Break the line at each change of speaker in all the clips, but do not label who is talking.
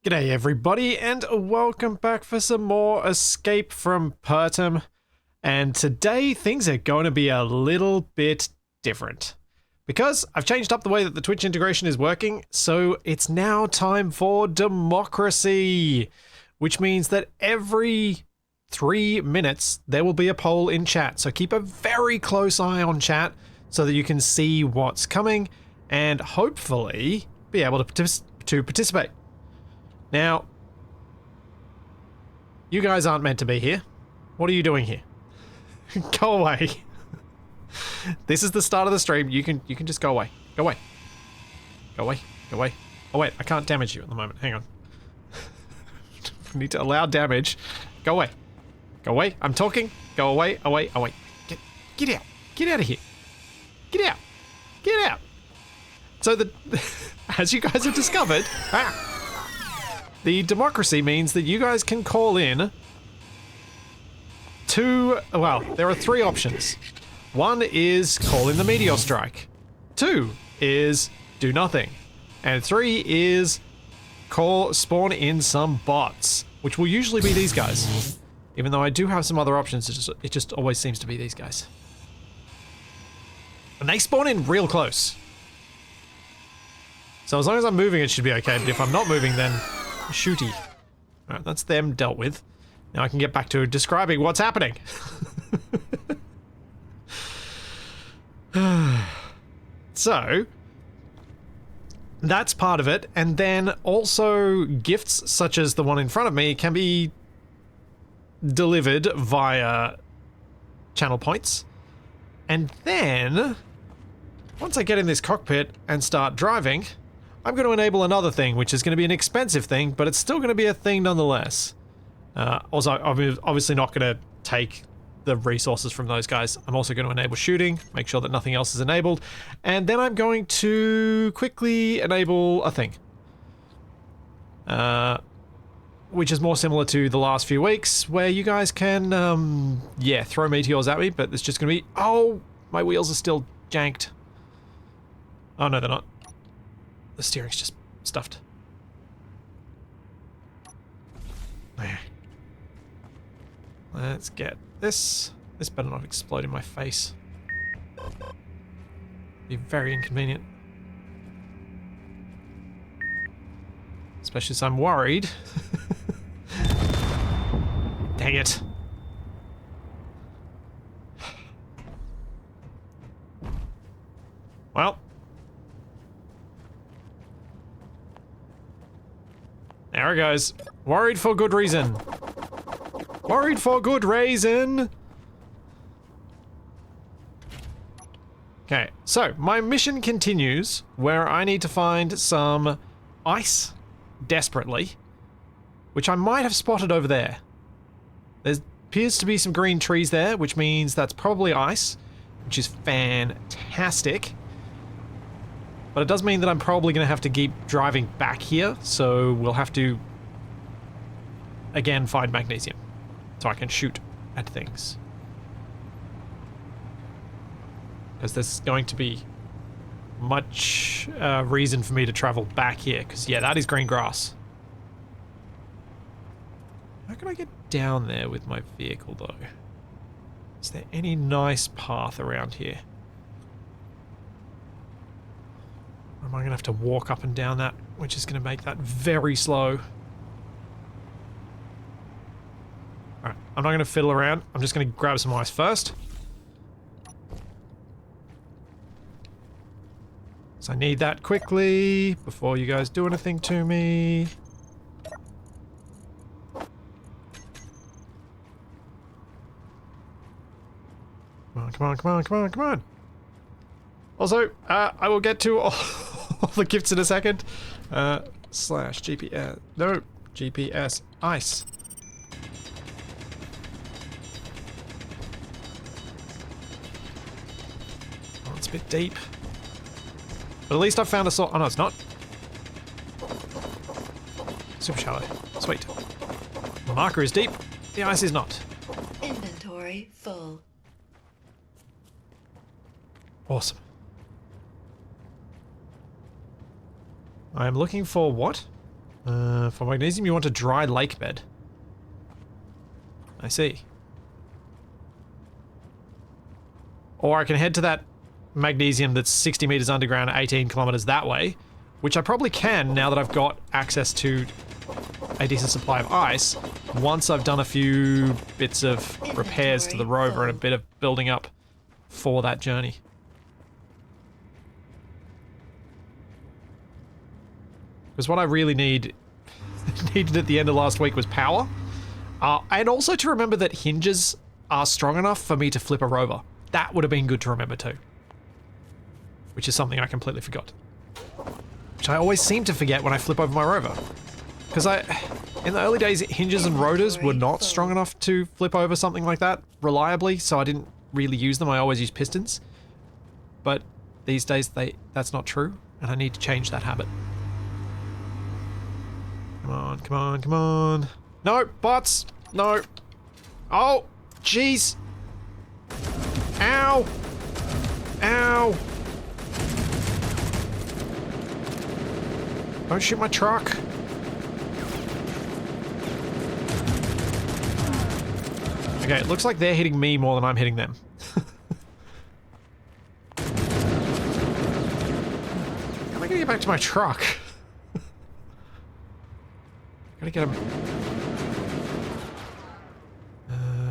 G'day everybody, and welcome back for some more Escape from Pertam. And today things are going to be a little bit different. Because I've changed up the way that the Twitch integration is working, so it's now time for democracy. Which means that every 3 minutes there will be a poll in chat. So keep a very close eye on chat so that you can see what's coming and hopefully be able to participate. Now, you guys aren't meant to be here. What are you doing here? Go away. This is the start of the stream. You can just go away. Go away. Go away. Go away. Oh wait, I can't damage you at the moment. Hang on. I need to allow damage. Go away. Go away. I'm talking. Go away. Away. Away. Get out. Get out of here. Get out. Get out. So as you guys have discovered, the democracy means that you guys can call in there are 3 options. 1 is call in the meteor strike. 2 is do nothing. And 3 is spawn in some bots, which will usually be these guys. Even though I do have some other options, it just always seems to be these guys. And they spawn in real close. So as long as I'm moving, it should be okay, but if I'm not moving, then shooty. Alright, that's them dealt with. Now I can get back to describing what's happening. So, that's part of it, and then also gifts such as the one in front of me can be delivered via channel points. And then, once I get in this cockpit and start driving, I'm going to enable another thing, which is going to be an expensive thing, but it's still going to be a thing nonetheless. Also, I'm obviously not going to take the resources from those guys. I'm also going to enable shooting, make sure that nothing else is enabled, and then I'm going to quickly enable a thing. Which is more similar to the last few weeks, where you guys can, throw meteors at me, but it's just going to be, oh, my wheels are still janked. Oh, no, they're not. The steering's just stuffed. There. Let's get this. This better not explode in my face. Be very inconvenient. Especially as I'm worried. Dang it. Well. There it goes. Worried for good reason. Worried for good reason. Okay, so my mission continues where I need to find some ice desperately, which I might have spotted over there. There appears to be some green trees there, which means that's probably ice, which is fantastic. But it does mean that I'm probably going to have to keep driving back here, so we'll have to, again, find magnesium, so I can shoot at things. Because there's going to be much reason for me to travel back here, because, yeah, that is green grass. How can I get down there with my vehicle, though? Is there any nice path around here? Or am I going to have to walk up and down that, which is going to make that very slow? Alright, I'm not going to fiddle around. I'm just going to grab some ice first. So I need that quickly before you guys do anything to me. Come on, come on, come on, come on, come on. Also, I will get to all the gifts in a second. Slash GPS. No, GPS. Ice. Oh, it's a bit deep. But at least I've found a sort. Oh no, it's not. Super shallow. Sweet. The marker is deep. The ice is not.
Inventory full.
Awesome. I am looking for what? For magnesium, you want a dry lake bed. I see. Or I can head to that magnesium that's 60 meters underground, 18 kilometers that way, which I probably can now that I've got access to a decent supply of ice, once I've done a few bits of repairs to the rover and a bit of building up for that journey. Because what I really needed at the end of last week was power. And also to remember that hinges are strong enough for me to flip a rover. That would have been good to remember too. Which is something I completely forgot. Which I always seem to forget when I flip over my rover. Because in the early days, hinges and rotors were not strong enough to flip over something like that reliably, so I didn't really use them. I always used pistons. But these days, that's not true, and I need to change that habit. Come on, come on, come on. No, bots! No. Oh, jeez. Ow! Ow! Don't shoot my truck. Okay, it looks like they're hitting me more than I'm hitting them. How am I gonna get back to my truck? Gotta get him.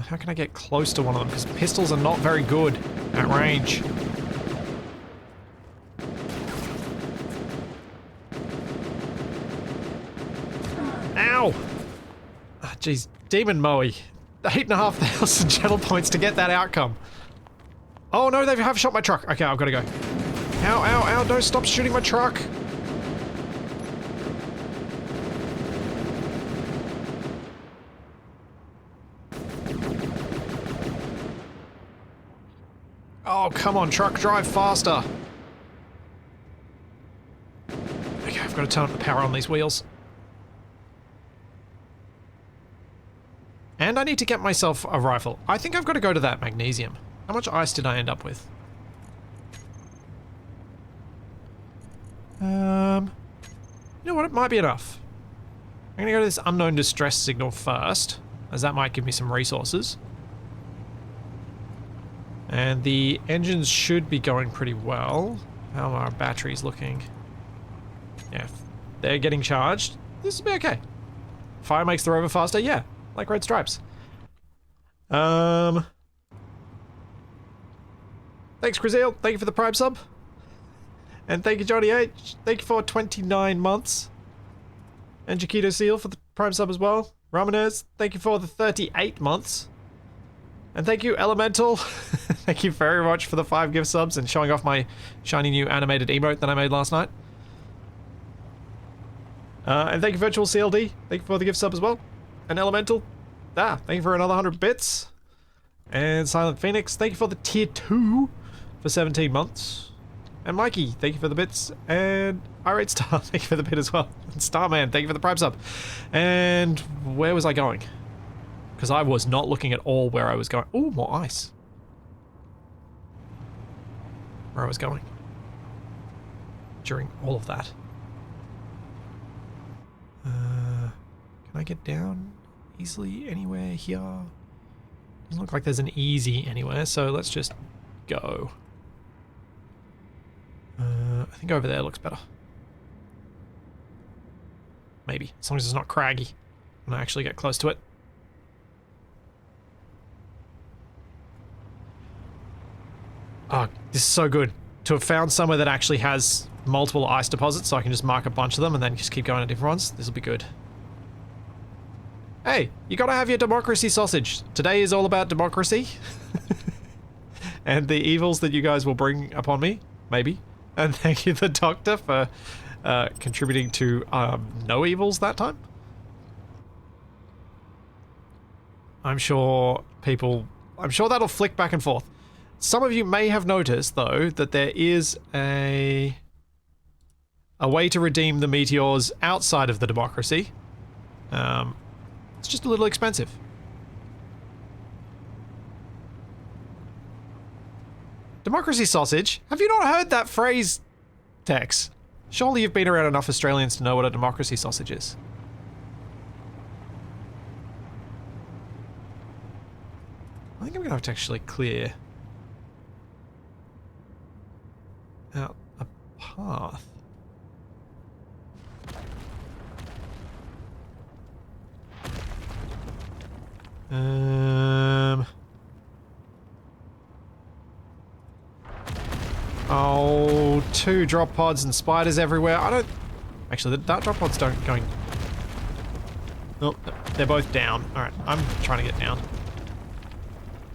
How can I get close to one of them? Because pistols are not very good at range. Ow! Ah, jeez, Demon Moe. 8,500 channel points to get that outcome. Oh no, they have shot my truck. Okay, I've got to go. Ow, ow, ow, don't stop shooting my truck. Oh, come on, truck, drive faster. Okay, I've got to turn up the power on these wheels. And I need to get myself a rifle. I think I've got to go to that magnesium. How much ice did I end up with? You know what? It might be enough. I'm going to go to this unknown distress signal first, as that might give me some resources. And the engines should be going pretty well. How are our batteries looking? Yeah, if they're getting charged. This will be okay. Fire makes the rover faster? Yeah. Like red stripes. Thanks, Grizel. Thank you for the Prime sub. And thank you, Johnny H. Thank you for 29 months. And Jaquito Seal for the Prime sub as well. Ramenez, thank you for the 38 months. And thank you, Elemental. Thank you very much for the 5 gift subs and showing off my shiny new animated emote that I made last night. And thank you, Virtual CLD. Thank you for the gift sub as well. And Elemental, thank you for another 100 bits. And Silent Phoenix, thank you for the tier 2 for 17 months. And Mikey, thank you for the bits. And Irate Star, thank you for the bit as well. And Starman, thank you for the Prime sub. And where was I going? Because I was not looking at all where I was going. Ooh, more ice. Where I was going. During all of that. Can I get down easily anywhere here? Doesn't look like there's an easy anywhere, so let's just go. I think over there looks better. Maybe, as long as it's not craggy when I actually get close to it. Oh, this is so good. To have found somewhere that actually has multiple ice deposits so I can just mark a bunch of them and then just keep going to different ones. This will be good. Hey, you gotta have your democracy sausage. Today is all about democracy. And the evils that you guys will bring upon me. Maybe. And thank you, the Doctor, for contributing to no evils that time. I'm sure that'll flick back and forth. Some of you may have noticed, though, that there is a way to redeem the Meteors outside of the democracy. It's just a little expensive. Democracy sausage? Have you not heard that phrase, Tex? Surely you've been around enough Australians to know what a democracy sausage is. I think I'm gonna have to actually clear out a path. Oh, 2 drop pods and spiders everywhere. I don't... Actually, that drop pods don't going... Oh, they're both down. Alright, I'm trying to get down.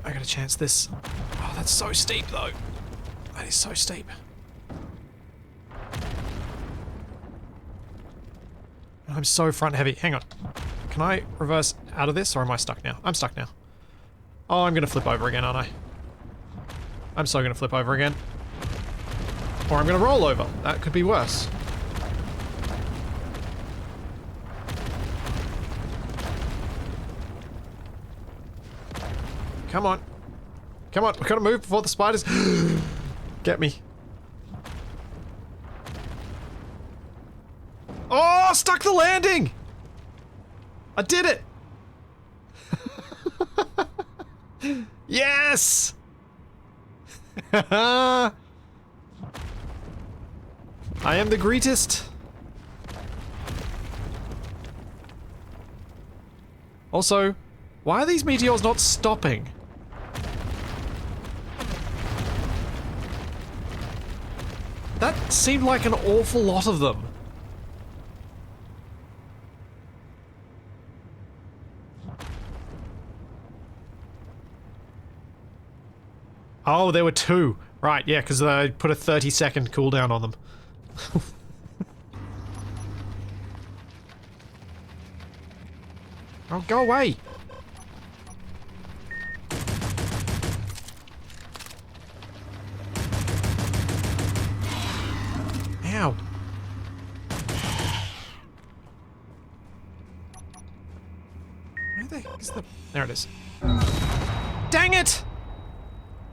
I gotta chance this. Oh, that's so steep, though. That is so steep. I'm so front heavy. Hang on. Can I reverse out of this, or am I stuck now? I'm stuck now. Oh, I'm gonna flip over again, aren't I? I'm so gonna flip over again. Or I'm gonna roll over. That could be worse. Come on. Come on, we gotta move before the spiders get me. Oh, stuck the landing! I did it! Yes! I am the greatest. Also, why are these meteors not stopping? That seemed like an awful lot of them. Oh, there were 2. Right, yeah, because I put a 30-second cooldown on them. Oh, go away! Ow. Where the heck is the... There it is. Dang it!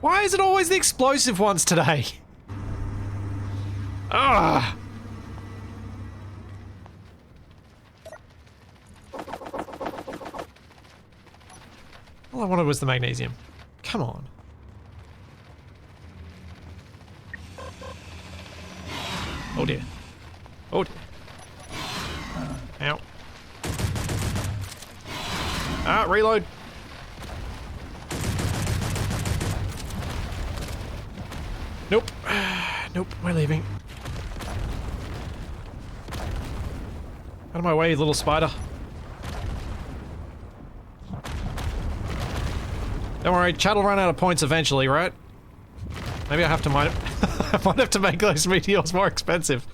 Why is it always the explosive ones today? Ah! All I wanted was the magnesium. Come on. Oh dear. Oh dear. Ow. Ah, reload. Nope. Nope, we're leaving. Out of my way, little spider. Don't worry, Chat will run out of points eventually, right? Maybe I have to I might have to make those meteors more expensive.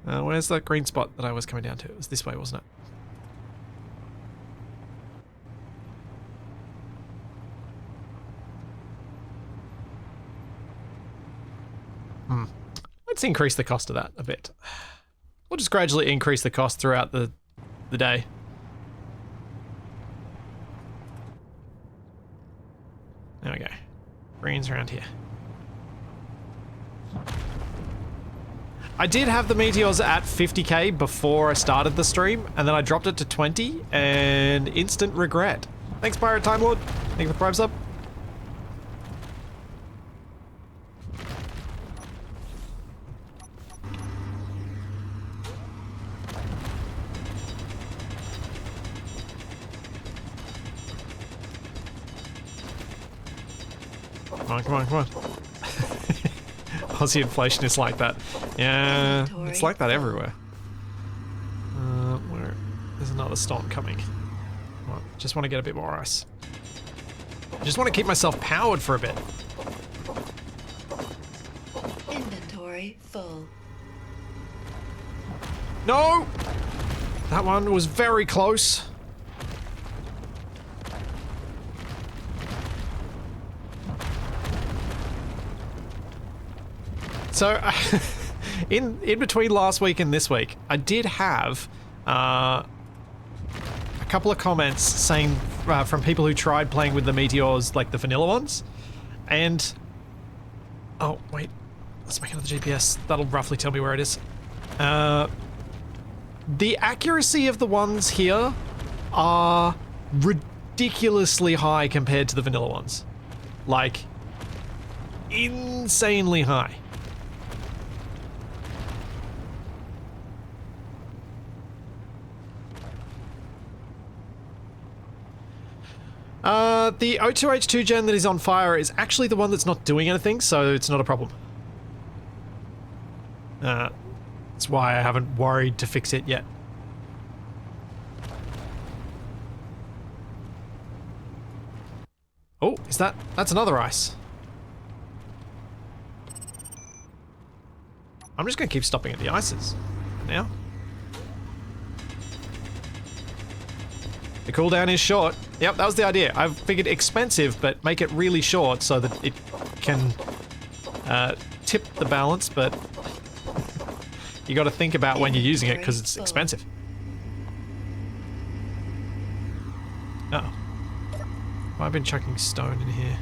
Where's that green spot that I was coming down to? It was this way, wasn't it? Let's increase the cost of that a bit. We'll just gradually increase the cost throughout the day. There we go. Green's around here. I did have the meteors at 50k before I started the stream, and then I dropped it to 20, and instant regret. Thanks, Pirate Time Lord. Thank you for the Prime sub. Come on, come on, come on. Aussie inflation is like that. Yeah, it's like that everywhere. There's another storm coming. Well, just want to get a bit more ice. I just want to keep myself powered for a bit.
Inventory full.
No! That one was very close. So, in between last week and this week, I did have a couple of comments saying from people who tried playing with the Meteors, like the vanilla ones. And... oh, wait. Let's make another GPS. That'll roughly tell me where it is. The accuracy of the ones here are ridiculously high compared to the vanilla ones. Like, insanely high. The O2H2 gen that is on fire is actually the one that's not doing anything, so it's not a problem. That's why I haven't worried to fix it yet. Oh, is that... that's another ice. I'm just going to keep stopping at the ices now. The cooldown is short. Yep, that was the idea. I've figured expensive, but make it really short so that it can tip the balance, but you got to think about when you're using it because it's expensive. Uh-oh. I've been chucking stone in here.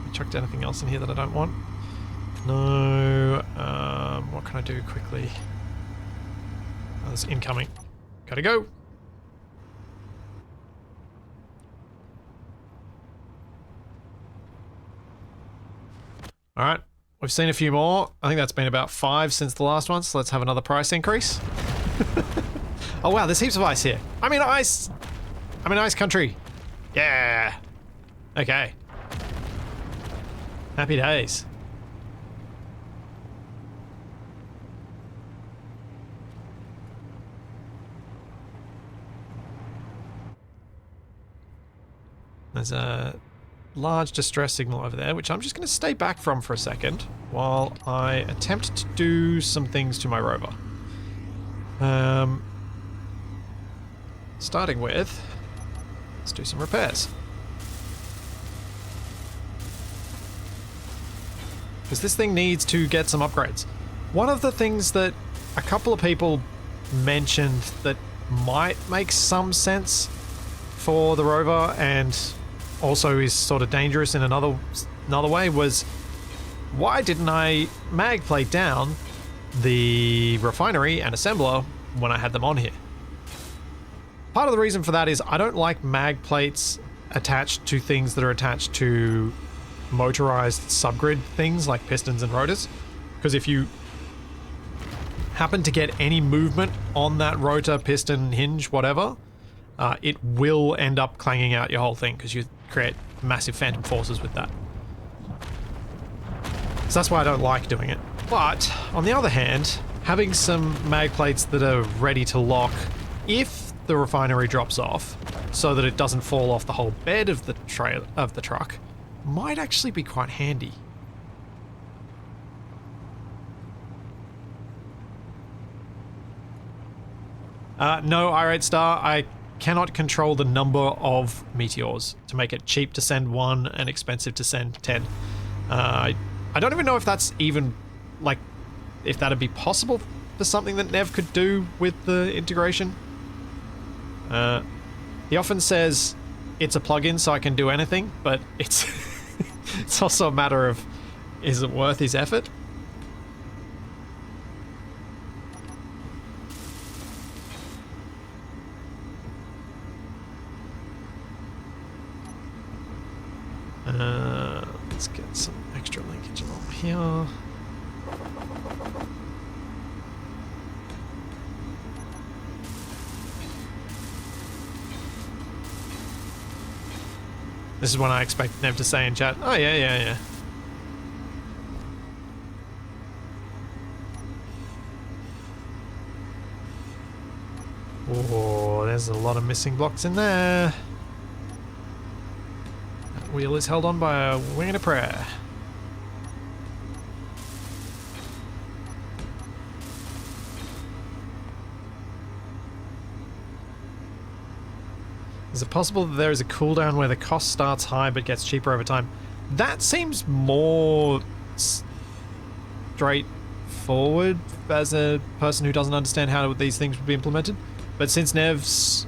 I chucked anything else in here that I don't want? No. What can I do quickly? Oh, there's incoming. Gotta go. Alright, we've seen a few more. I think that's been about 5 since the last one, so let's have another price increase. Oh wow, there's heaps of ice here. I'm in ice! I'm in ice country. Yeah! Okay. Happy days. There's a large distress signal over there, which I'm just going to stay back from for a second while I attempt to do some things to my rover. Starting with, let's do some repairs. Because this thing needs to get some upgrades. One of the things that a couple of people mentioned that might make some sense for the rover and also is sort of dangerous in another way was, why didn't I mag plate down the refinery and assembler when I had them on here? Part of the reason for that is I don't like mag plates attached to things that are attached to motorized subgrid things like pistons and rotors, because if you happen to get any movement on that rotor, piston, hinge, whatever, it will end up clanging out your whole thing because you create massive phantom forces with that. So that's why I don't like doing it. But on the other hand, having some mag plates that are ready to lock if the refinery drops off so that it doesn't fall off the whole bed of the truck might actually be quite handy. No, Irate Star, I cannot control the number of meteors to make it cheap to send 1 and expensive to send 10. I don't even know if that's even, like, if that'd be possible for something that Nev could do with the integration. He often says it's a plugin so I can do anything, but it's it's also a matter of, is it worth his effort? Let's get some extra linkage along here. This is when I expect Nev to say in chat, oh yeah. Oh, there's a lot of missing blocks in there. That wheel is held on by a wing and a prayer. Is it possible that there is a cooldown where the cost starts high but gets cheaper over time? That seems more straightforward as a person who doesn't understand how these things would be implemented. But since Nev's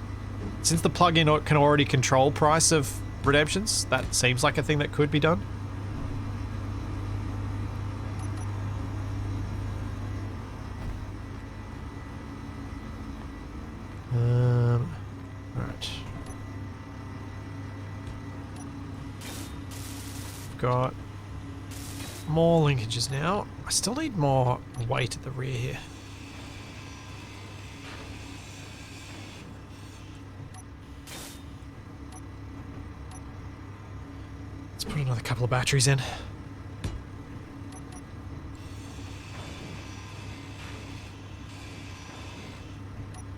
Since the plugin can already control price of redemptions, that seems like a thing that could be done. Right. Got more linkages now. I still need more weight at the rear here. Let's put another couple of batteries in.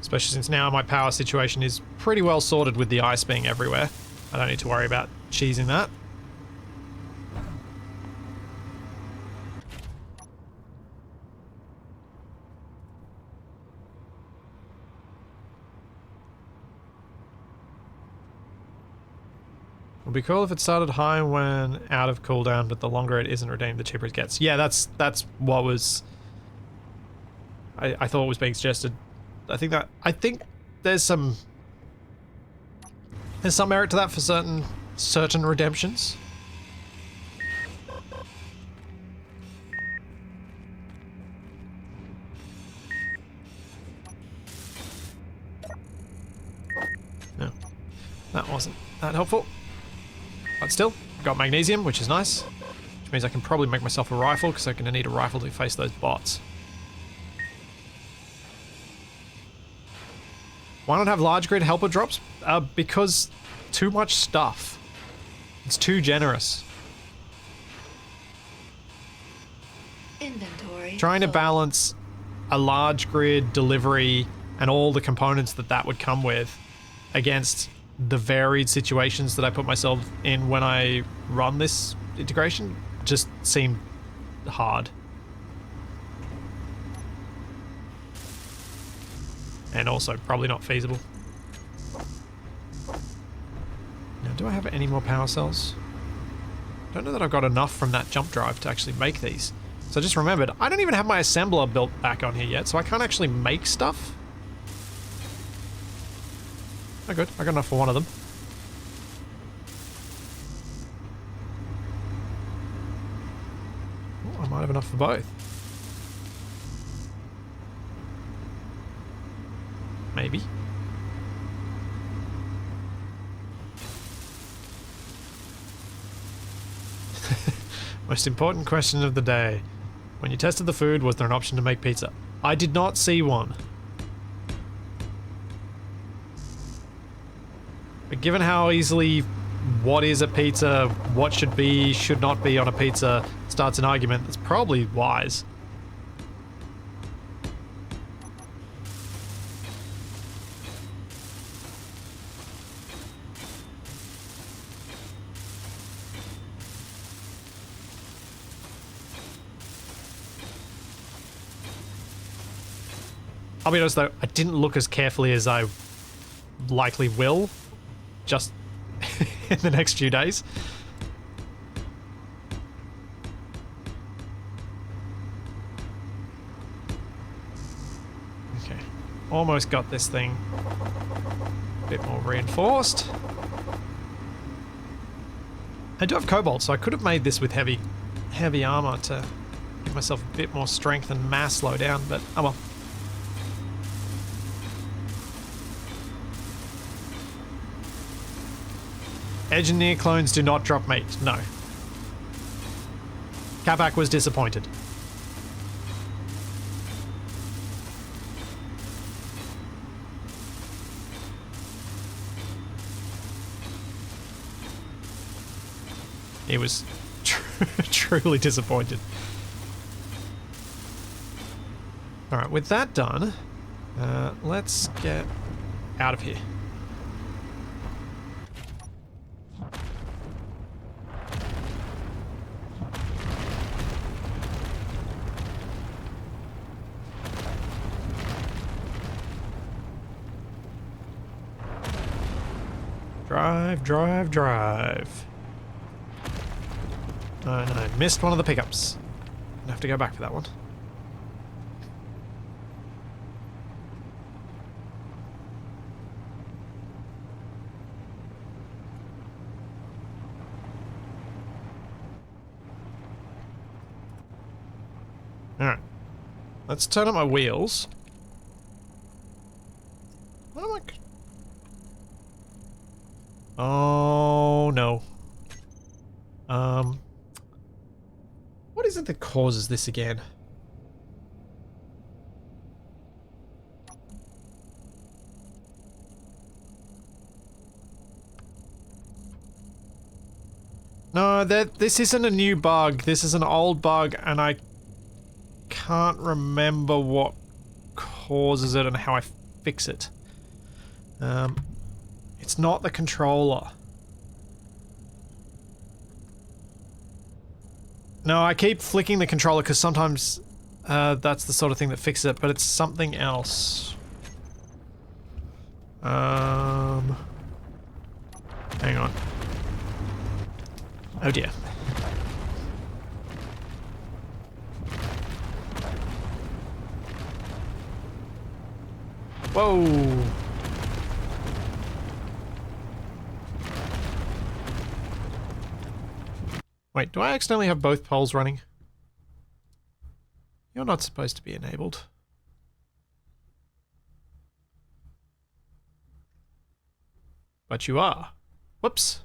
Especially since now my power situation is pretty well sorted with the ice being everywhere. I don't need to worry about cheesing that. Would be cool if it started high when out of cooldown, but the longer it isn't redeemed, the cheaper it gets. Yeah, that's what was... I thought was being suggested. I think there's some merit to that for certain redemptions. No, that wasn't that helpful. But still, got magnesium, which is nice. Which means I can probably make myself a rifle, because I'm going to need a rifle to face those bots. Why not have large grid helper drops? Because too much stuff. It's too generous.
Inventory.
Trying to
full.
balance a large grid delivery and all the components that would come with against the varied situations that I put myself in when I run this integration just seemed hard. And also probably not feasible. Now, do I have any more power cells? Don't know that I've got enough from that jump drive to actually make these. So I just remembered, I don't even have my assembler built back on here yet, so I can't actually make stuff. Oh good, I got enough for one of them. Oh, I might have enough for both. Maybe. Most important question of the day. When you tested the food, was there an option to make pizza? I did not see one. But given how easily what is a pizza, what should be, should not be on a pizza starts an argument, that's probably wise. I'll be honest though, I didn't look as carefully as I likely will, just in the next few days. Okay, almost got this thing a bit more reinforced. I do have cobalt, so I could have made this with heavy armor to give myself a bit more strength and mass slow down, but oh well. Engineer clones do not drop meat, no. Capac was disappointed. He was truly disappointed. Alright, with that done, let's get out of here. Drive. No, I missed one of the pickups. I have to go back for that one. Alright. Let's turn up my wheels. What am I... Oh, no. What is it that causes this again? No, this isn't a new bug. This is an old bug, and I can't remember what causes it and how I fix it. It's not the controller. No, I keep flicking the controller because sometimes that's the sort of thing that fixes it, but it's something else. Hang on. Oh dear. Whoa! Wait, do I accidentally have both poles running? You're not supposed to be enabled. But you are. Whoops.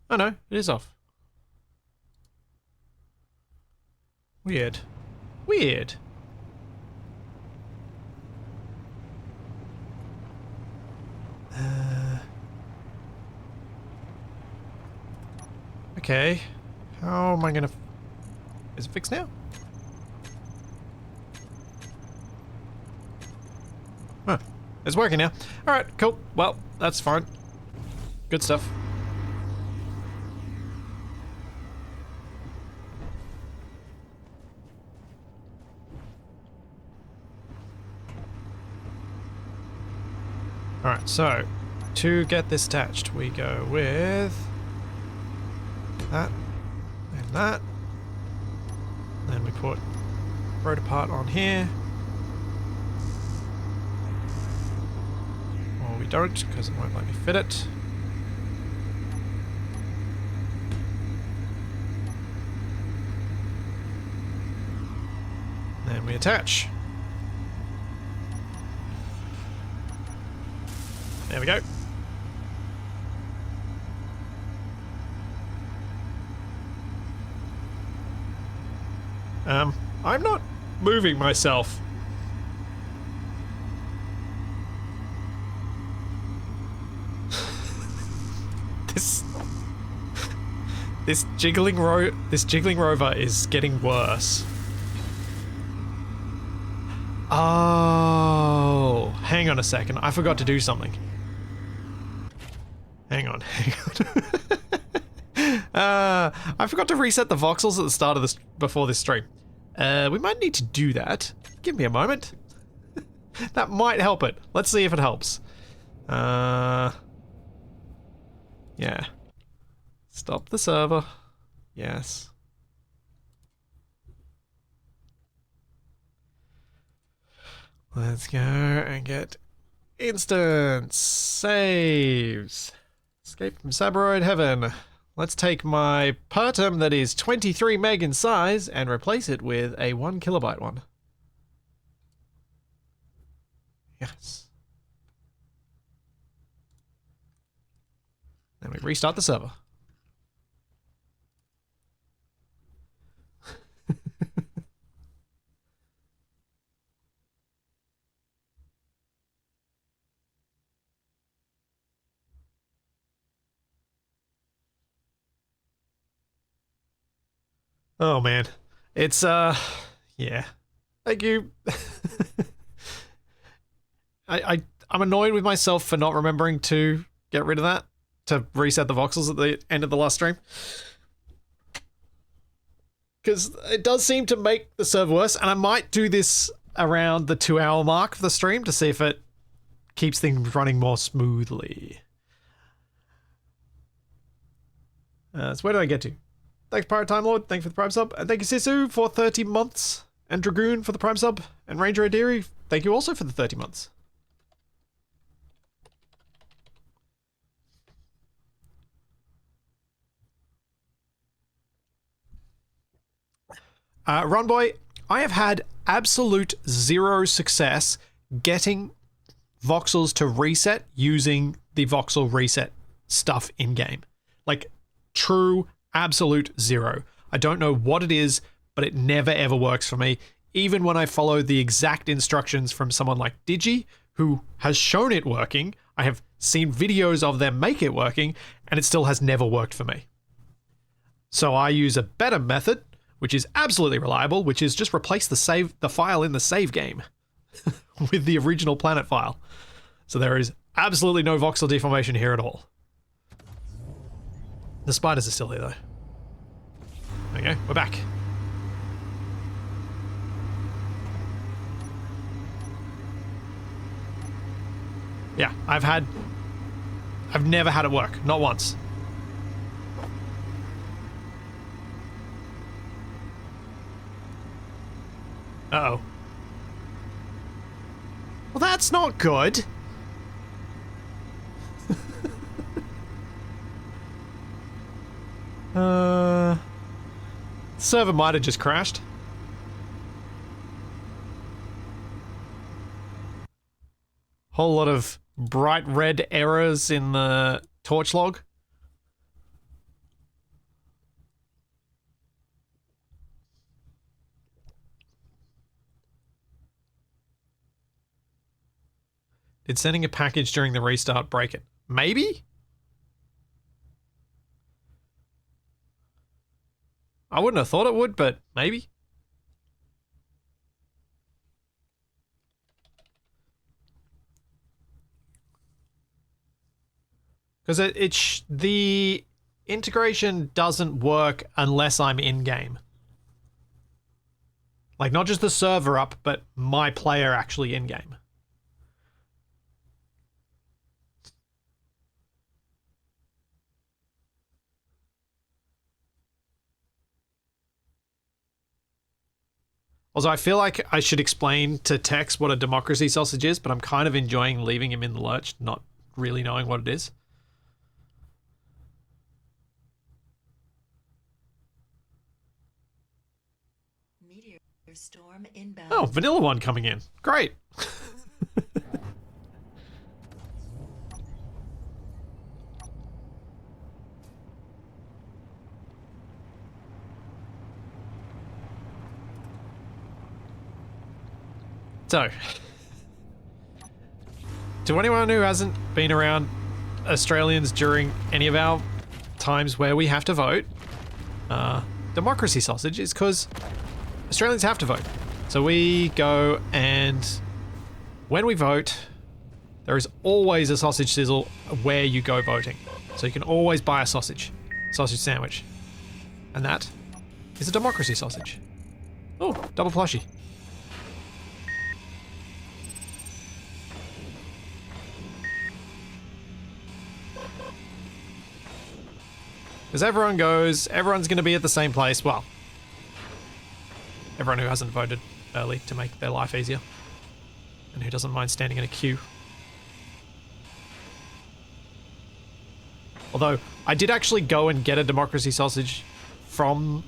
Oh no, it is off. Weird. Weird. Okay. How am I gonna... Is it fixed now? Huh. It's working now. Alright, cool. Well, that's fine. Good stuff. Alright, so, to get this attached, we go with that and that. Then we put rotor part on here. Or we don't, because it won't let me fit it. Then we attach. There we go. I'm not moving myself. This jiggling rover is getting worse. Oh, hang on a second. I forgot to do something. Hang on. I forgot to reset the voxels at the start of this before this stream. We might need to do that. Give me a moment. That might help it. Let's see if it helps. Yeah. Stop the server. Yes. Let's go and get instance saves. Escape from Sabaroid Heaven. Let's take my Pertam that is 23 meg in size and replace it with a 1 kilobyte one. Yes. Then we restart the server. Oh man, it's yeah. Thank you. I'm annoyed with myself for not remembering to get rid of that, to reset the voxels at the end of the last stream. Because it does seem to make the server worse, and I might do this around the 2-hour mark of the stream to see if it keeps things running more smoothly. So where did I get to? Thanks, Pirate Time Lord. Thank you for the Prime sub. And thank you, Sisu, for 30 months. And Dragoon for the Prime sub. And Ranger Adiri, thank you also for the 30 months. Run Boy, I have had absolute zero success getting voxels to reset using the voxel reset stuff in game. Like, true, absolute zero. I don't know what it is, but it never ever works for me. Even when I follow the exact instructions from someone like Digi, who has shown it working, I have seen videos of them make it working, and it still has never worked for me. So I use a better method, which is absolutely reliable, which is just replace the file in the save game with the original planet file. So there is absolutely no voxel deformation here at all. The spiders are still here though. There you go, we're back. Yeah, I've never had it work, not once. Uh-oh. Well, that's not good. Server might have just crashed. Whole lot of bright red errors in the torch log. Did sending a package during the restart break it? Maybe? I wouldn't have thought it would, but maybe. Because the integration doesn't work unless I'm in-game. Like, not just the server up, but my player actually in-game. Also, I feel like I should explain to Tex what a democracy sausage is, but I'm kind of enjoying leaving him in the lurch, not really knowing what it is.
Meteor storm inbound.
Oh, vanilla one coming in. Great. So, to anyone who hasn't been around Australians during any of our times where we have to vote, democracy sausage is because Australians have to vote. So we go and when we vote, there is always a sausage sizzle where you go voting. So you can always buy a sausage sandwich. And that is a democracy sausage. Oh, double plushie. Because everyone's going to be at the same place. Well, everyone who hasn't voted early to make their life easier. And who doesn't mind standing in a queue. Although, I did actually go and get a democracy sausage from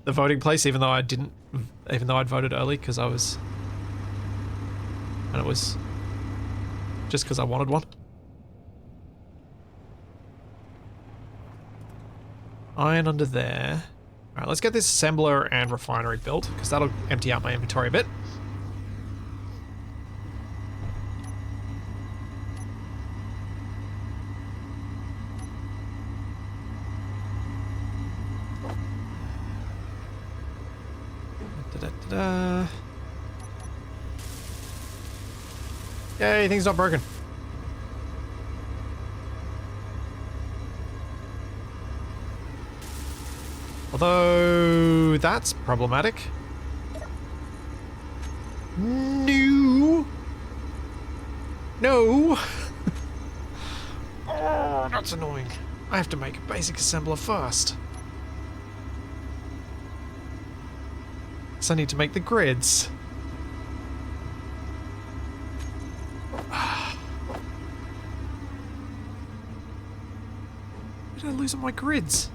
the voting place, even though I'd voted early, because I was... And it was just because I wanted one. Iron under there. Alright, let's get this assembler and refinery built, because that'll empty out my inventory a bit. Da-da-da-da. Yay, things not broken. Although, that's problematic. No! No! Oh, that's annoying. I have to make a basic assembler first. So I need to make the grids. Where did I lose all my grids?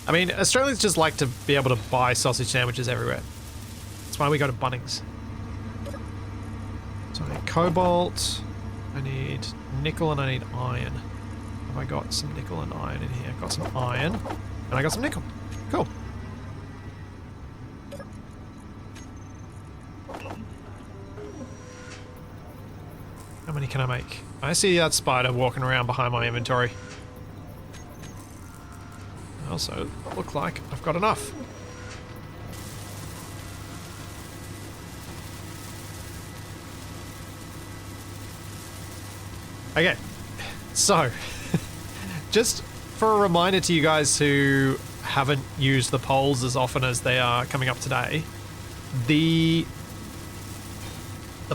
I mean, Australians just like to be able to buy sausage sandwiches everywhere. That's why we go to Bunnings. So I need cobalt, I need nickel, and I need iron. Have I got some nickel and iron in here? I've got some iron, and I got some nickel. Cool. How many can I make? I see that spider walking around behind my inventory. I also look like I've got enough. Okay, so just for a reminder to you guys who haven't used the polls as often as they are coming up today, the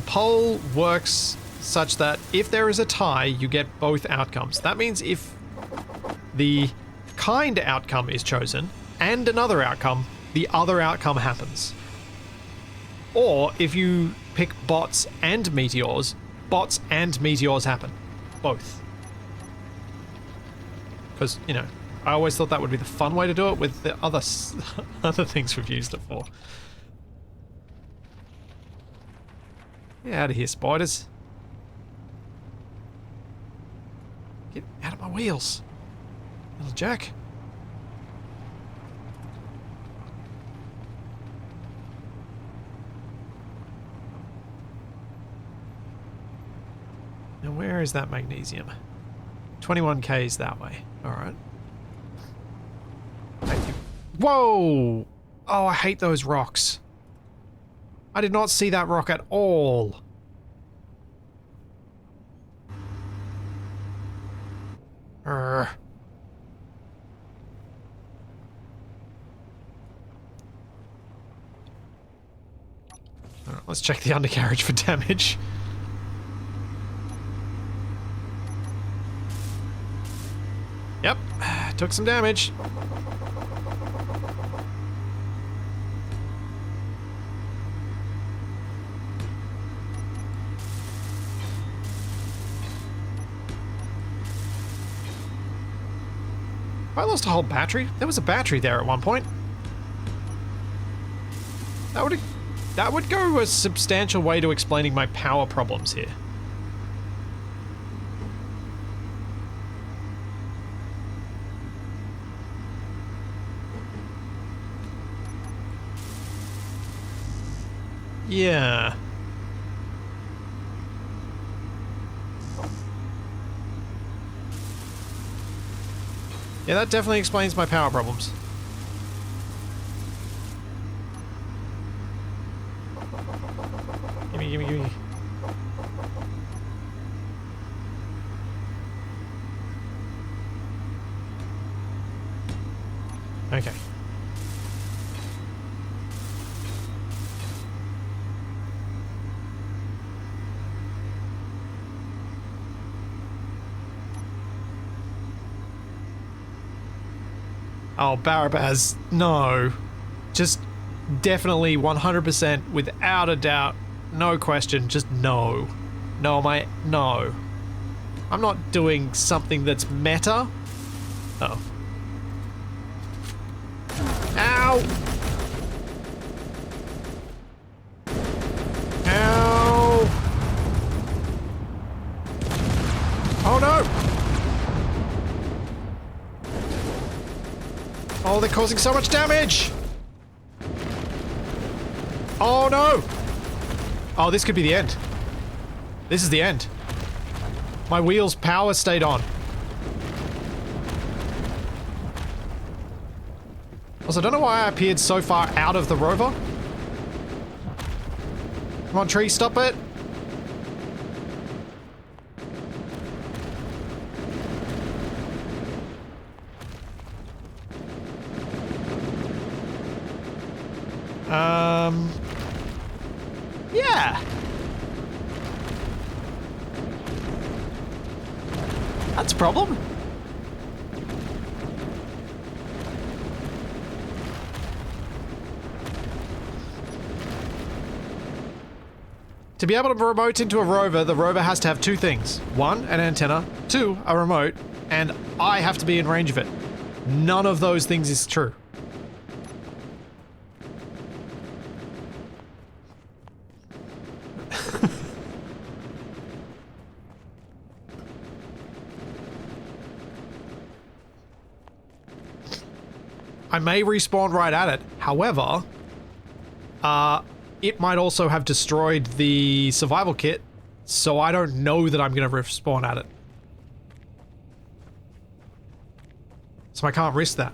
poll works such that if there is a tie, you get both outcomes. That means if the kind outcome is chosen and another outcome, the other outcome happens. Or if you pick bots and meteors happen. Both. Because, you know, I always thought that would be the fun way to do it with the other things we've used it for. Get out of here, spiders. Get out of my wheels, little jack. Now where is that magnesium? 21k is that way. Alright. Thank you. Whoa! Oh, I hate those rocks. I did not see that rock at all. Alright, let's check the undercarriage for damage. Yep, took some damage. I lost a whole battery? There was a battery there at one point. That would go a substantial way to explaining my power problems here. Yeah. Yeah, that definitely explains my power problems. Gimme, gimme, gimme. Okay. Oh, Barabaz, no. Just definitely 100% without a doubt, no question, just no. No, no. I'm not doing something that's meta. Oh. Ow! Ow! Oh no! Oh, they're causing so much damage! Oh no! Oh, this could be the end. This is the end. My wheel's power stayed on. Also, I don't know why I appeared so far out of the rover. Come on, tree, stop it! Yeah. That's a problem. To be able to remote into a rover, the rover has to have two things. One, an antenna. Two, a remote. And I have to be in range of it. None of those things is true. I may respawn right at it. However, it might also have destroyed the survival kit, so I don't know that I'm going to respawn at it. So I can't risk that.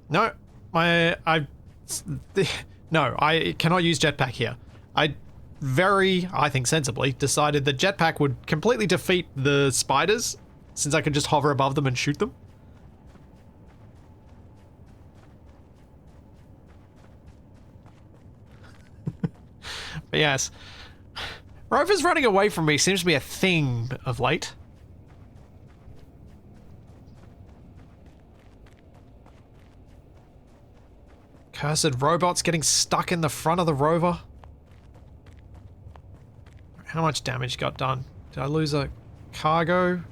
No, no, I cannot use jetpack here. I think sensibly, decided that jetpack would completely defeat the spiders, since I could just hover above them and shoot them. But yes, Rover's running away from me seems to be a thing of late. Cursed robots getting stuck in the front of the rover. How much damage got done? Did I lose a cargo?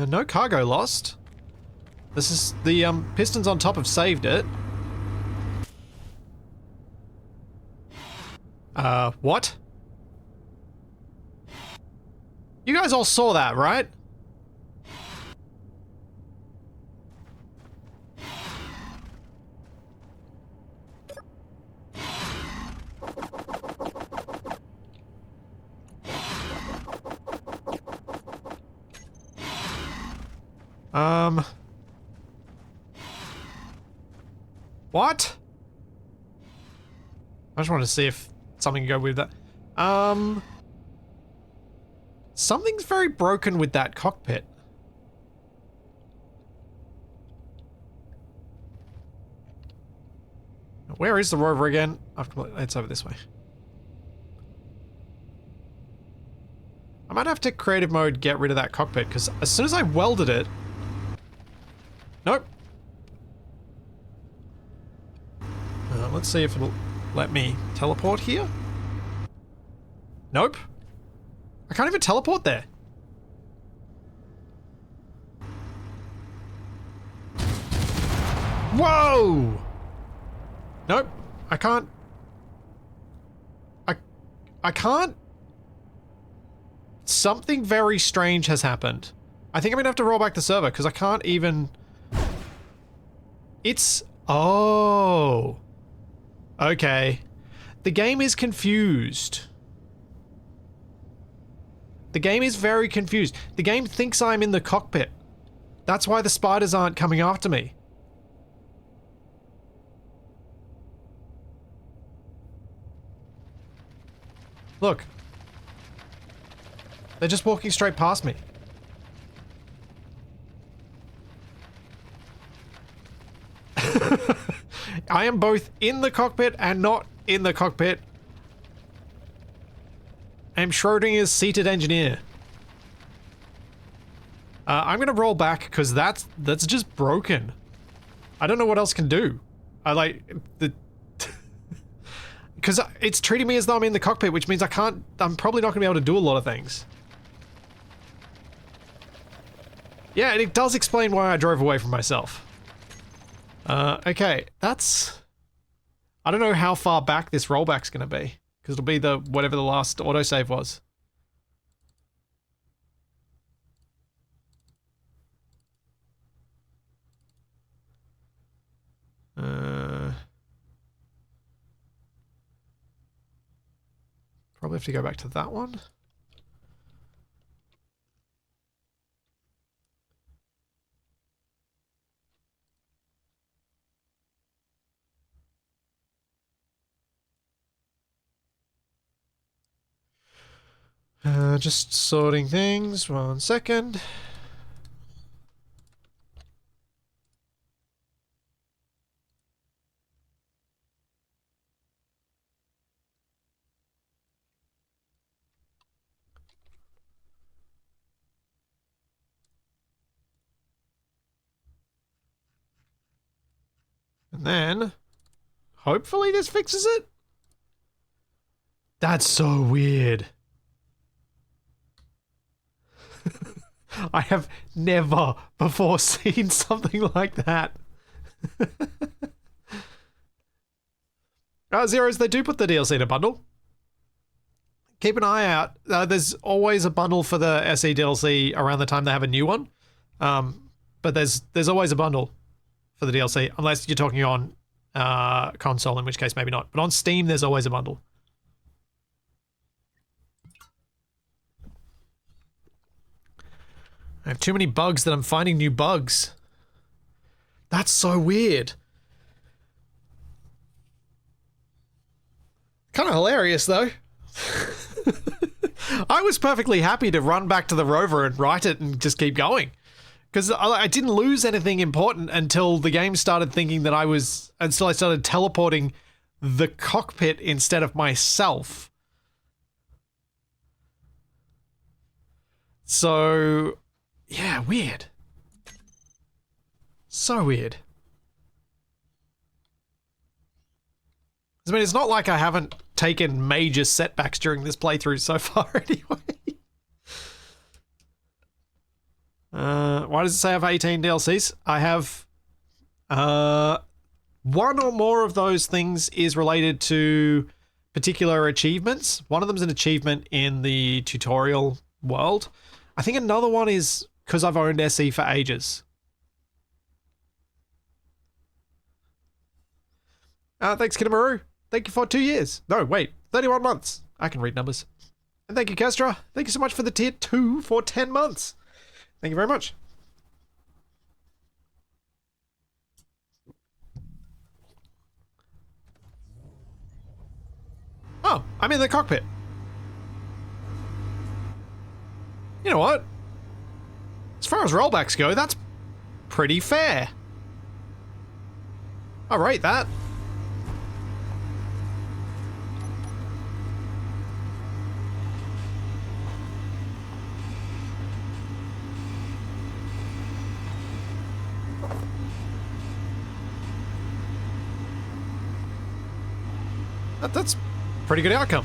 No cargo lost. This is the pistons on top have saved it. What? You guys all saw that, right? What? I just wanted to see if something can go with that. Something's very broken with that cockpit. Where is the rover again? It's over this way. I might have to creative mode get rid of that cockpit, because as soon as I welded it... Nope. Let's see if it'll let me teleport here. Nope. I can't even teleport there. Whoa! Nope. I can't. I can't. Something very strange has happened. I think I'm gonna have to roll back the server because I can't even... It's... Oh. Okay. The game is confused. The game is very confused. The game thinks I'm in the cockpit. That's why the spiders aren't coming after me. Look. They're just walking straight past me. I am both in the cockpit and not in the cockpit. I'm Schrodinger's seated engineer. I'm gonna roll back because that's just broken. I don't know what else can do. I like the because it's treating me as though I'm in the cockpit, which means I'm probably not gonna be able to do a lot of things. Yeah, and it does explain why I drove away from myself. Okay, that's... I don't know how far back this rollback's gonna be. Because it'll be the whatever the last autosave was. Probably have to go back to that one. Just sorting things, 1 second. And then, hopefully this fixes it? That's so weird. I have never before seen something like that. Zeros, they do put the DLC in a bundle. Keep an eye out. There's always a bundle for the SE DLC around the time they have a new one. But there's always a bundle for the DLC, unless you're talking on console, in which case maybe not. But on Steam, there's always a bundle. I have too many bugs that I'm finding new bugs. That's so weird. Kind of hilarious, though. I was perfectly happy to run back to the rover and write it and just keep going. Because I didn't lose anything important until the game started thinking that until I started teleporting the cockpit instead of myself. So, yeah, weird. So weird. I mean, it's not like I haven't taken major setbacks during this playthrough so far anyway. Why does it say I have 18 DLCs? I have one or more of those things is related to particular achievements. One of them is an achievement in the tutorial world. I think another one is because I've owned SE for ages. Thanks, Kinamaru. Thank you for 2 years. No, wait, 31 months. I can read numbers. And thank you, Kestra. Thank you so much for the tier 2 for 10 months. Thank you very much. Oh, I'm in the cockpit. You know what? As far as rollbacks go, that's pretty fair. I'll rate that. That's pretty good outcome.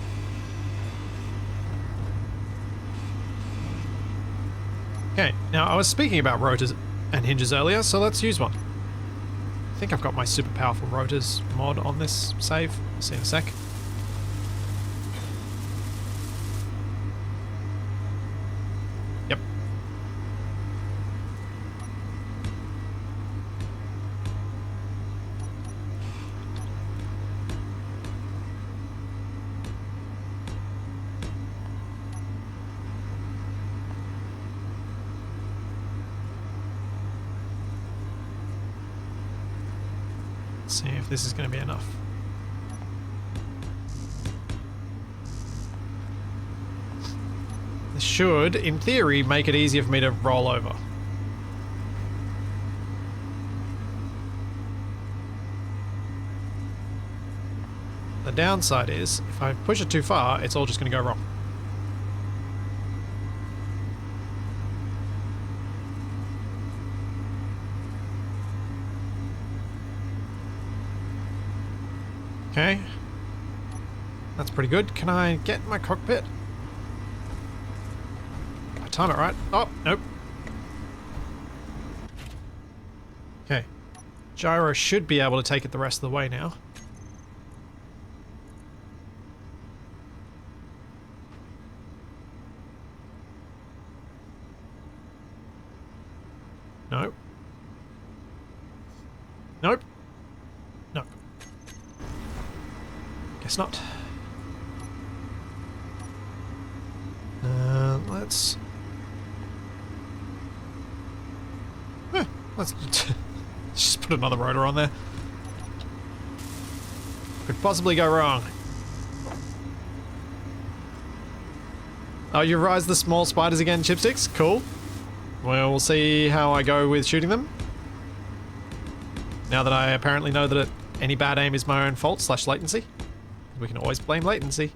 Okay, now I was speaking about rotors and hinges earlier, so let's use one. I think I've got my super powerful rotors mod on this save. I'll see in a sec. Yep. See if this is going to be enough. This should, in theory, make it easier for me to roll over. The downside is, if I push it too far, it's all just going to go wrong. Okay. That's pretty good. Can I get in my cockpit? I time it right. Oh, nope. Okay. Gyro should be able to take it the rest of the way now. Nope. Nope. Nope. Guess not. Let's just put another rotor on there. Could possibly go wrong. Oh, you rise the small spiders again, Chipsticks? Cool. Well, we'll see how I go with shooting them. Now that I apparently know that any bad aim is my own fault / latency. We can always blame latency.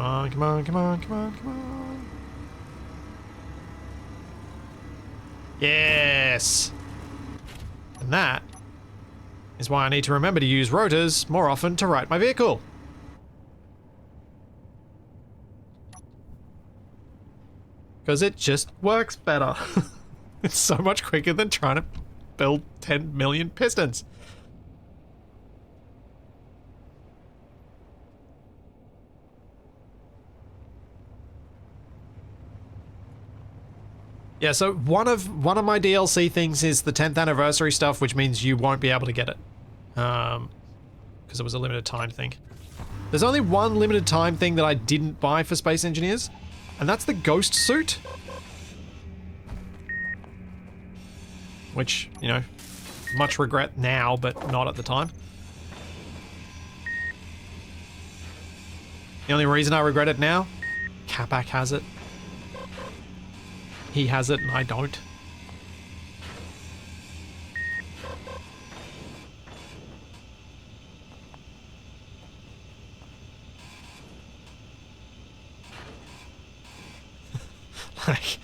on, come on, come on, come on, come on. Yes! And that is why I need to remember to use rotors more often to right my vehicle. Because it just works better. It's so much quicker than trying to build 10 million pistons. Yeah, so one of my DLC things is the 10th anniversary stuff, which means you won't be able to get it. Because it was a limited time thing. There's only one limited time thing that I didn't buy for Space Engineers, and that's the ghost suit. Which, you know, much regret now, but not at the time. The only reason I regret it now, Capac has it. He has it and I don't. Like,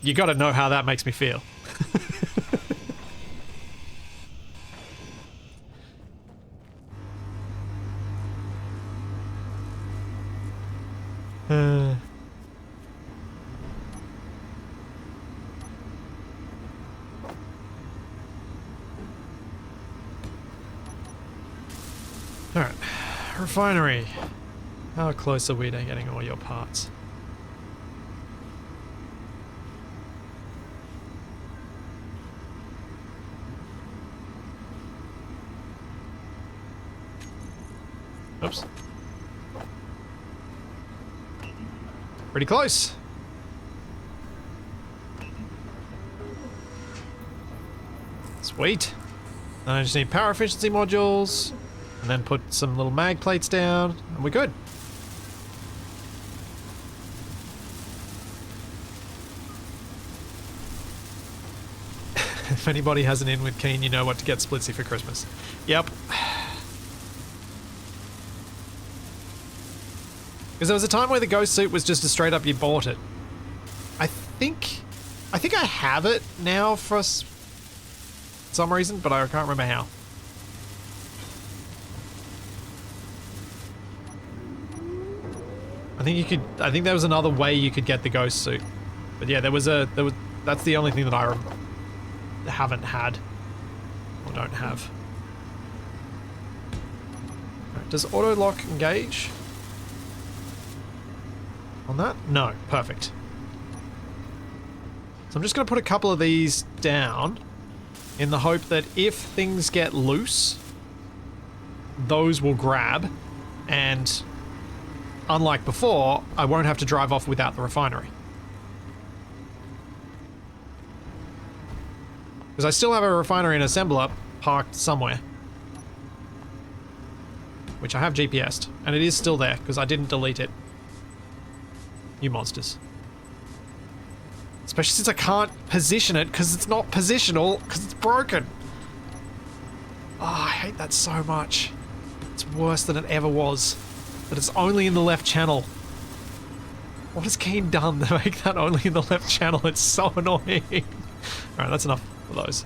you gotta know how that makes me feel. Alright, refinery. How close are we to getting all your parts? Oops. Pretty close. Sweet. Then I just need power efficiency modules, and then put some little mag plates down, and we're good. If anybody has an in with Keen, you know what to get Splitsy for Christmas. Yep. Because there was a time where the ghost suit was just a straight up you bought it. I think I have it now for some reason, but I can't remember how. I think there was another way you could get the ghost suit. But yeah, that's the only thing that I haven't had or don't have. Right, does auto lock engage on that? No, perfect. So I'm just going to put a couple of these down in the hope that if things get loose, those will grab, and unlike before, I won't have to drive off without the refinery. Because I still have a refinery and assembler parked somewhere. Which I have GPS'd, and it is still there, because I didn't delete it. You monsters. Especially since I can't position it, because it's not positional, because it's broken. Oh, I hate that so much. It's worse than it ever was. But it's only in the left channel. What has Keen done to make that only in the left channel? It's so annoying. Alright, that's enough of those.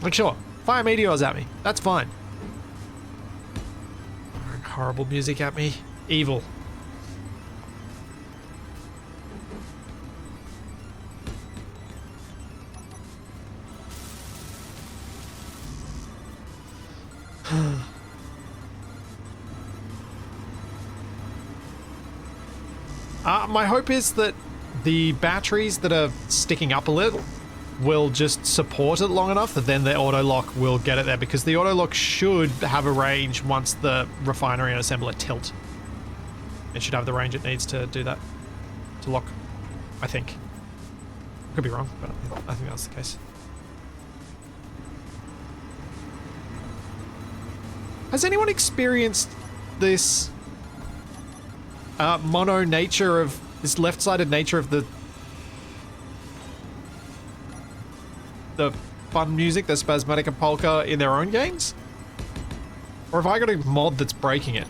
Like, sure, fire meteors at me. That's fine. Horrible music at me. Evil. My hope is that the batteries that are sticking up a little will just support it long enough that then the auto lock will get it there, because the auto lock should have a range once the refinery and assembler tilt. It should have the range it needs to do that, to lock, I think. Could be wrong, but I think that's the case. Has anyone experienced this mono nature of this left-sided nature of the fun music, the Spasmodic and Polka, in their own games? Or have I got a mod that's breaking it?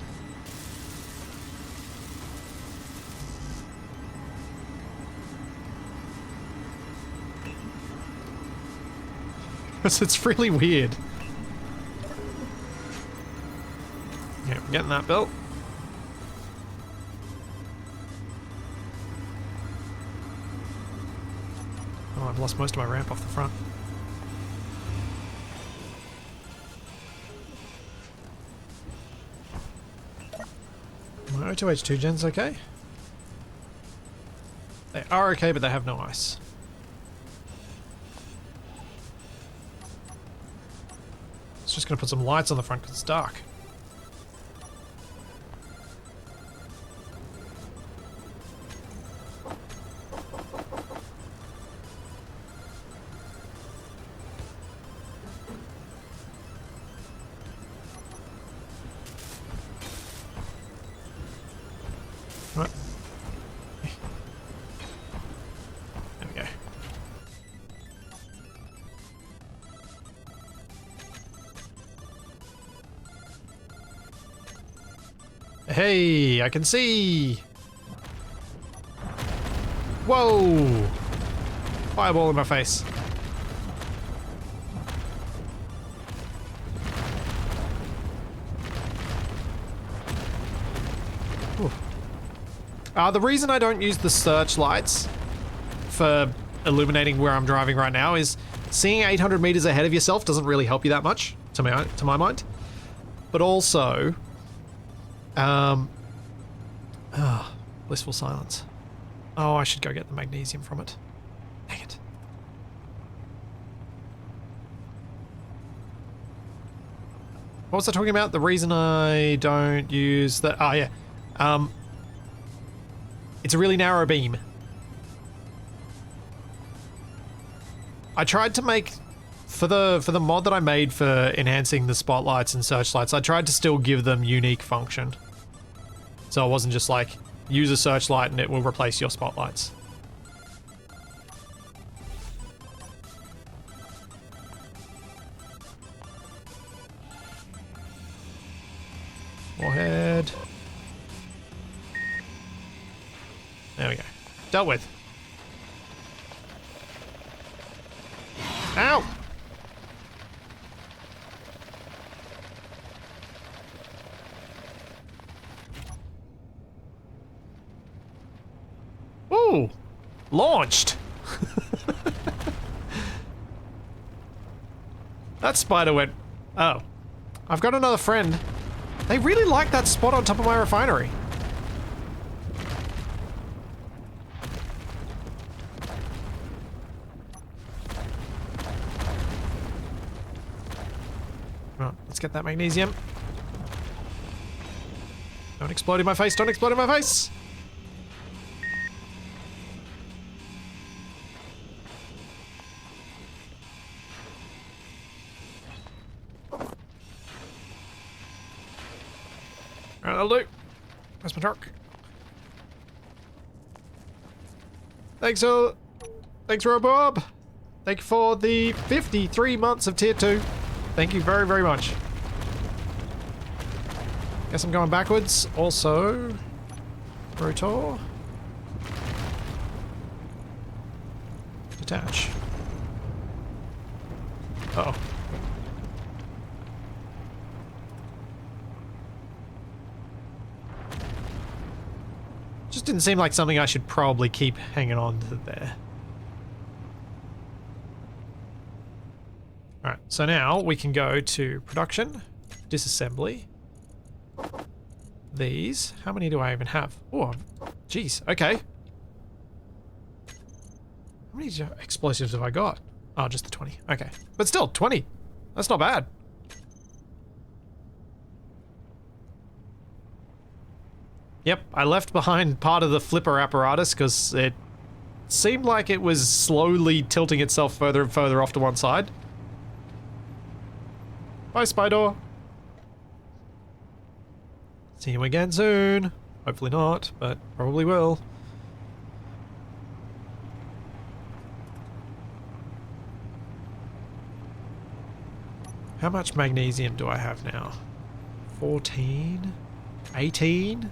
Because it's really weird. Yeah, we're getting that built. Oh, I've lost most of my ramp off the front. My O2H2 gens okay? They are okay, but they have no ice. It's just gonna put some lights on the front because it's dark. Right. There we go. Hey, I can see. Whoa! Fireball in my face. The reason I don't use the searchlights for illuminating where I'm driving right now is seeing 800 meters ahead of yourself doesn't really help you that much, to my mind. But also, blissful silence. Oh, I should go get the magnesium from it. Dang it. What was I talking about? The reason I don't use the... Oh, yeah. It's a really narrow beam. I tried to make... For the mod that I made for enhancing the spotlights and searchlights, I tried to still give them unique function. So it wasn't just like, use a searchlight and it will replace your spotlights. Warhead. There we go. Dealt with. Ow! Ooh! Launched! That spider went... Oh. I've got another friend. They really like that spot on top of my refinery. Right, let's get that magnesium. Don't explode in my face, don't explode in my face! Alright, that'll do. Where's my truck? Thanks, Robob. Thank you for the 53 months of tier 2. Thank you very, very much. Guess I'm going backwards. Also, rotor. Detach. Uh-oh. Just didn't seem like something I should probably keep hanging on to there. Alright, so now we can go to production, disassembly. These. How many do I even have? Oh, jeez. Okay. How many explosives have I got? Oh, just the 20. Okay. But still, 20. That's not bad. Yep, I left behind part of the flipper apparatus because it seemed like it was slowly tilting itself further and further off to one side. Bye, Spider. See you again soon. Hopefully not, but probably will. How much magnesium do I have now? 14? 18?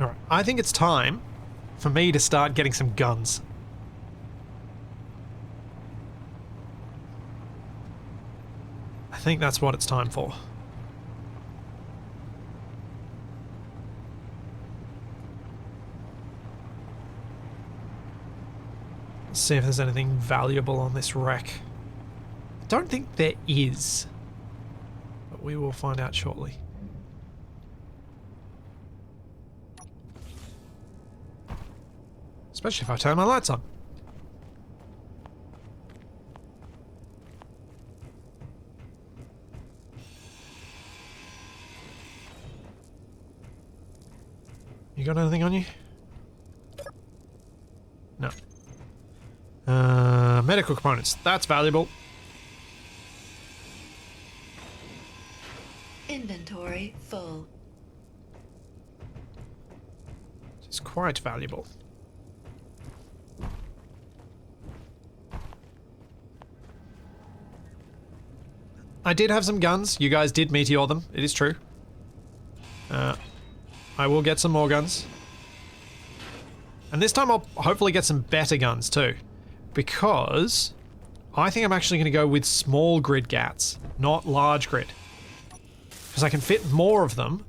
Alright, I think it's time for me to start getting some guns. I think that's what it's time for. Let's see if there's anything valuable on this wreck. I don't think there is, but we will find out shortly. Especially if I turn my lights on. You got anything on you? No. Medical components. That's valuable.
Inventory full.
It's quite valuable. I did have some guns. You guys did meteor them. It is true. I will get some more guns. And this time I'll hopefully get some better guns too. Because I think I'm actually going to go with small grid GATs, not large grid. Because I can fit more of them.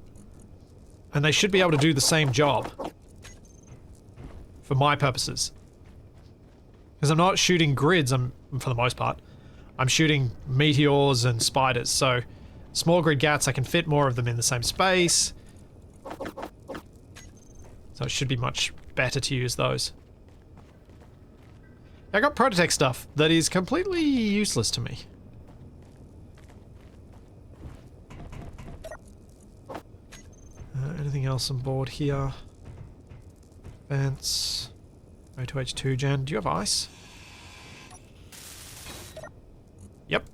And they should be able to do the same job. For my purposes. Because I'm not shooting grids, for the most part. I'm shooting meteors and spiders, so small grid GATs, I can fit more of them in the same space. So it should be much better to use those. I got Prototech stuff that is completely useless to me. Anything else on board here? Vents. O2H2 gen. Do you have ice? Yep.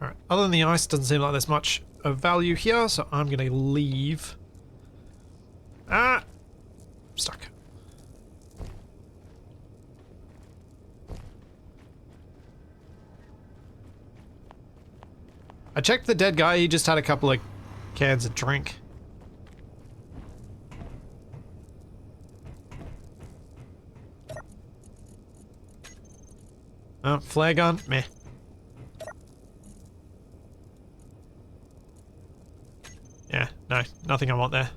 Alright, other than the ice, doesn't seem like there's much of value here, so I'm going to leave. Ah! I'm stuck. I checked the dead guy, he just had a couple of cans of drink. Oh, flare gun? Meh. Yeah, no, nothing I want there.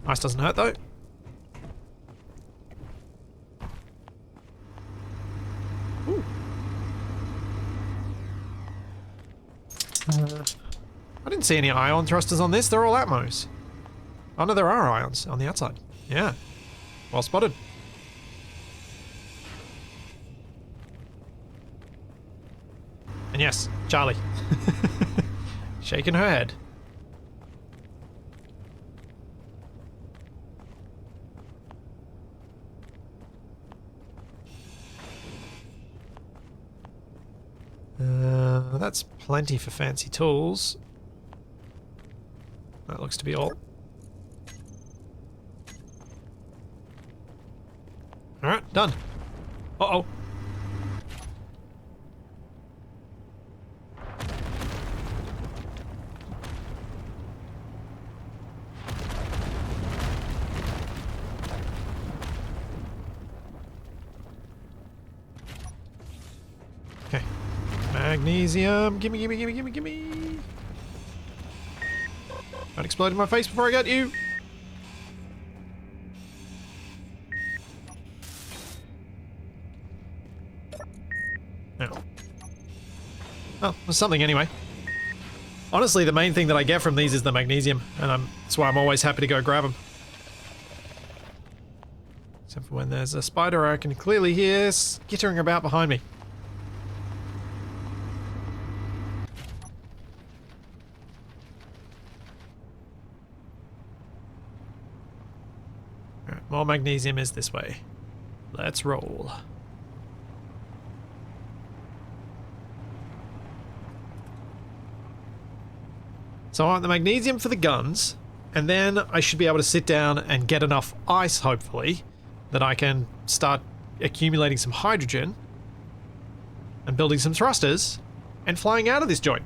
Ice doesn't hurt though. Ooh. I didn't see any ion thrusters on this, they're all Atmos. Oh no, there are ions on the outside. Yeah. Well spotted. And yes, Charlie. Shaking her head. That's plenty for fancy tools. That looks to be all. Alright, done. Uh-oh. Okay. Magnesium. Gimme, gimme, gimme, gimme, gimme. Don't explode in my face before I get you. Oh, there's something anyway. Honestly, the main thing that I get from these is the magnesium, and that's why I'm always happy to go grab them. Except for when there's a spider I can clearly hear skittering about behind me. Alright, more magnesium is this way. Let's roll. So I want the magnesium for the guns, and then I should be able to sit down and get enough ice, hopefully, that I can start accumulating some hydrogen and building some thrusters and flying out of this joint.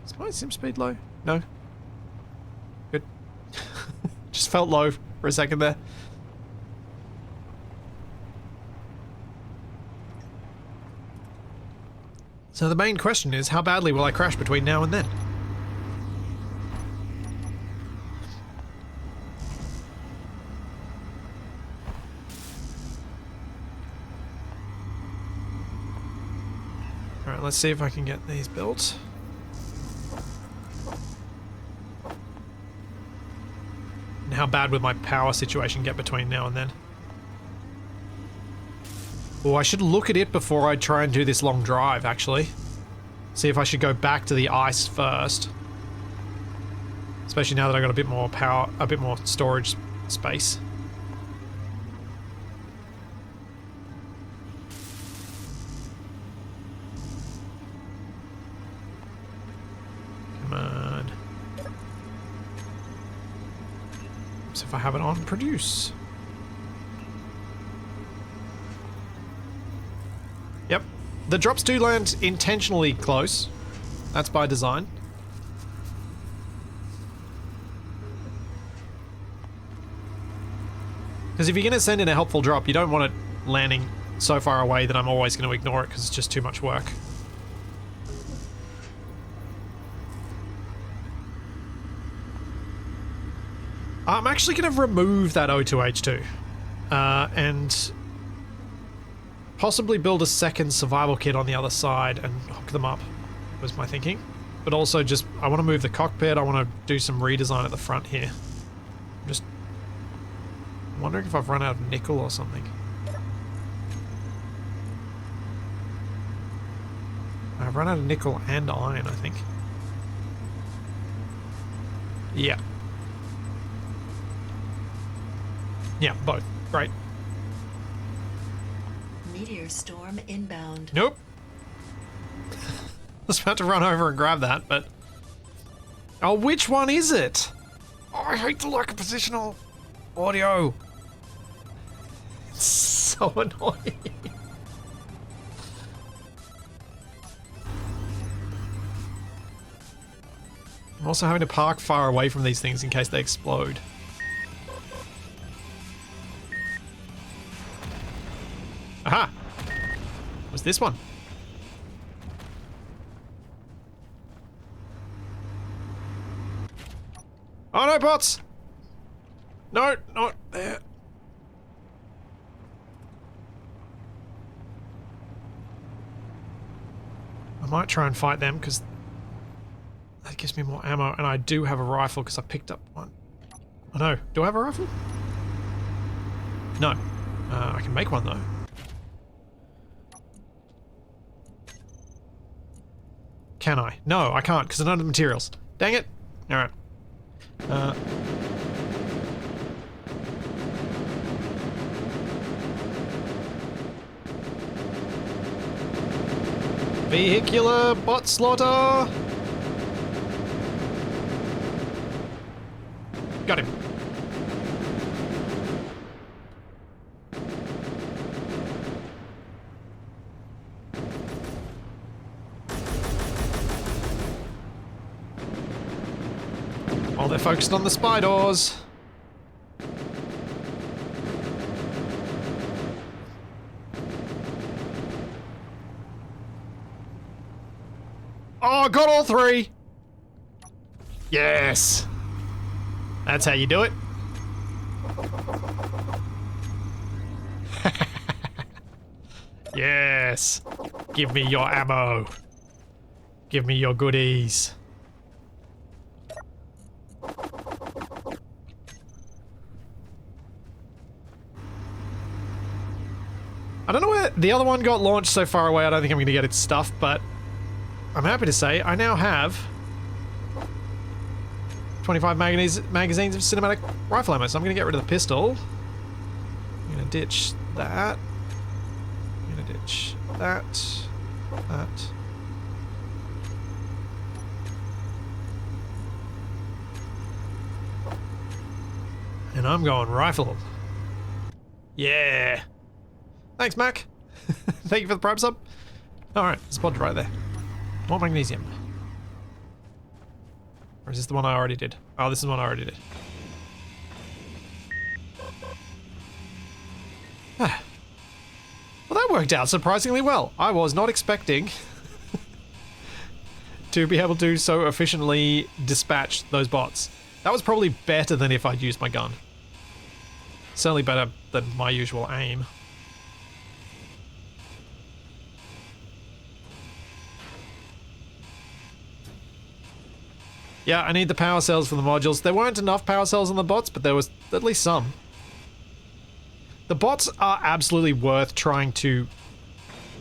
Is my sim speed low? No? Good. Just felt low for a second there. So the main question is, how badly will I crash between now and then? Alright, let's see if I can get these built. And how bad would my power situation get between now and then? Oh, I should look at it before I try and do this long drive, actually. See if I should go back to the ice first. Especially now that I got a bit more power, a bit more storage space. Come on. So if I have it on, produce. Yep. The drops do land intentionally close. That's by design. Because if you're going to send in a helpful drop, you don't want it landing so far away that I'm always going to ignore it because it's just too much work. I'm actually going to remove that O2H2 and possibly build a second survival kit on the other side and hook them up, was my thinking. But also just, I want to move the cockpit, I want to do some redesign at the front here. I'm just wondering if I've run out of nickel or something. I've run out of nickel and iron, I think. Yeah. Yeah, both. Great.
Meteor storm inbound.
Nope. I was about to run over and grab that, but... Oh, which one is it? Oh, I hate the lack of positional audio. It's so annoying. I'm also having to park far away from these things in case they explode. Aha! What's this one? Oh no, bots! No, not there. I might try and fight them because that gives me more ammo, and I do have a rifle because I picked up one. Oh no, do I have a rifle? No. I can make one though. Can I? No, I can't because I don't have the materials. Dang it! Alright. Vehicular bot slaughter! Got him. Oh, they're focused on the spiders. Oh, got all three. Yes. That's how you do it. Yes. Give me your ammo. Give me your goodies. I don't know where the other one got launched so far away. I don't think I'm going to get its stuff, but I'm happy to say I now have 25 magazines of cinematic rifle ammo, so I'm going to get rid of the pistol. I'm going gonna ditch that. I'm gonna ditch that. That. And I'm going rifle. Yeah. Thanks, Mac. Thank you for the Prime sub. Alright, spotted right there. More magnesium. Or is this the one I already did? Oh, this is the one I already did. Well, that worked out surprisingly well. I was not expecting to be able to so efficiently dispatch those bots. That was probably better than if I'd used my gun. Certainly better than my usual aim. Yeah, I need the power cells for the modules. There weren't enough power cells on the bots, but there was at least some. The bots are absolutely worth trying to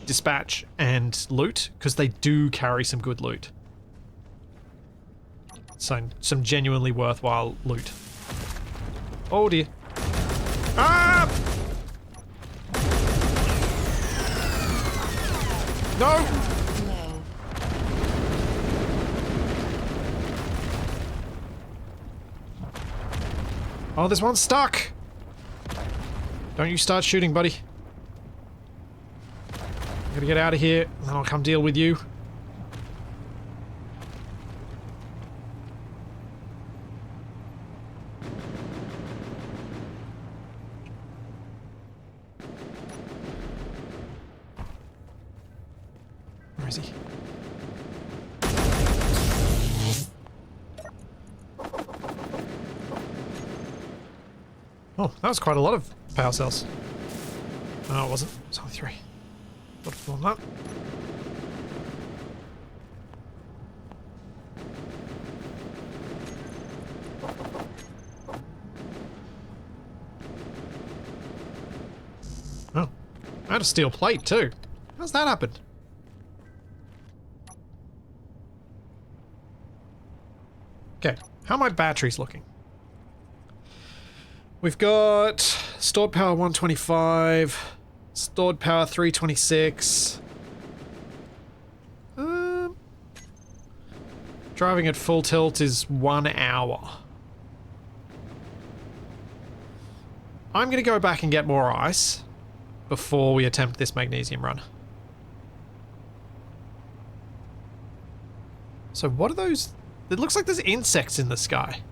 dispatch and loot, because they do carry some good loot. So, some genuinely worthwhile loot. Oh dear. Ah! No!
Low.
Oh, this one's stuck! Don't you start shooting, buddy. I'm gonna get out of here, and then I'll come deal with you. Where is he? Oh, that was quite a lot of power cells. No, it wasn't. It was only 3. Got to film that. Oh, I had a steel plate too. How's that happened? Okay, how are my batteries looking? We've got stored power 125, stored power 326. Driving at full tilt is 1 hour. I'm going to go back and get more ice before we attempt this magnesium run. So what are those? It looks like there's insects in the sky.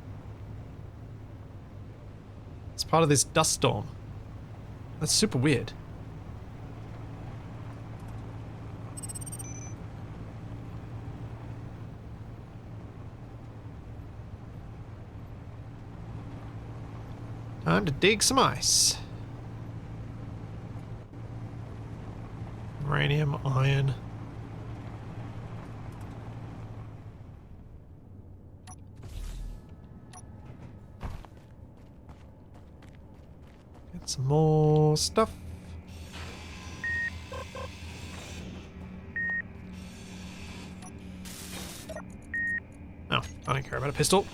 It's part of this dust storm. That's super weird. Time to dig some ice. Uranium, iron. Get some more stuff. Oh, I don't care about a pistol.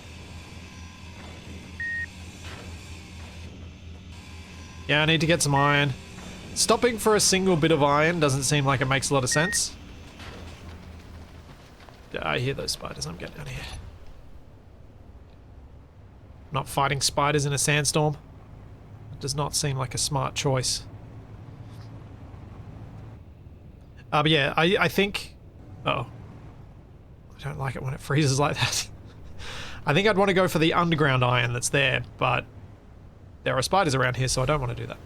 Yeah, I need to get some iron. Stopping for a single bit of iron doesn't seem like it makes a lot of sense. Yeah, I hear those spiders. I'm getting out of here. Not fighting spiders in a sandstorm. It does not seem like a smart choice. But yeah, I think... Uh-oh. I don't like it when it freezes like that. I think I'd want to go for the underground iron that's there, but there are spiders around here, so I don't want to do that.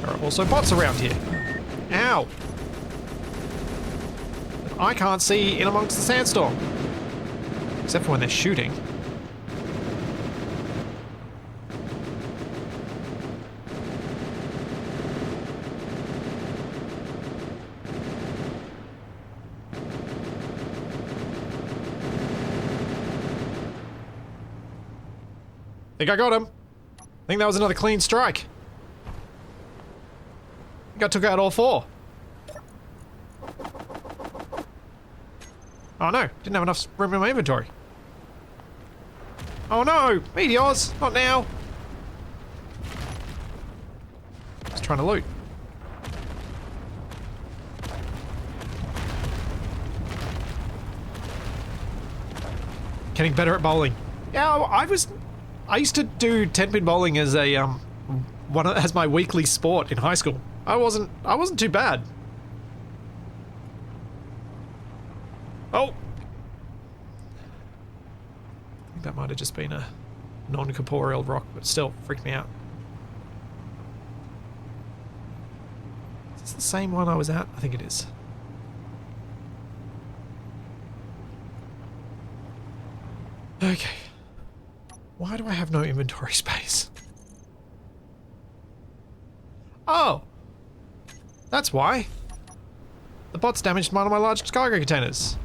There are also bots around here. Ow! I can't see in amongst the sandstorm. Except for when they're shooting. I think I got him. I think that was another clean strike. I think I took out all 4. Oh no, didn't have enough room in my inventory. Oh no, Meteors, not now. trying to loot. Getting better at bowling. Yeah, I used to do 10-pin bowling as a as my weekly sport in high school. I wasn't too bad. Oh. I think that might have just been a non-corporeal rock, but still freaked me out. Is this the same one I was at? I think it is. Okay. Why do I have no inventory space? Oh! That's why. The bots damaged one of my large cargo containers.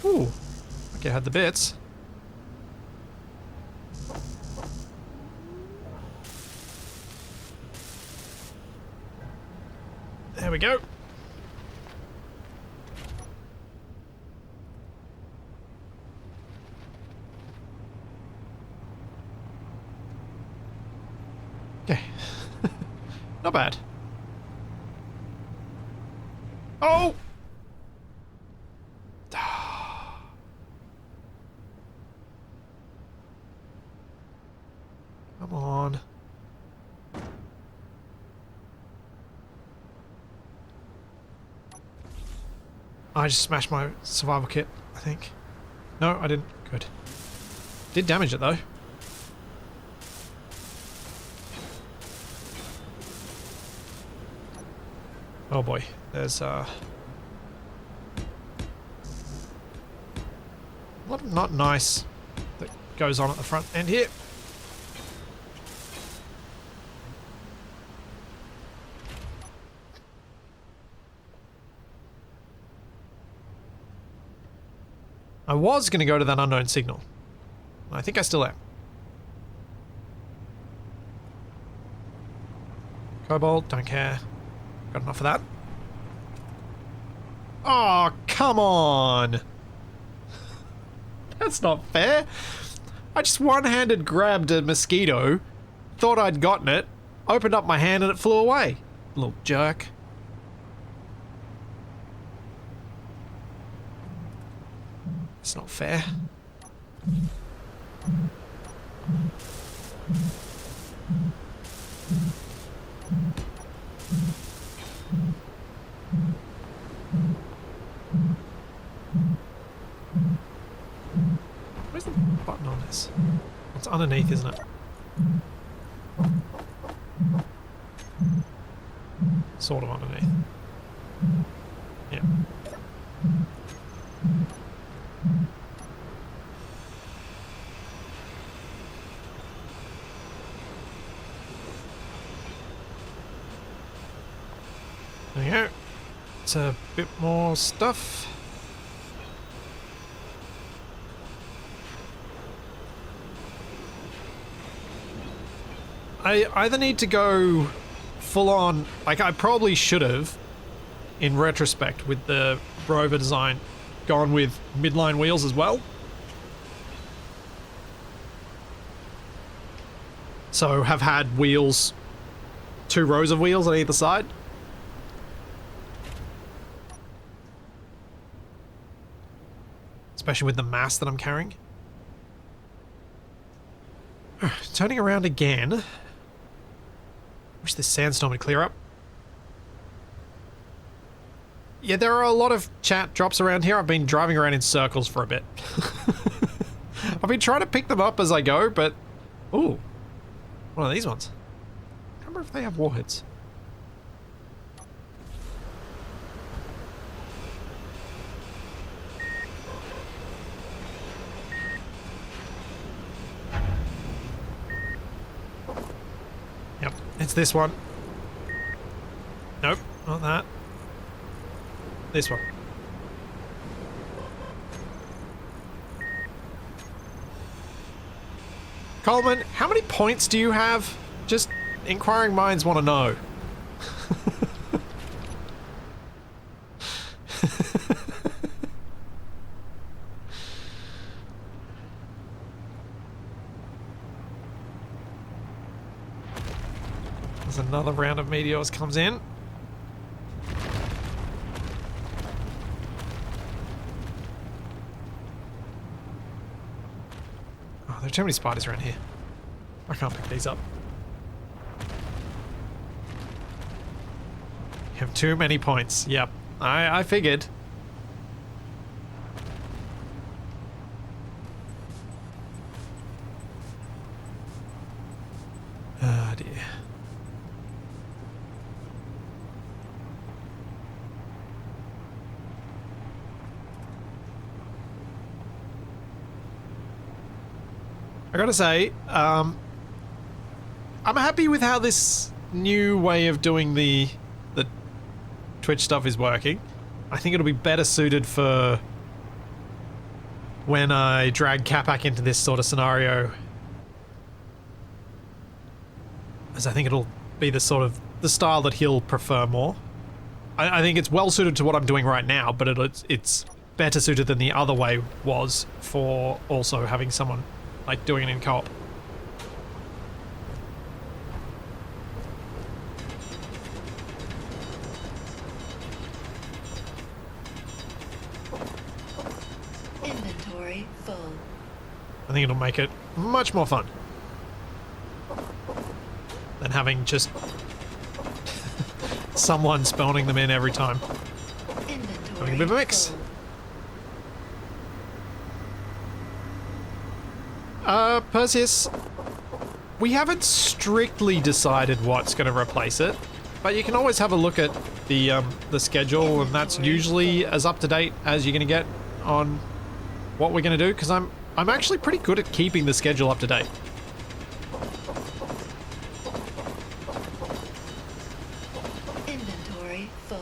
Ooh. Okay, I had the bits. There we go. Okay. Not bad. Oh! Come on. I just smashed my survival kit, I think. No, I didn't. Good. Did damage it though. Oh boy, there's a lot of not nice that goes on at the front end here. I was going to go to that unknown signal. I think I still am. Cobalt, don't care. Got enough of that. Oh, come on! That's not fair. I just one-handed grabbed a mosquito, thought I'd gotten it, opened up my hand and it flew away. Little jerk. It's not fair. Where's the button on this? It's underneath, isn't it? Sort of underneath. Yeah. There you go. It's a bit more stuff. I either need to go full on, like I probably should have, in retrospect with the rover design, gone with midline wheels as well. So have had wheels, 2 rows of wheels on either side. Especially with the mass that I'm carrying. Turning around again. Wish this sandstorm would clear up. Yeah, there are a lot of chat drops around here. I've been driving around in circles for a bit. I've been trying to pick them up as I go, but... Ooh. One of these ones. I wonder if they have warheads. Yep, it's this one. Nope, not that. This one. Coleman, how many points do you have? Just inquiring minds want to know. As another round of meteors comes in. Oh, there are too many spiders around here. I can't pick these up. You have too many points. Yep, I figured. Oh dear. I gotta say, I'm happy with how this new way of doing the Twitch stuff is working. I think it'll be better suited for when I drag Capac into this sort of scenario, as I think it'll be the style that he'll prefer more. I think it's well suited to what I'm doing right now, but it's better suited than the other way was for also having someone like doing it in co-op.
Inventory full.
I think it'll make it much more fun than having just someone spawning them in every time.
Inventory
Having a bit of a mix.
full.
Perseus, we haven't strictly decided what's going to replace it, but you can always have a look at the schedule, and that's usually as up to date as you're going to get on what we're going to do, because I'm actually pretty good at keeping the schedule up to date.
Inventory full.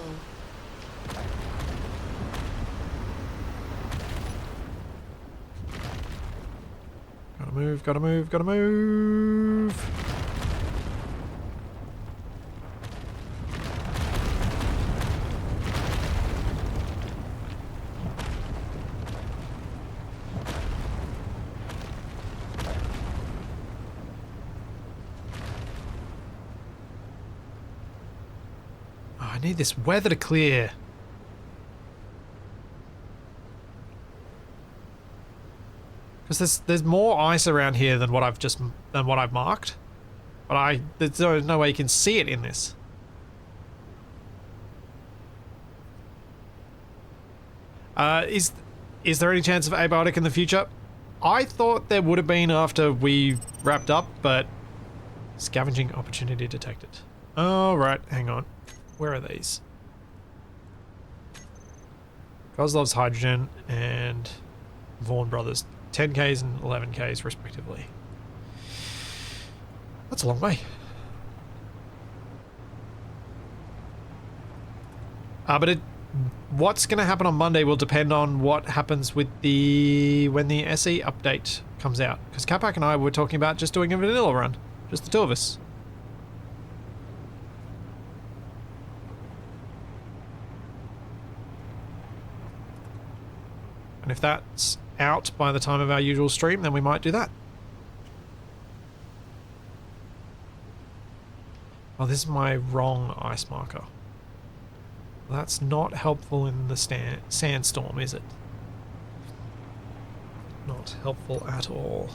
Gotta move, gotta move, gotta move. Oh, I need this weather to clear. Because there's more ice around here than what I've marked, but there's no way you can see it in this. Is there any chance of abiotic in the future? I thought there would have been after we wrapped up, but scavenging opportunity detected. Oh right, hang on. Where are these? Kozlov's hydrogen and Vaughan Brothers. 10Ks and 11Ks respectively. That's a long way. But what's going to happen on Monday will depend on what happens with when the SE update comes out. Because Capac and I were talking about just doing a vanilla run. Just the two of us. And if that's out by the time of our usual stream, then we might do that. Oh, this is my wrong ice marker. That's not helpful in the sandstorm, is it? Not helpful at all.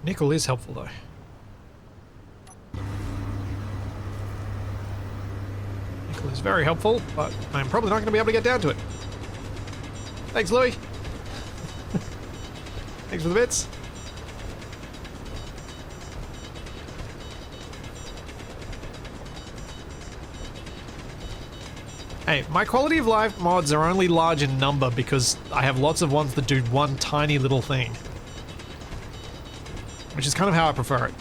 Nickel is helpful though. Nickel is very helpful, but I'm probably not going to be able to get down to it. Thanks, Louis. Thanks for the bits. Hey, my quality of life mods are only large in number because I have lots of ones that do one tiny little thing. Which is kind of how I prefer it.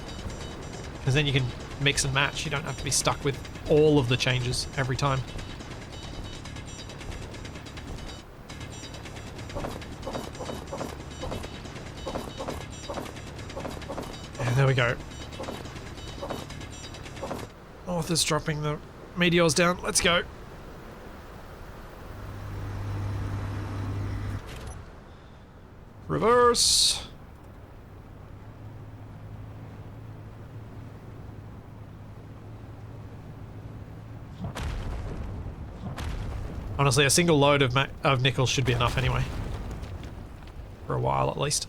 Because then you can mix and match. You don't have to be stuck with all of the changes every time. And there we go. Arthur's dropping the meteors down. Let's go. Reverse. Honestly, a single load of nickel should be enough anyway. For a while, at least.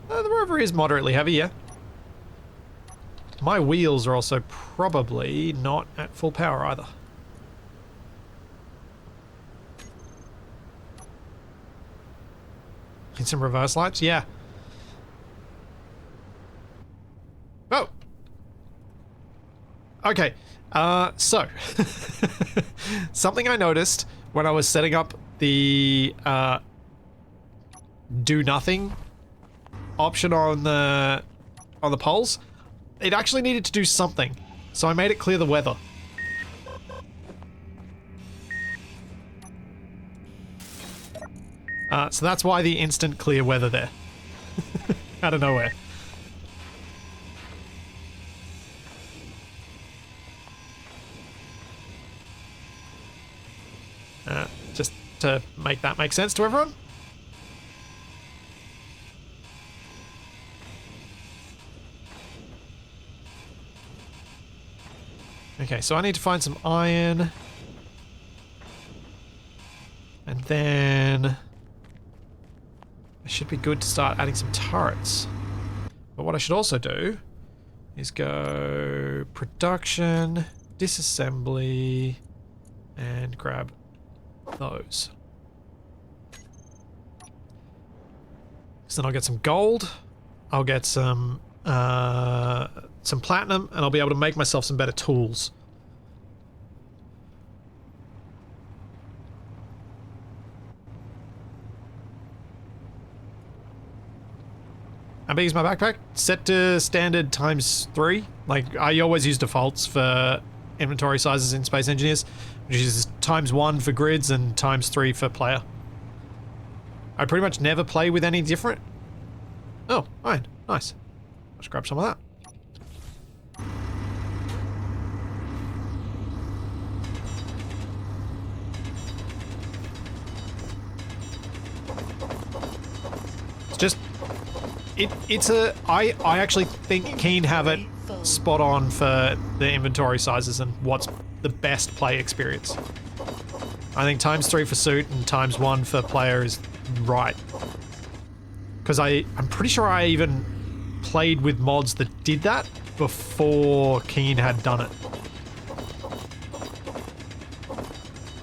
The rover is moderately heavy, yeah. My wheels are also probably not at full power either. Need some reverse lights? Yeah. Oh! Okay, so something I noticed when I was setting up the do nothing option on the poles, it actually needed to do something, so I made it clear the weather. So that's why the instant clear weather there. Out of nowhere. Just to make that make sense to everyone. Okay, so I need to find some iron. And then I should be good to start adding some turrets. But what I should also do is go production, disassembly, and grab those. So then I'll get some gold, I'll get some platinum, and I'll be able to make myself some better tools. How big is my backpack? Set to standard ×3. Like, I always use defaults for inventory sizes in Space Engineers, which is ×1 for grids and ×3 for player. I pretty much never play with any different. Oh, iron. Nice. Let's grab some of that. It's just... I actually think Keen have it spot on for the inventory sizes and what's the best play experience. I think ×3 for suit and ×1 for player is right. Because I'm pretty sure I even played with mods that did that before Keen had done it.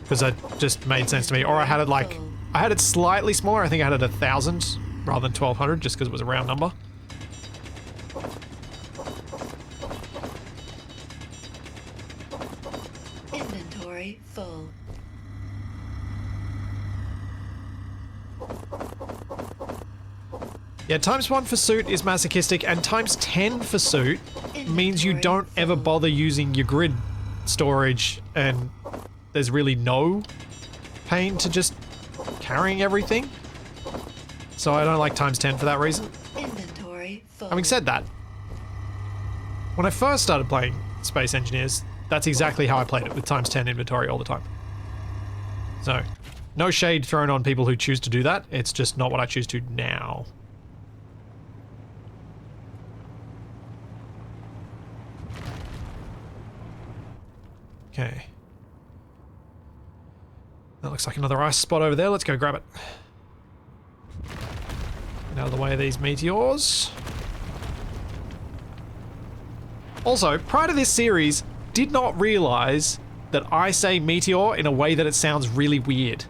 Because that just made sense to me. Or I had it like... I had it slightly smaller. I think I had it 1,000 rather than 1,200 just because it was a round number.
Inventory full.
Yeah, ×1 for suit is masochistic, and ×10 for suit means you don't ever bother using your grid storage, and there's really no pain to just carrying everything. So I don't like ×10 for that reason.
Inventory full.
Having said that, when I first started playing Space Engineers, that's exactly how I played it, with ×10 inventory all the time. So, no shade thrown on people who choose to do that, it's just not what I choose to now. Okay. That looks like another ice spot over there. Let's go grab it. Get out of the way of these meteors. Also, prior to this series, did not realize that I say meteor in a way that it sounds really weird.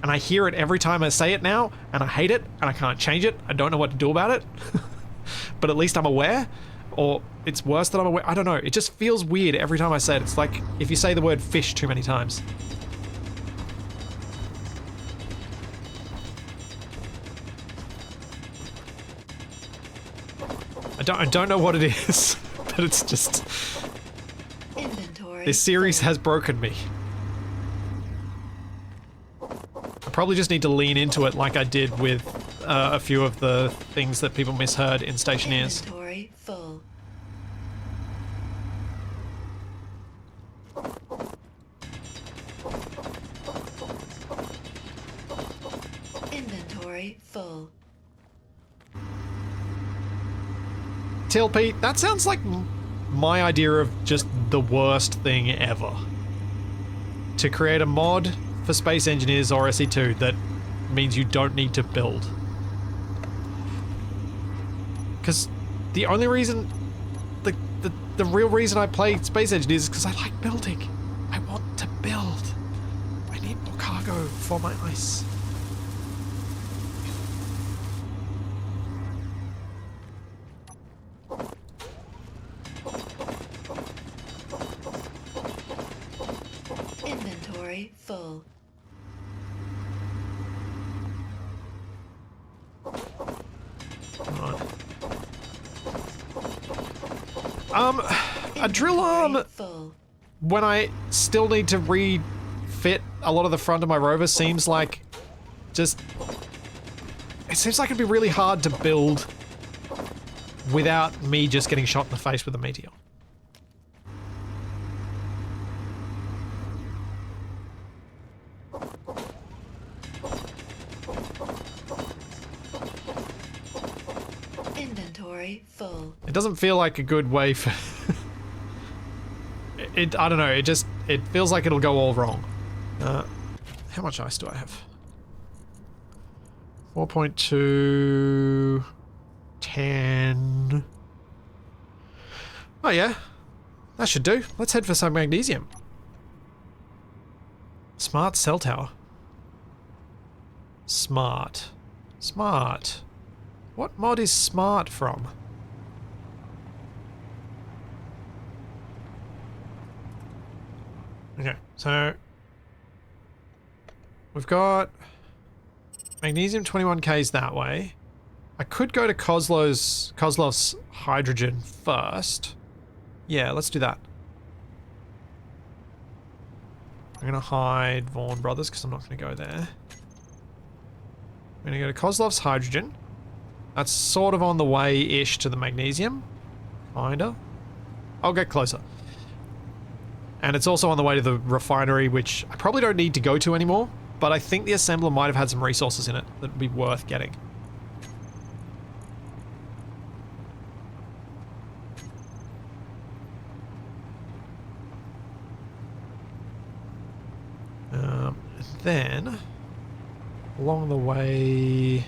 And I hear it every time I say it now, and I hate it, and I can't change it. I don't know what to do about it. But at least I'm aware. Or it's worse that I'm aware. I don't know. It just feels weird every time I say it. It's like if you say the word fish too many times. I don't know what it is, but it's just...
Inventory
This series has broken me. probably just need to lean into it like I did with a few of the things that people misheard in Stationeers.
Inventory full. Inventory full.
Tailpete, that sounds like my idea of just the worst thing ever. To create a mod for Space Engineers or SE2 that means you don't need to build. Because the only reason, the real reason I play Space Engineers is because I like building. I want to build. I need more cargo for my ice.
Inventory full.
A drill arm,
Inventory full.
when I still need to refit a lot of the front of my rover, seems like just... It seems like it'd be really hard to build without me just getting shot in the face with a meteor.
Inventory full.
It doesn't feel like a good way for... I don't know, it feels like it'll go all wrong. How much ice do I have? 4.2... 10... Oh yeah, that should do. Let's head for some magnesium. Smart cell tower. Smart. Smart. What mod is smart from? Okay, so we've got magnesium 21Ks that way. I could go to Kozlov's hydrogen first. Yeah, let's do that. I'm gonna hide Vaughan Brothers because I'm not gonna go there. I'm gonna go to Kozlov's hydrogen. That's sort of on the way-ish to the magnesium. Kinda. I'll get closer. And it's also on the way to the refinery, which I probably don't need to go to anymore, but I think the assembler might have had some resources in it that would be worth getting. And then, along the way...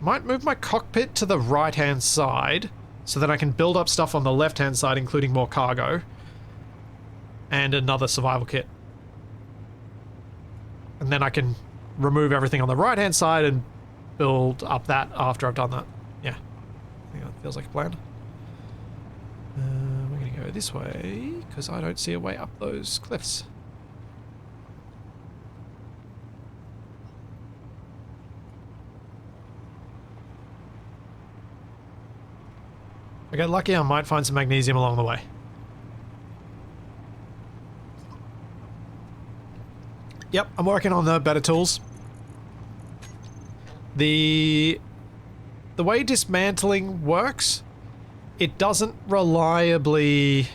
Might move my cockpit to the right-hand side, so that I can build up stuff on the left-hand side, including more cargo. And another survival kit. And then I can remove everything on the right-hand side and build up that after I've done that. Yeah. I think that feels like a plan. We're going to go this way, because I don't see a way up those cliffs. If I get lucky, I might find some magnesium along the way. Yep, I'm working on the better tools. The way dismantling works, it doesn't reliably...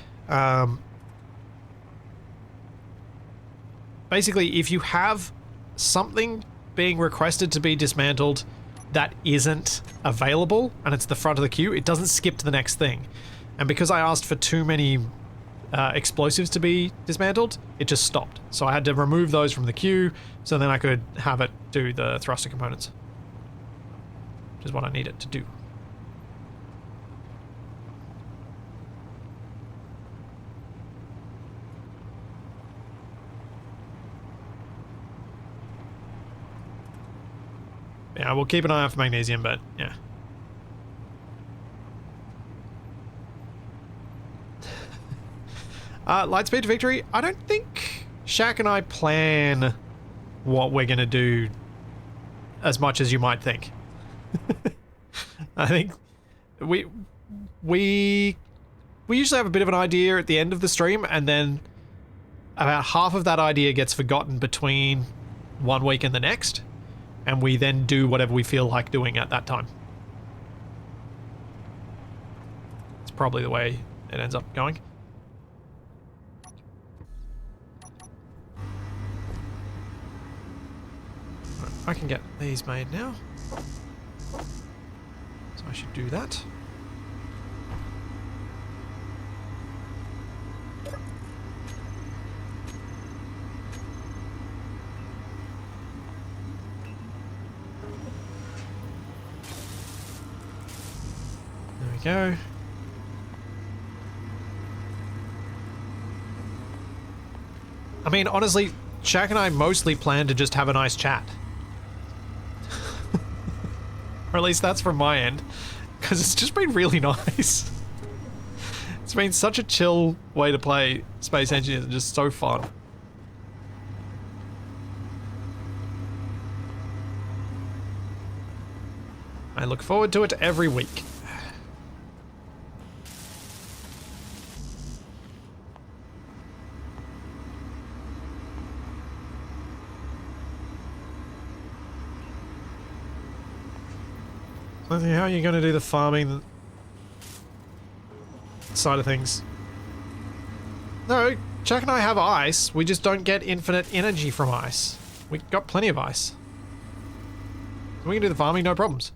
basically, if you have something being requested to be dismantled that isn't available, and it's the front of the queue, it doesn't skip to the next thing. And because I asked for too many explosives to be dismantled, it just stopped. So I had to remove those from the queue, so then I could have it do the thruster components. Which is what I need it to do. Yeah, we'll keep an eye out for magnesium, but yeah. Lightspeed to victory. I don't think Shaq and I plan what we're gonna do as much as you might think. I think we usually have a bit of an idea at the end of the stream, and then about half of that idea gets forgotten between 1 week and the next, and we then do whatever we feel like doing at that time. It's probably the way it ends up going. I can get these made now. So I should do that. There we go. I mean, honestly, Shaq and I mostly plan to just have a nice chat. Or at least that's from my end. Because it's just been really nice. It's been such a chill way to play Space Engineers and just so fun. I look forward to it every week. How are you going to do the farming side of things? No, Chuck and I have ice. We just don't get infinite energy from ice. We got plenty of ice. We can do the farming, no problems.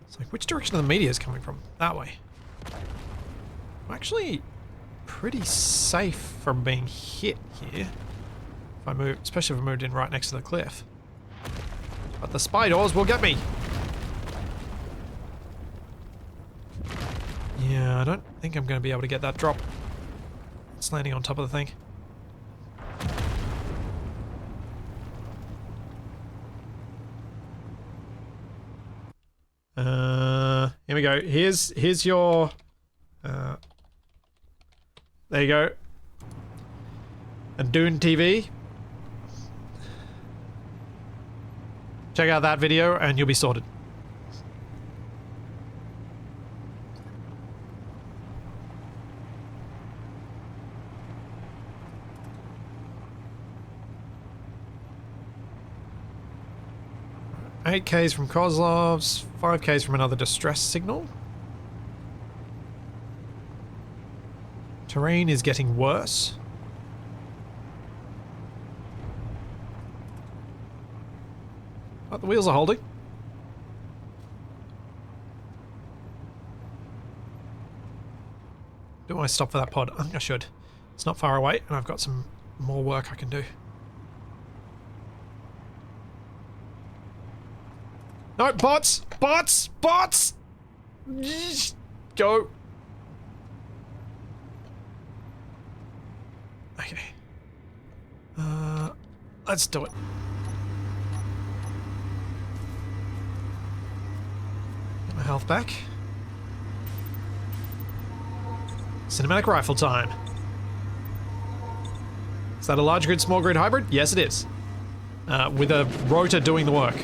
It's like, which direction are the meteors coming from? That way. I'm actually pretty safe from being hit here. If I move, especially if I moved in right next to the cliff. But the spiders will get me. Yeah, I don't think I'm going to be able to get that drop. It's landing on top of the thing. Here we go. Here's your... there you go. And Dune TV. Check out that video and you'll be sorted. Eight Ks from Kozlov's, 5 Ks from another distress signal. Terrain is getting worse. Oh, the wheels are holding. Do I stop for that pod? I think I should. It's not far away and I've got some more work I can do. No, bots! Bots! Bots! Go! Okay. Let's do it. Get my health back. Cinematic rifle time. Is that a large grid, small grid hybrid? Yes, it is. With a rotor doing the work.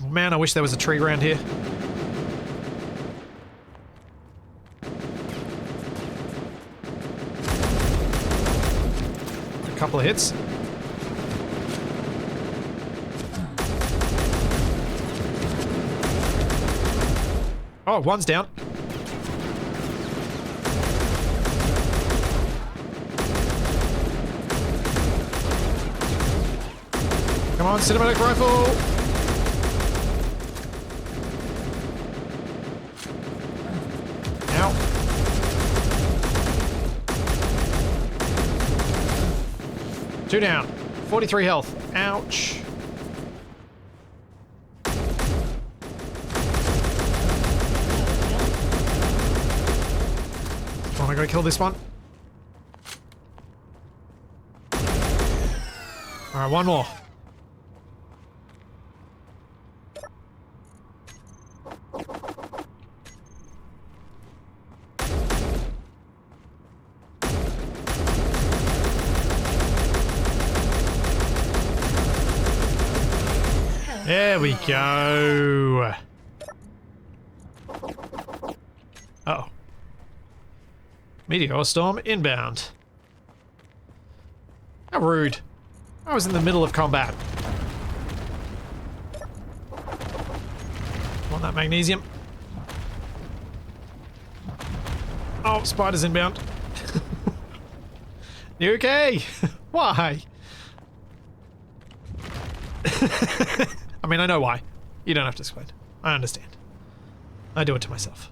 Man, I wish there was a tree around here. A couple of hits. Oh, one's down. Come on, cinematic rifle! Ow. Two down. 43 health. Ouch. Come on, I gotta kill this one. Alright, one more. There we go. Uh-oh. Meteor storm inbound. How rude. I was in the middle of combat. Want that magnesium? Oh, spiders inbound. You okay? Why? I mean, I know why. You don't have to explain. I understand. I do it to myself.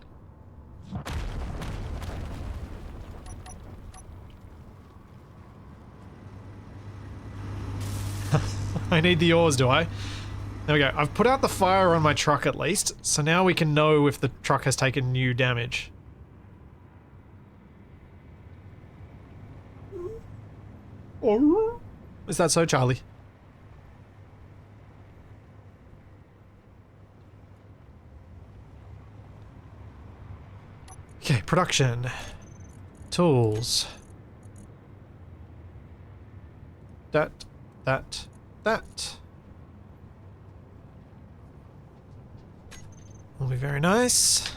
I need the ores, do I? There we go. I've put out the fire on my truck at least, so now we can know if the truck has taken new damage. Is that so, Charlie? Okay, production. Tools. That. Will be very nice.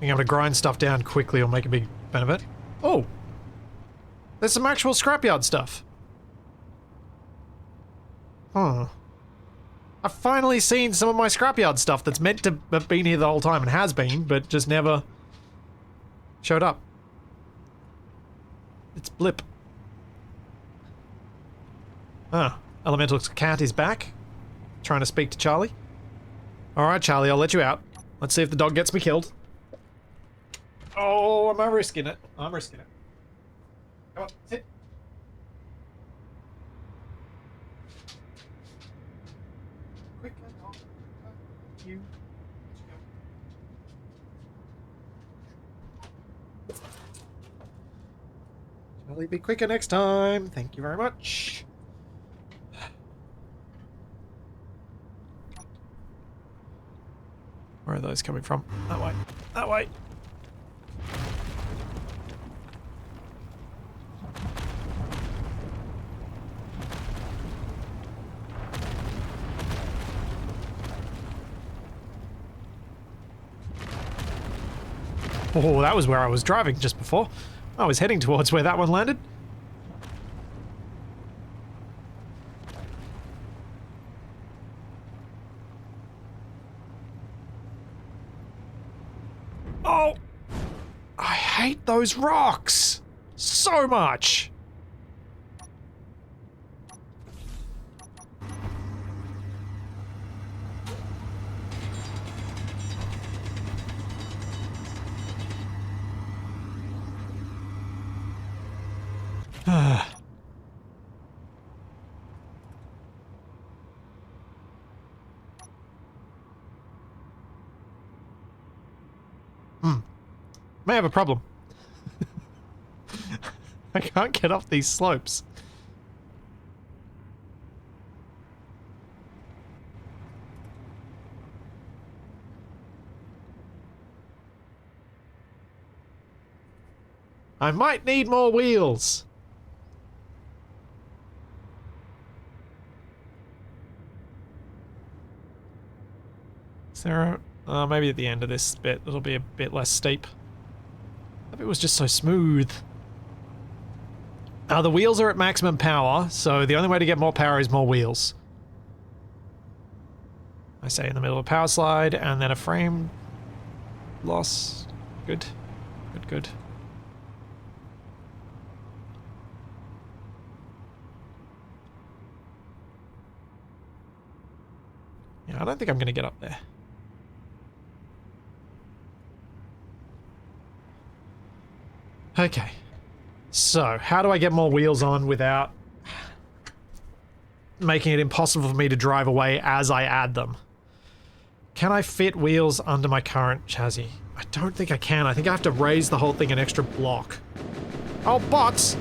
Being able to grind stuff down quickly will make a big benefit. Oh! There's some actual scrapyard stuff. Huh. I've finally seen some of my scrapyard stuff that's meant to have been here the whole time and has been, but just never showed up. It's blip. Ah, Elemental Cat is back. Trying to speak to Charlie. Alright, Charlie, I'll let you out. Let's see if the dog gets me killed. Oh, am I risking it? I'm risking it. Come on, sit. Quick, you. Charlie, be quicker next time. Thank you very much. Where are those coming from? That way. That way. Oh, that was where I was driving just before. I was heading towards where that one landed. Oh! I hate those rocks! So much! May have a problem. I can't get up these slopes. I might need more wheels. Is there a... maybe at the end of this bit it'll be a bit less steep. It was just so smooth. The wheels are at maximum power, so the only way to get more power is more wheels. I say in the middle of a power slide, and then a frame loss. Good. Good, good. Yeah, I don't think I'm going to get up there. Okay, so how do I get more wheels on without making it impossible for me to drive away as I add them? Can I fit wheels under my current chassis? I don't think I can. I think I have to raise the whole thing an extra block. Oh, bots!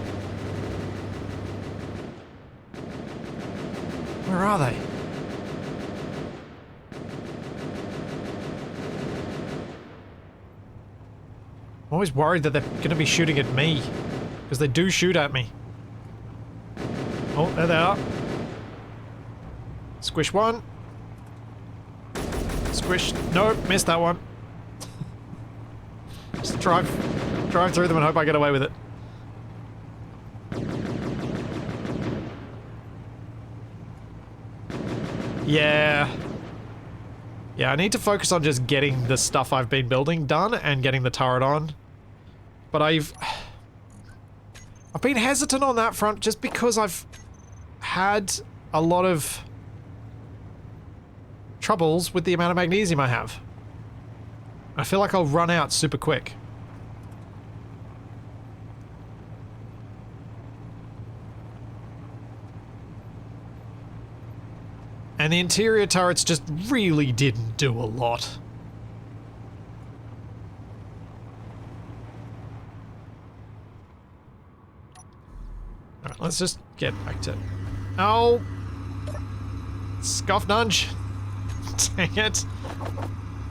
Where are they? I'm always worried that they're going to be shooting at me. Because they do shoot at me. Oh, there they are. Squish one. Squish. Nope, missed that one. Just drive through them and hope I get away with it. Yeah. Yeah, I need to focus on just getting the stuff I've been building done and getting the turret on. But I've been hesitant on that front just because I've had a lot of troubles with the amount of magnesium I have. I feel like I'll run out super quick. And the interior turrets just really didn't do a lot. Alright, let's just get back to... Oh! Scuff nudge! Dang it!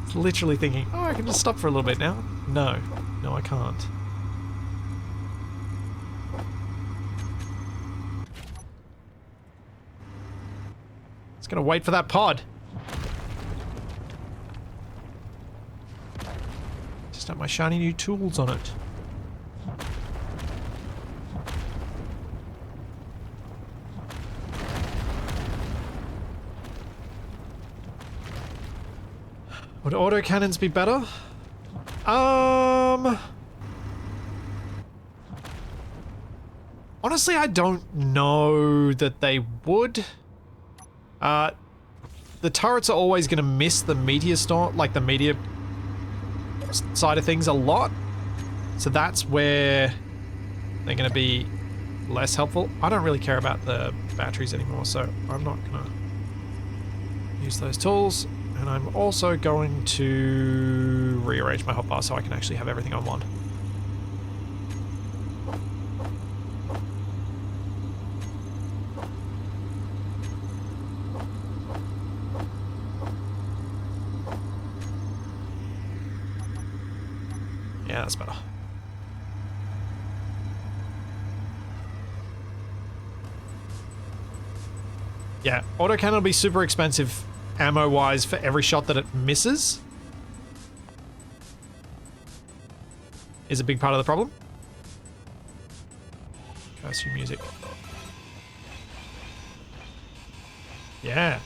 It's literally thinking, oh, I can just stop for a little bit now. No. No, I can't. Just gonna wait for that pod. Just have my shiny new tools on it. Would autocannons be better? Honestly, I don't know that they would. The turrets are always going to miss the meteor storm, like the meteor side of things a lot. So that's where they're going to be less helpful. I don't really care about the batteries anymore, so I'm not going to use those tools. And I'm also going to rearrange my hotbar so I can actually have everything on one. Yeah, that's better. Yeah, autocannon will be super expensive ammo-wise for every shot that it misses. Is a big part of the problem. Curse you, music. Yeah.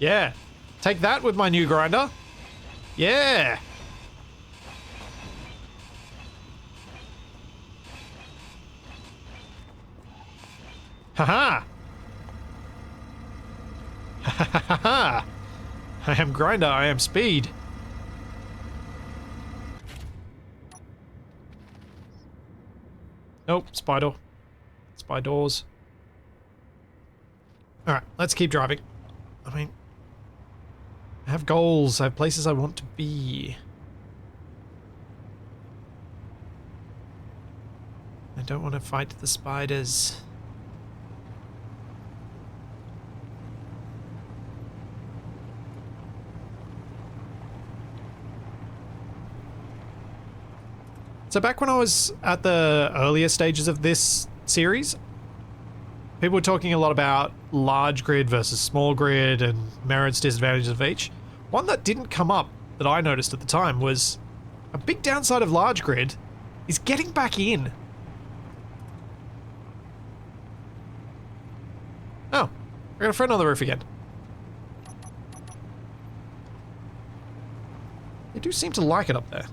Yeah. Take that with my new grinder. Yeah. Haha. Ha ha ha ha. I am grinder, I am speed. Nope, spider. Spy doors. Alright, let's keep driving. I mean, I have goals, I have places I want to be. I don't want to fight the spiders. So back when I was at the earlier stages of this series, people were talking a lot about large grid versus small grid and merits, disadvantages of each. One that didn't come up that I noticed at the time was a big downside of large grid is getting back in. Oh, I got a friend on the roof again. They do seem to like it up there.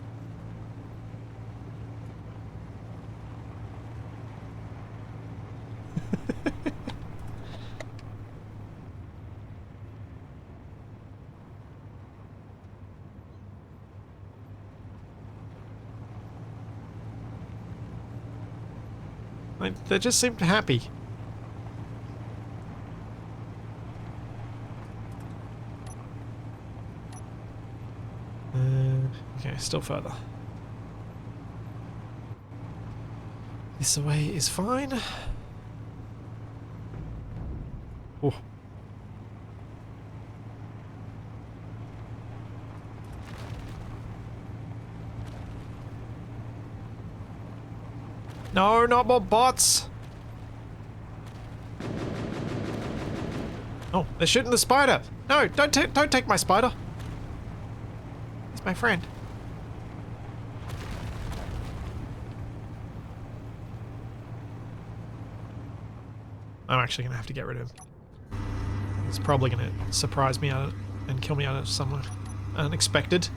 They just seem happy. Okay, still further. This way is fine. Oh. No, not more bots. Oh, they're shooting the spider. No, don't take my spider. It's my friend. I'm actually going to have to get rid of him. It's probably going to surprise me out of, and kill me out of somewhere unexpected.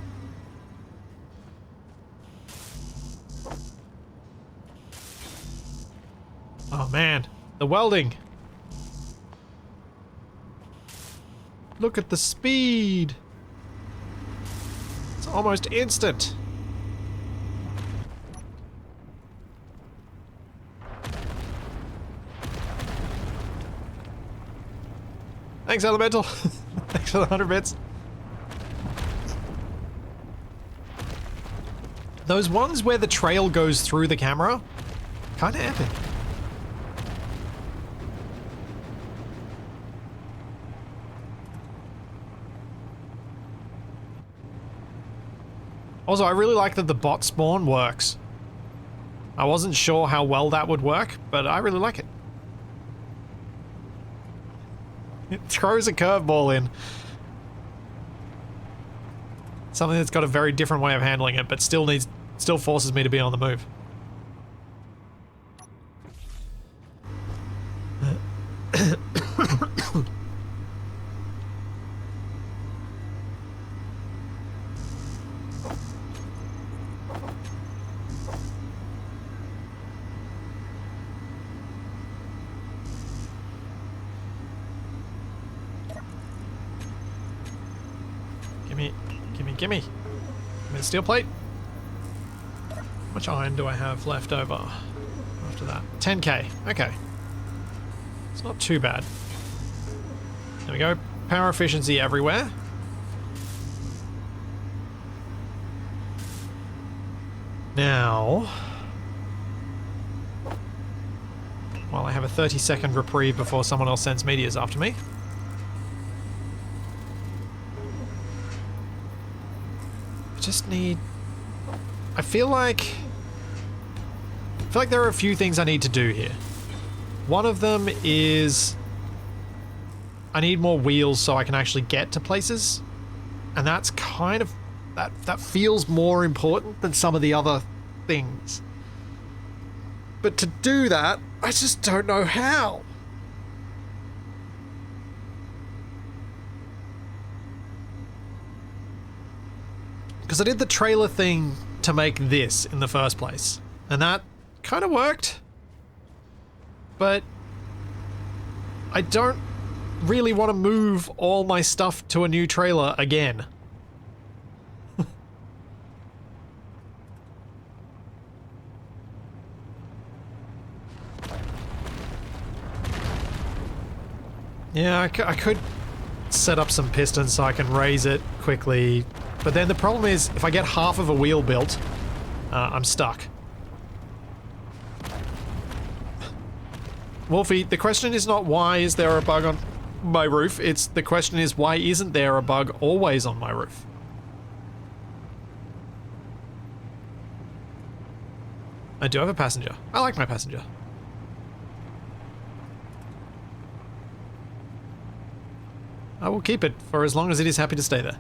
Oh man, the welding. Look at the speed. It's almost instant. Thanks, Elemental. Thanks for the 100 bits. Those ones where the trail goes through the camera, kind of epic. Also, I really like that the bot spawn works. I wasn't sure how well that would work, but I really like it. It throws a curveball in. Something that's got a very different way of handling it, but still forces me to be on the move. Gimme. Give me the steel plate. How much iron do I have left over after that? 10k. Okay. It's not too bad. There we go. Power efficiency everywhere. Now, while I have a 30-second reprieve before someone else sends meteors after me, just need... I feel like there are a few things I need to do here. One of them is I need more wheels so I can actually get to places. And that's kind of... that feels more important than some of the other things. But to do that, I just don't know how. Because I did the trailer thing to make this in the first place, and that kind of worked, but I don't really want to move all my stuff to a new trailer again. Yeah, I could set up some pistons so I can raise it quickly. But then the problem is, if I get half of a wheel built, I'm stuck. Wolfie, the question is not why is there a bug on my roof, it's the question is why isn't there a bug always on my roof? I do have a passenger. I like my passenger. I will keep it for as long as it is happy to stay there.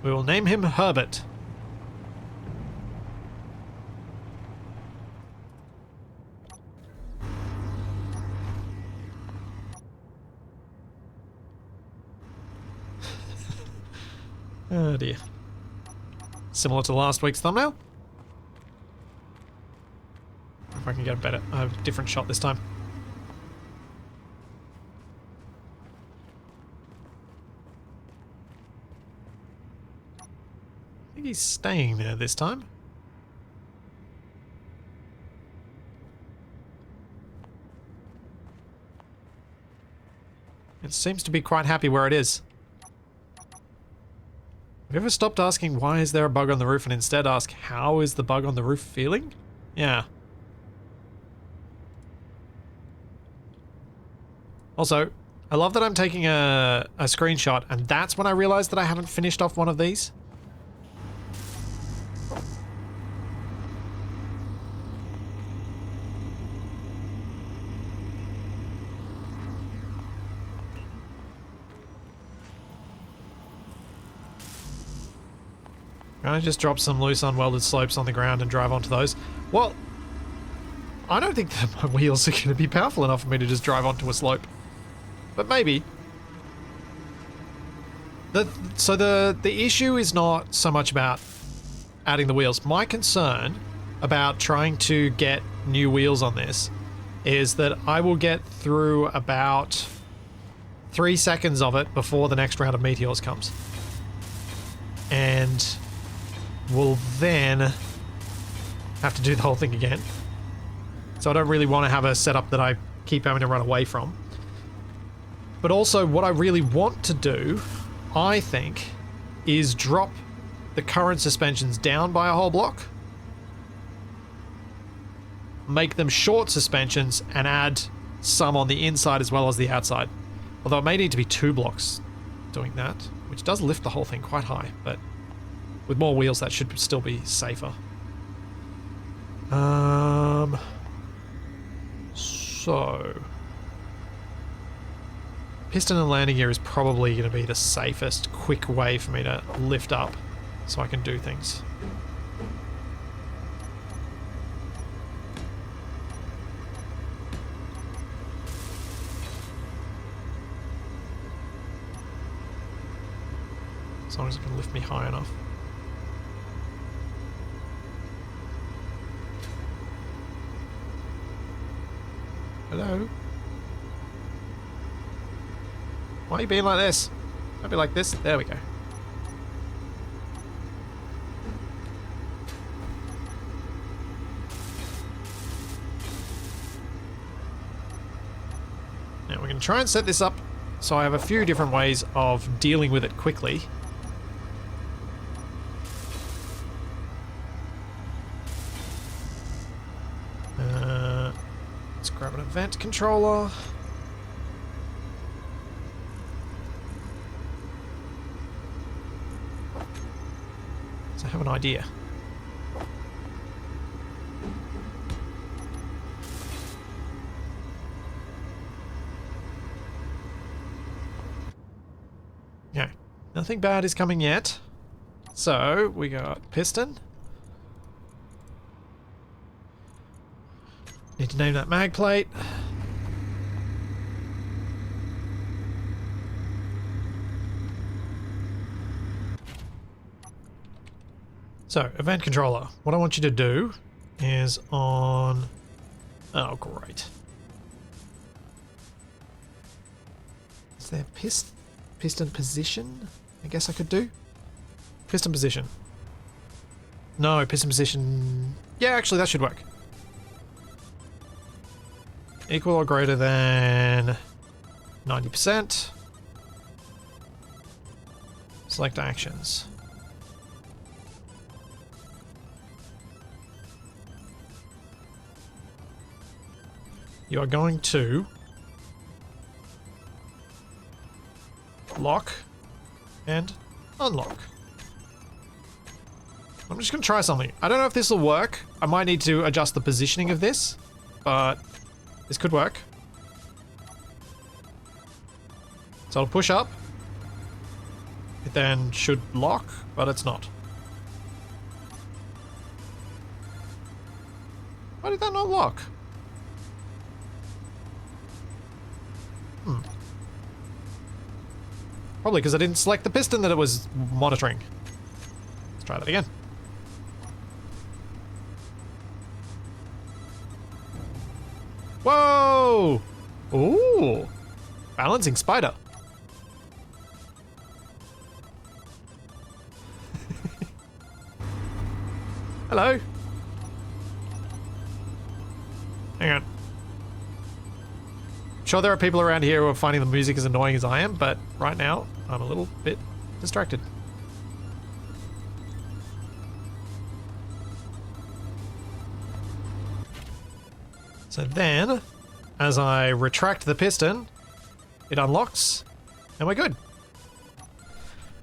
We will name him Herbert. Oh dear. Similar to last week's thumbnail. If I can get a different shot this time. I think he's staying there this time. It seems to be quite happy where it is. Have you ever stopped asking why is there a bug on the roof and instead ask how is the bug on the roof feeling? Yeah. Also, I love that I'm taking a screenshot and that's when I realized that I haven't finished off one of these. Can I just drop some loose unwelded slopes on the ground and drive onto those? Well, I don't think that my wheels are going to be powerful enough for me to just drive onto a slope. But maybe. So the issue is not so much about adding the wheels. My concern about trying to get new wheels on this is that I will get through about 3 seconds of it before the next round of Meteors comes. And we'll then have to do the whole thing again. So I don't really want to have a setup that I keep having to run away from. But also what I really want to do, I think, is drop the current suspensions down by a whole block, make them short suspensions, and add some on the inside as well as the outside. Although it may need to be 2 blocks doing that, which does lift the whole thing quite high, but with more wheels that should still be safer. So piston and landing gear is probably going to be the safest, quick way for me to lift up so I can do things. As long as it can lift me high enough. Hello? Why are you being like this? Don't be like this. There we go. Now we're going to try and set this up so I have a few different ways of dealing with it quickly. Let's grab an event controller. So I have an idea. Okay, nothing bad is coming yet. So we got piston. Need to name that mag plate. So, event controller. What I want you to do is on... Oh, great. Is there piston position? I guess I could do. Piston position. No, piston position... Yeah, actually, that should work. Equal or greater than 90%. Select actions. You are going to lock and unlock. I'm just going to try something. I don't know if this will work. I might need to adjust the positioning of this, but this could work. So I'll push up. It then should lock, but it's not. Why did that not lock? Probably because I didn't select the piston that it was monitoring. Let's try that again. Whoa! Ooh! Balancing spider. Hello. Hang on. Sure, there are people around here who are finding the music as annoying as I am, but right now I'm a little bit distracted. So then, as I retract the piston, it unlocks, and we're good.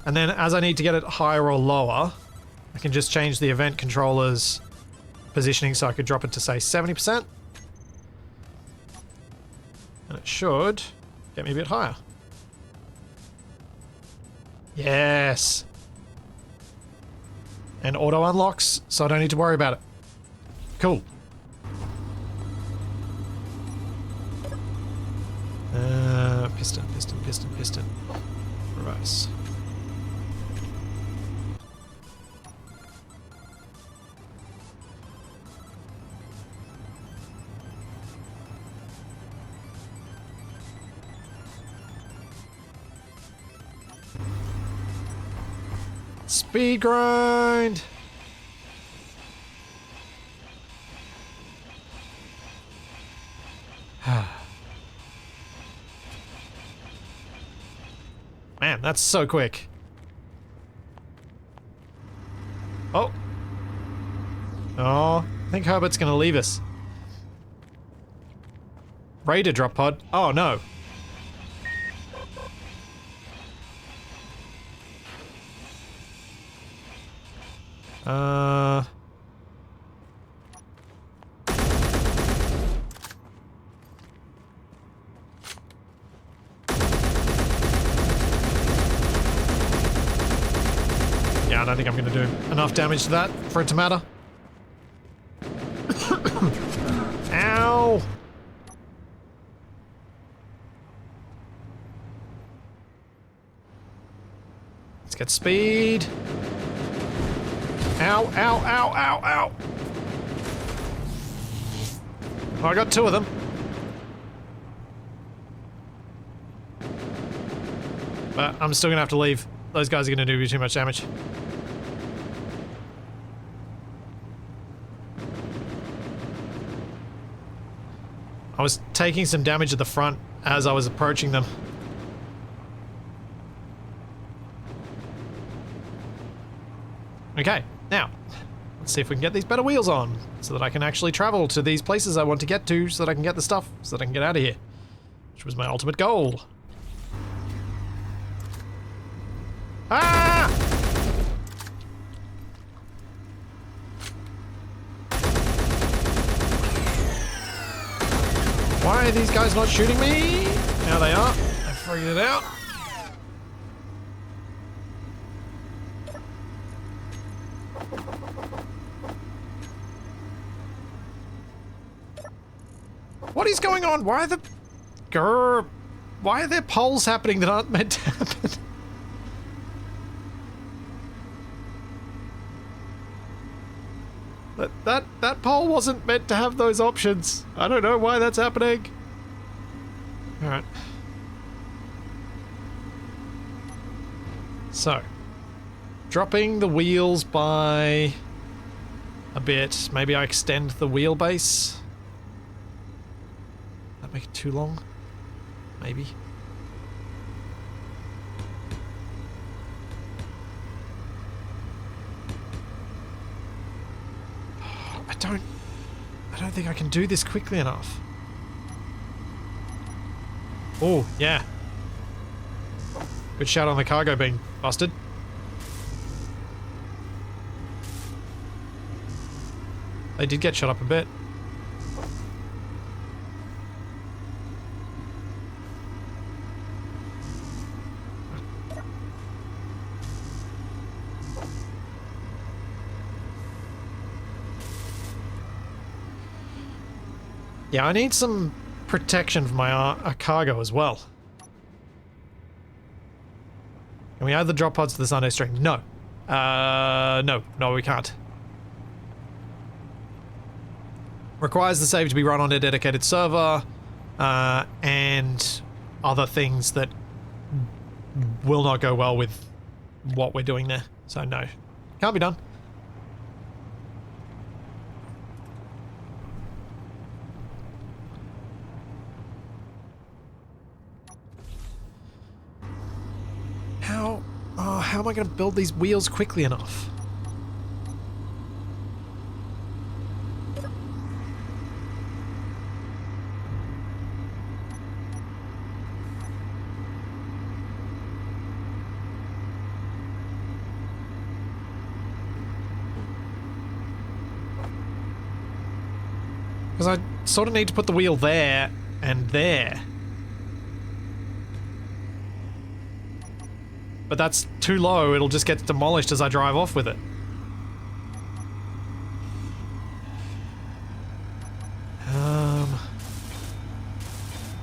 And then as I need to get it higher or lower, I can just change the event controller's positioning so I could drop it to, say, 70%. And it should get me a bit higher. Yes. And auto unlocks, so I don't need to worry about it. Cool. Piston, piston, piston, piston. Reverse. Speed grind! Man, that's so quick. Oh. Oh, I think Herbert's gonna leave us. Raider drop pod. Oh no. Yeah, I don't think I'm gonna do enough damage to that for it to matter. Ow! Let's get speed. Ow, ow, ow, ow, ow! Oh, I got two of them. But I'm still gonna have to leave. Those guys are gonna do too much damage. I was taking some damage at the front as I was approaching them. Okay, now, let's see if we can get these better wheels on, so that I can actually travel to these places I want to get to, so that I can get the stuff, so that I can get out of here. Which was my ultimate goal. Ah! Why are these guys not shooting me? Now they are. I figured it out. What is going on? Why are the... Grr. Why are there polls happening that aren't meant to happen? That poll wasn't meant to have those options. I don't know why that's happening. Alright. So. Dropping the wheels by a bit. Maybe I extend the wheelbase. That make it too long? Maybe. I don't think I can do this quickly enough. Oh, yeah. Good shout on the cargo being busted. They did get shot up a bit. Yeah, I need some protection for my cargo as well. Can we add the drop pods to the Sunday stream? No. No, we can't. Requires the save to be run on a dedicated server, and other things that will not go well with what we're doing there. So no, can't be done. How am I going to build these wheels quickly enough? Because I sort of need to put the wheel there and there. But that's too low, it'll just get demolished as I drive off with it.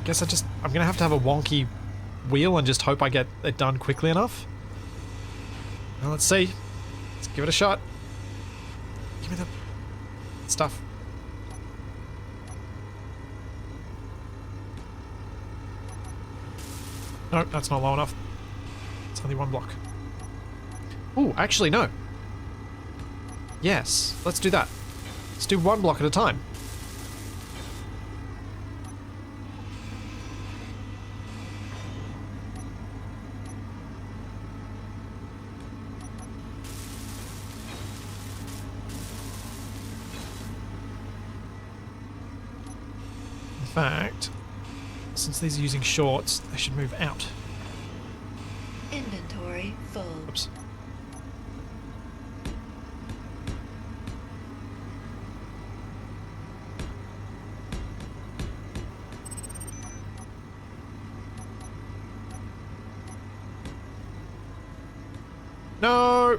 Guess I'm gonna have to have a wonky wheel and just hope I get it done quickly enough. Well, let's see. Let's give it a shot. Give me the stuff. No, that's not low enough. It's only one block. Ooh, actually, no. Yes, let's do that. Let's do one block at a time. In fact, since these are using shorts, they should move out.
Inventory full.
Oops. No!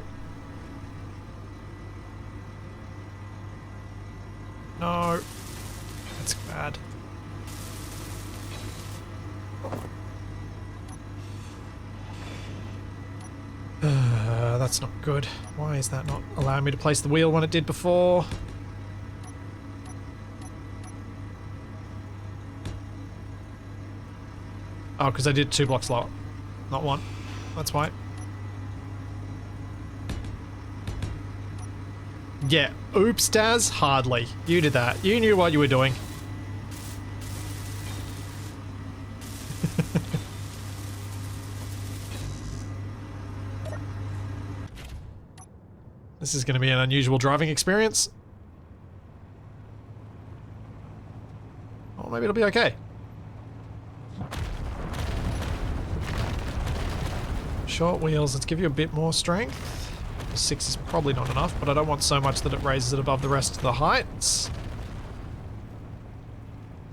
No. That's bad. That's not good. Why is that not allowing me to place the wheel when it did before? Oh, because I did 2 blocks lower. Not 1. That's why. Yeah. Oops, Daz. Hardly. You did that. You knew what you were doing. This is going to be an unusual driving experience. Or maybe it'll be okay. Short wheels, let's give you a bit more strength. 6 is probably not enough, but I don't want so much that it raises it above the rest of the heights.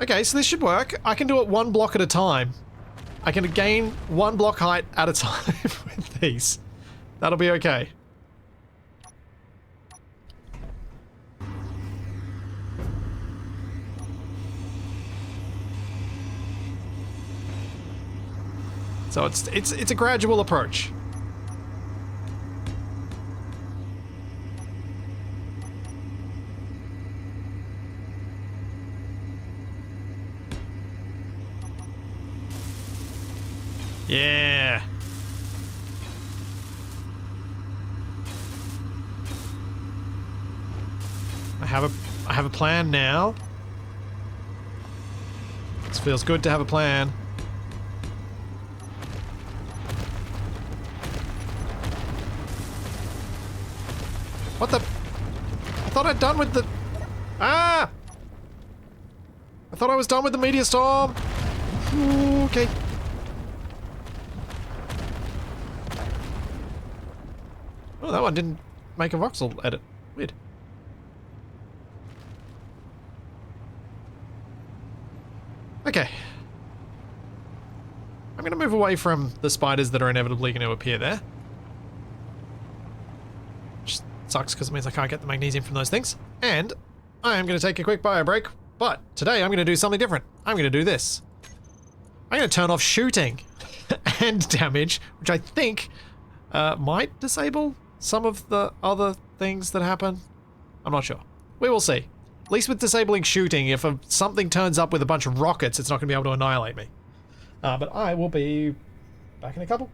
Okay, so this should work. I can do it 1 block at a time. I can gain 1 block height at a time with these. That'll be okay. So it's a gradual approach. Yeah. I have a plan now. This feels good to have a plan. What the? I thought I'd done with the... Ah! I thought I was done with the meteor storm. Ooh, okay. Oh, that one didn't make a voxel edit. Weird. Okay. I'm going to move away from the spiders that are inevitably going to appear there. Which sucks because it means I can't get the magnesium from those things. And I am going to take a quick bio break. But today I'm going to do something different. I'm going to do this. I'm going to turn off shooting and damage, which I think might disable some of the other things that happen. I'm not sure. We will see. At least with disabling shooting, if something turns up with a bunch of rockets, it's not going to be able to annihilate me. But I will be back in a couple.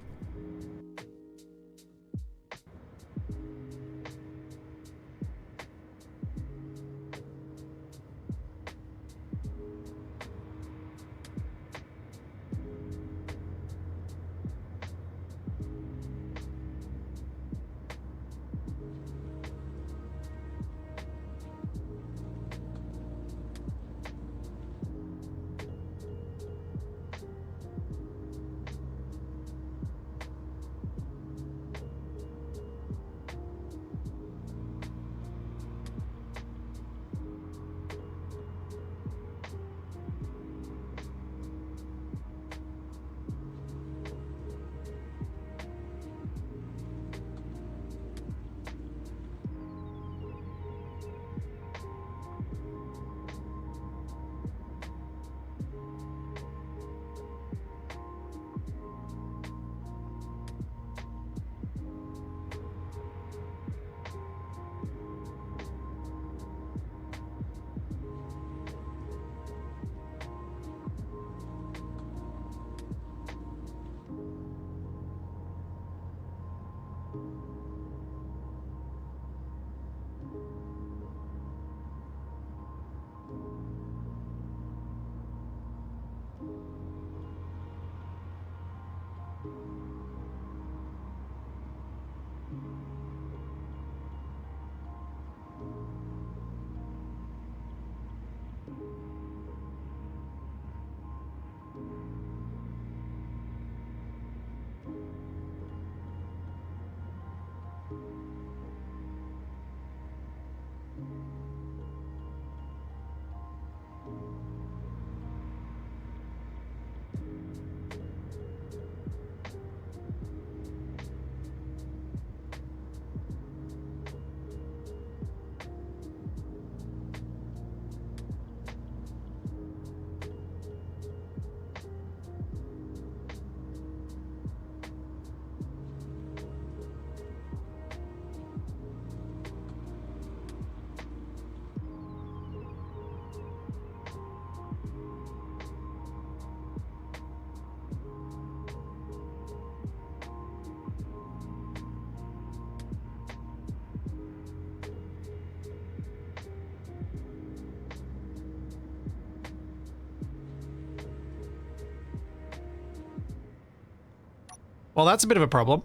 Well, that's a bit of a problem.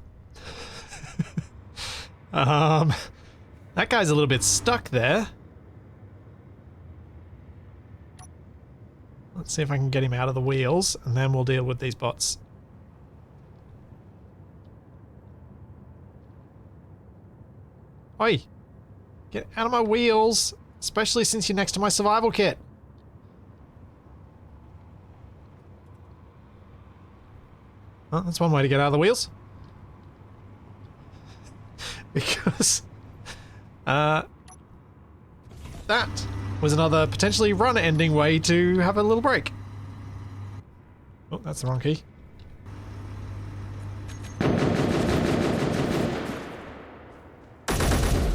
That guy's a little bit stuck there. Let's see if I can get him out of the wheels, and then we'll deal with these bots. Oi! Get out of my wheels! Especially since you're next to my survival kit. Well, that's one way to get out of the wheels. Because that was another potentially run-ending way to have a little break. Oh, that's the wrong key.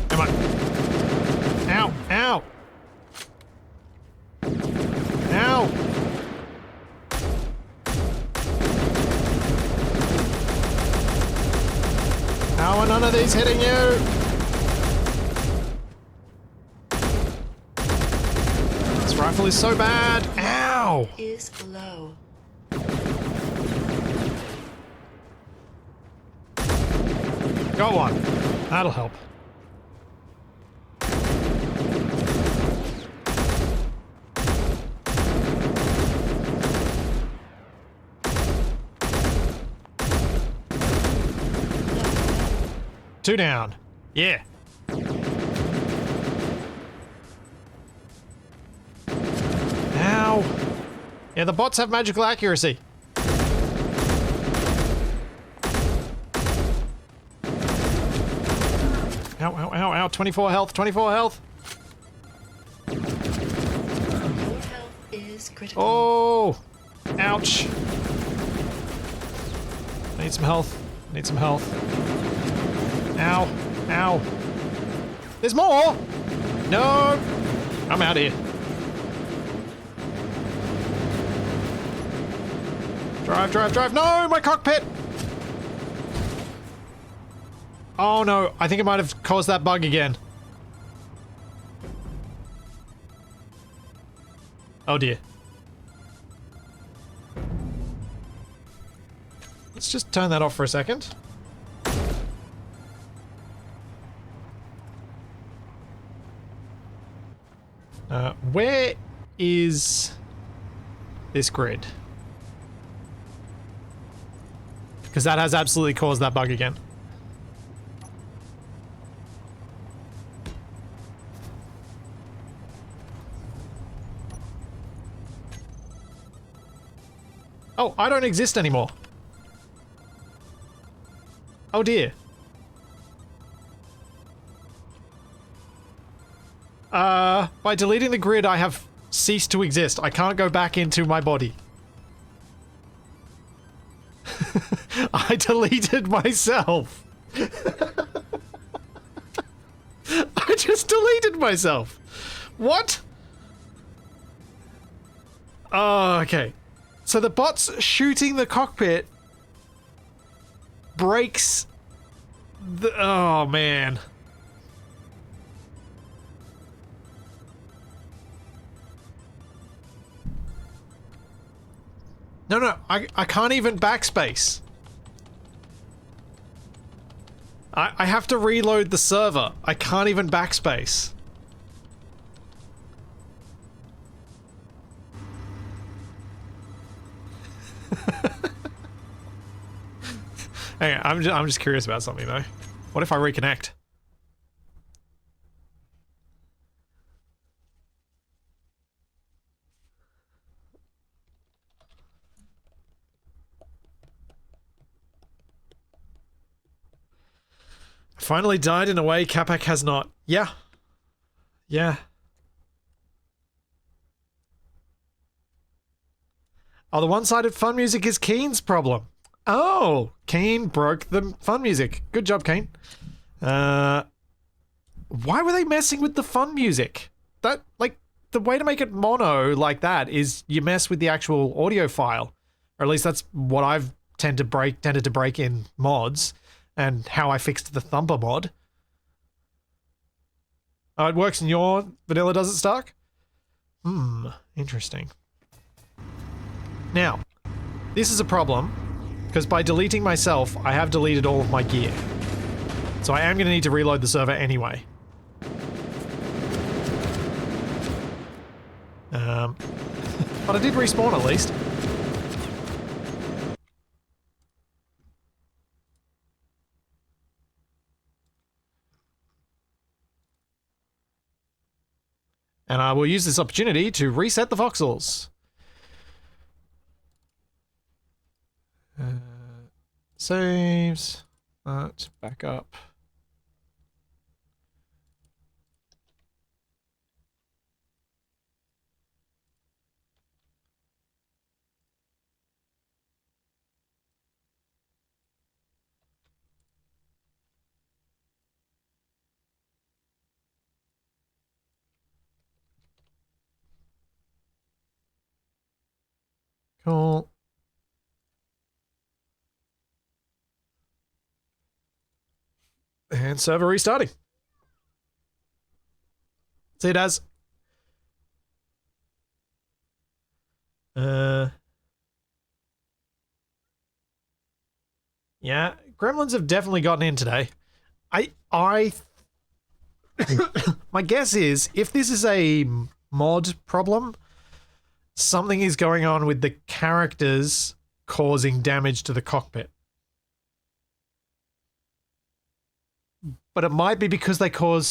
Come on. Ow! Ow! Ow! How are none of these hitting you? This rifle is so bad. Ow!
Is low.
Go on. That'll help. Two down. Yeah. Ow. Yeah, the bots have magical accuracy. Ow, ow, ow, ow. 24 health, 24 health.
Your health is critical.
Oh. Ouch. I need some health. I need some health. Ow. Ow. There's more! No! I'm out of here. Drive, drive, drive. No! My cockpit! Oh no, I think it might have caused that bug again. Oh dear. Let's just turn that off for a second. Where is this grid? Because that has absolutely caused that bug again. Oh, I don't exist anymore. Oh dear. By deleting the grid, I have ceased to exist. I can't go back into my body. I deleted myself. I just deleted myself. What? Oh, okay. So the bot's shooting the cockpit breaks the... Oh, man. No, no, I can't even backspace. I have to reload the server. I can't even backspace. Hang on, I'm just curious about something though. What if I reconnect? Finally died in a way Capac has not. Yeah. Yeah. Oh, the one-sided fun music is Keen's problem. Oh, Keen broke the fun music. Good job, Keen. Why were they messing with the fun music? That, like, the way to make it mono like that is you mess with the actual audio file. Or at least that's what I've tended to break in mods. And how I fixed the Thumper mod. Oh, it works in your vanilla, does it, Stark? Interesting. Now, this is a problem, Because by deleting myself, I have deleted all of my gear. So I am going to need to reload the server anyway. But I did respawn at least. And I will use this opportunity to reset the voxels. Saves. Back up. Cool. And server restarting. See it as. Yeah, gremlins have definitely gotten in today. My guess is, if this is a mod problem, something is going on with the characters causing damage to the cockpit. But it might be because they cause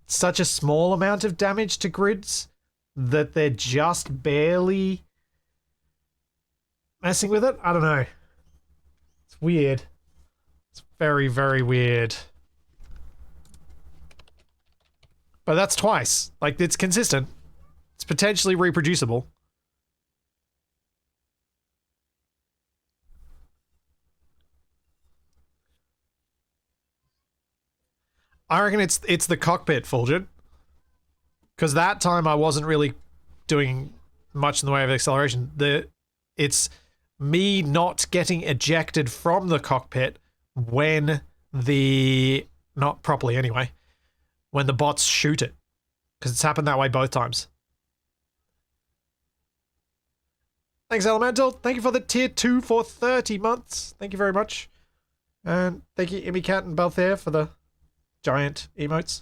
such a small amount of damage to grids that they're just barely messing with it. I don't know. It's weird. It's very, very weird. But that's twice. Like, it's consistent. It's potentially reproducible. I reckon it's the cockpit, Fulgid. Because that time I wasn't really doing much in the way of acceleration. It's me not getting ejected from the cockpit when not properly anyway, when the bots shoot it. Because it's happened that way both times. Thanks, Elemental. Thank you for the tier 2 for 30 months. Thank you very much. And thank you, Immy Cat and Balthair, for the giant emotes.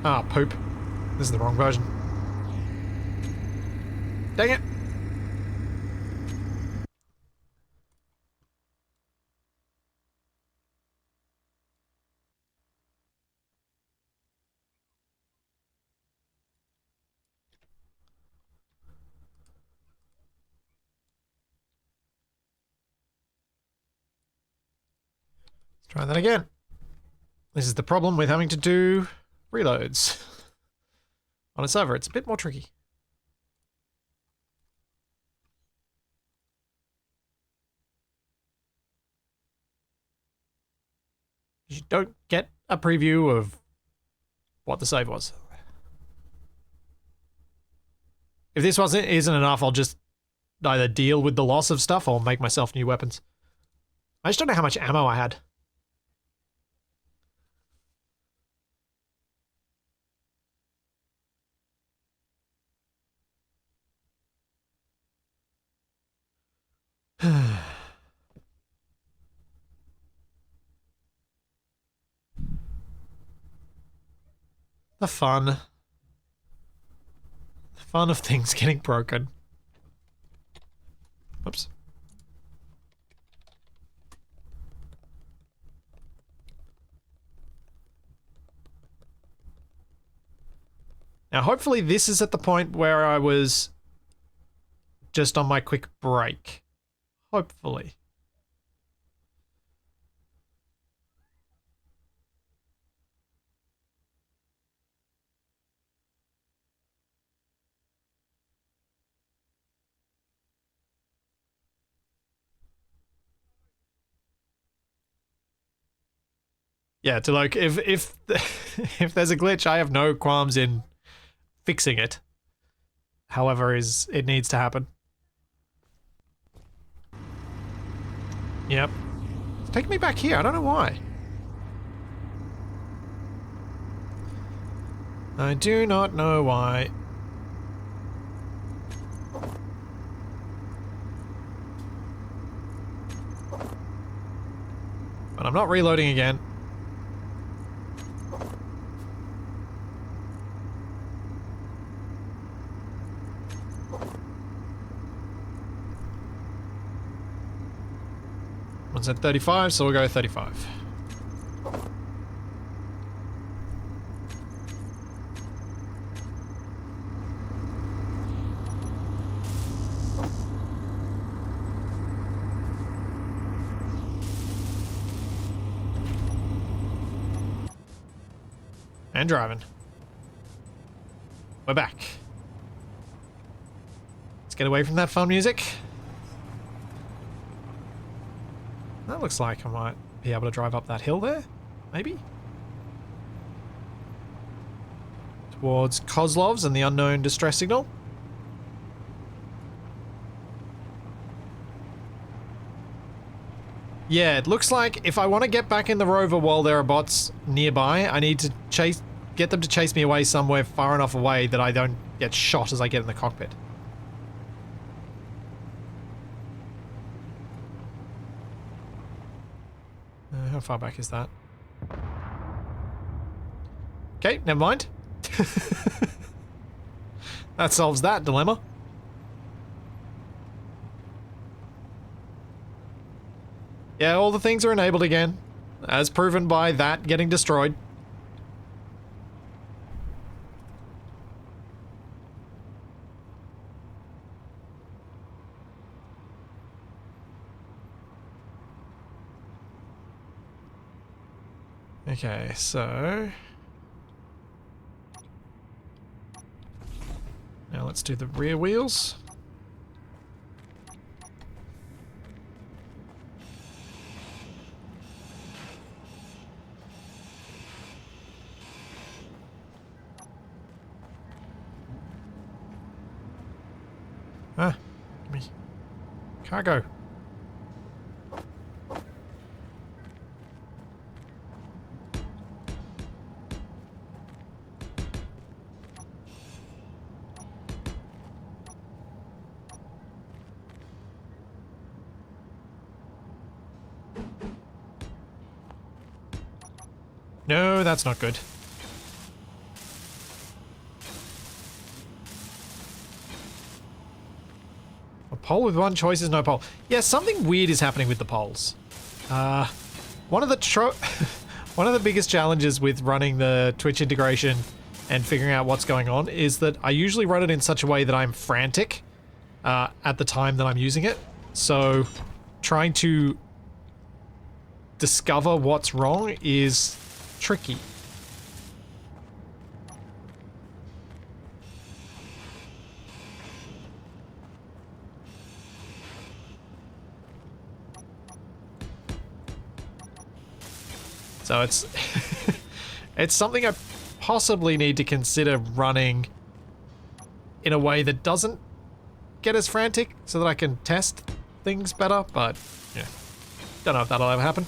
Ah, poop. This is the wrong version. Dang it. Let's try that again. This is the problem with having to do reloads on a server. It's a bit more tricky. You don't get a preview of what the save was. If this isn't enough, I'll just either deal with the loss of stuff or make myself new weapons. I just don't know how much ammo I had. The fun. The fun of things getting broken. Oops. Now, hopefully this is at the point where I was just on my quick break. Hopefully. Yeah, to like, if if there's a glitch, I have no qualms in fixing it. However, it needs to happen. Yep. It's taking me back here. I don't know why. I do not know why. I'm not reloading again. One said 35, so we'll go 35. And driving. We're back. Let's get away from that fun music. That looks like I might be able to drive up that hill there. Maybe? Towards Kozlov's and the unknown distress signal. Yeah, it looks like if I want to get back in the rover while there are bots nearby, I need to get them to chase me away somewhere far enough away that I don't get shot as I get in the cockpit. How far back is that? Okay, never mind. That solves that dilemma. Yeah, all the things are enabled again, as proven by that getting destroyed. Okay, so... now let's do the rear wheels. Ah, give me cargo. No, that's not good. A pole with one choice is no pole. Yeah, something weird is happening with the poles. One of the biggest challenges with running the Twitch integration and figuring out what's going on is that I usually run it in such a way that I'm frantic at the time that I'm using it. So trying to discover what's wrong is tricky. So it's it's something I possibly need to consider running in a way that doesn't get as frantic so that I can test things better, but yeah. Don't know if that'll ever happen.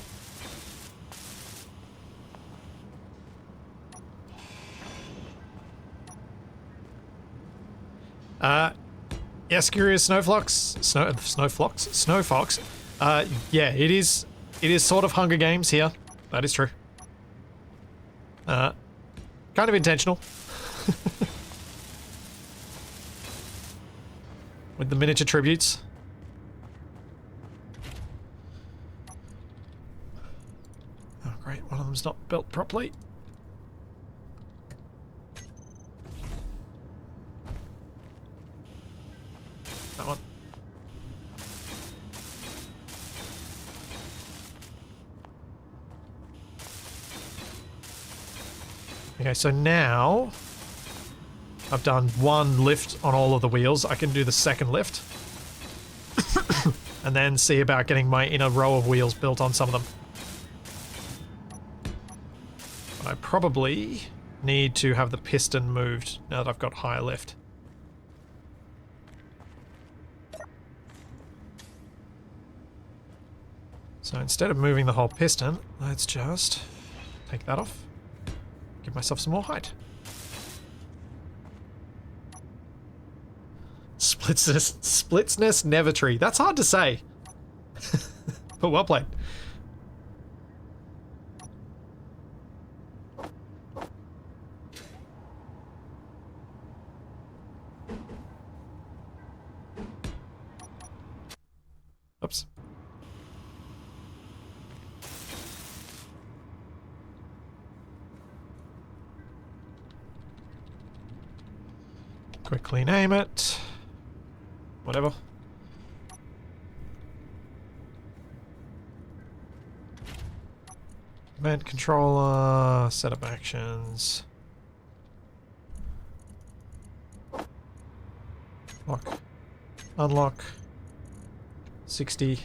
Yes, curious Snowfox. Yeah, it is sort of Hunger Games here. That is true. Kind of intentional. With the miniature tributes. Oh great, one of them's not built properly. That one. Okay, so now I've done one lift on all of the wheels. I can do the second lift. And then see about getting my inner row of wheels built on some of them. But I probably need to have the piston moved now that I've got higher lift. So instead of moving the whole piston, let's just take that off. Give myself some more height. Splitsness Nevertree. That's hard to say. But well played. Quickly name it. Whatever. Event controller, setup actions. Lock. Unlock. 60.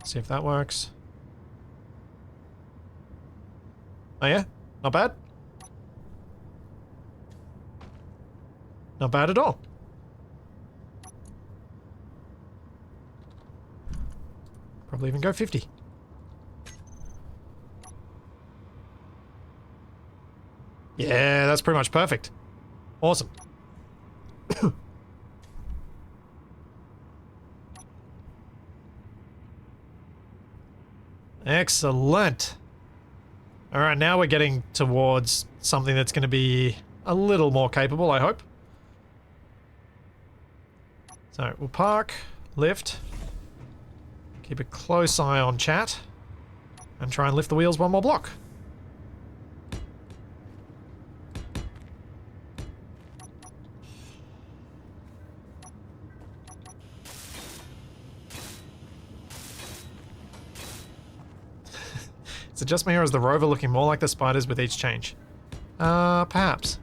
See if that works. Oh yeah? Not bad? Not bad at all. Probably even go 50. Yeah, that's pretty much perfect. Awesome. Excellent. Alright, now we're getting towards something that's going to be a little more capable, I hope. So, we'll park, lift, keep a close eye on chat, and try and lift the wheels one more block. Is it just me or is the rover looking more like the spiders with each change? Perhaps.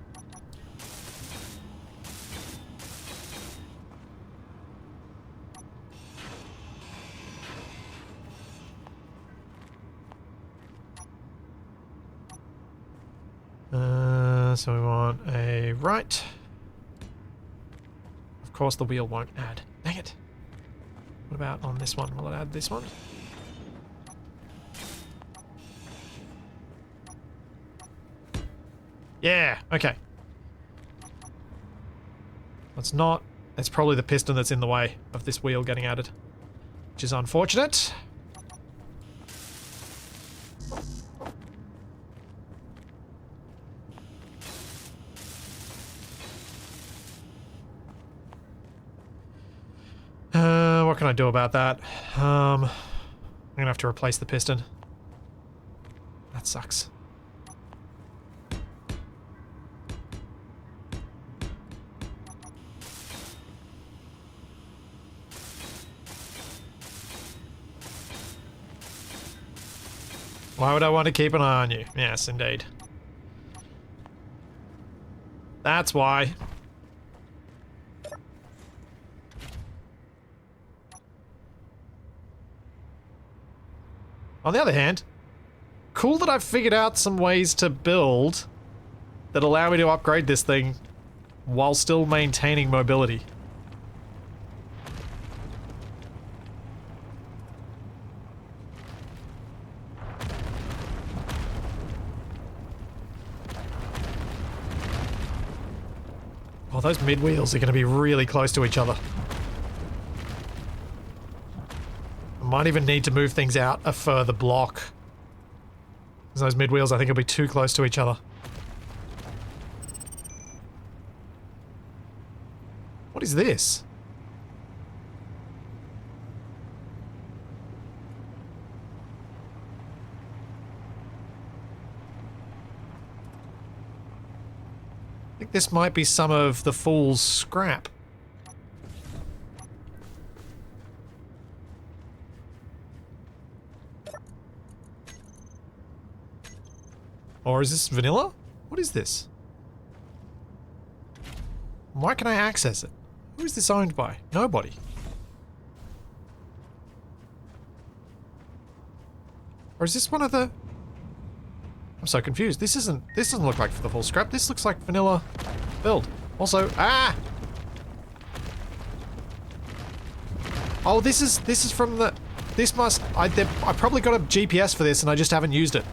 So we want a right. Of course the wheel won't add. Dang it. What about on this one? Will it add this one? Yeah, okay. It's not. It's probably the piston that's in the way of this wheel getting added, which is unfortunate. What can I do about that? I'm gonna have to replace the piston. That sucks. Why would I want to keep an eye on you? Yes, indeed. That's why. On the other hand, cool that I've figured out some ways to build that allow me to upgrade this thing while still maintaining mobility. Oh, those mid wheels are going to be really close to each other. I might even need to move things out a further block. Because those mid wheels I think will be too close to each other. What is this? I think this might be some of the fool's scrap. Or is this vanilla? What is this? Why can I access it? Who is this owned by? Nobody. Or is this one of the... I'm so confused. This doesn't look like the full scrap. This looks like vanilla build. Also, ah! Oh, this is from the... This must... I probably got a GPS for this and I just haven't used it.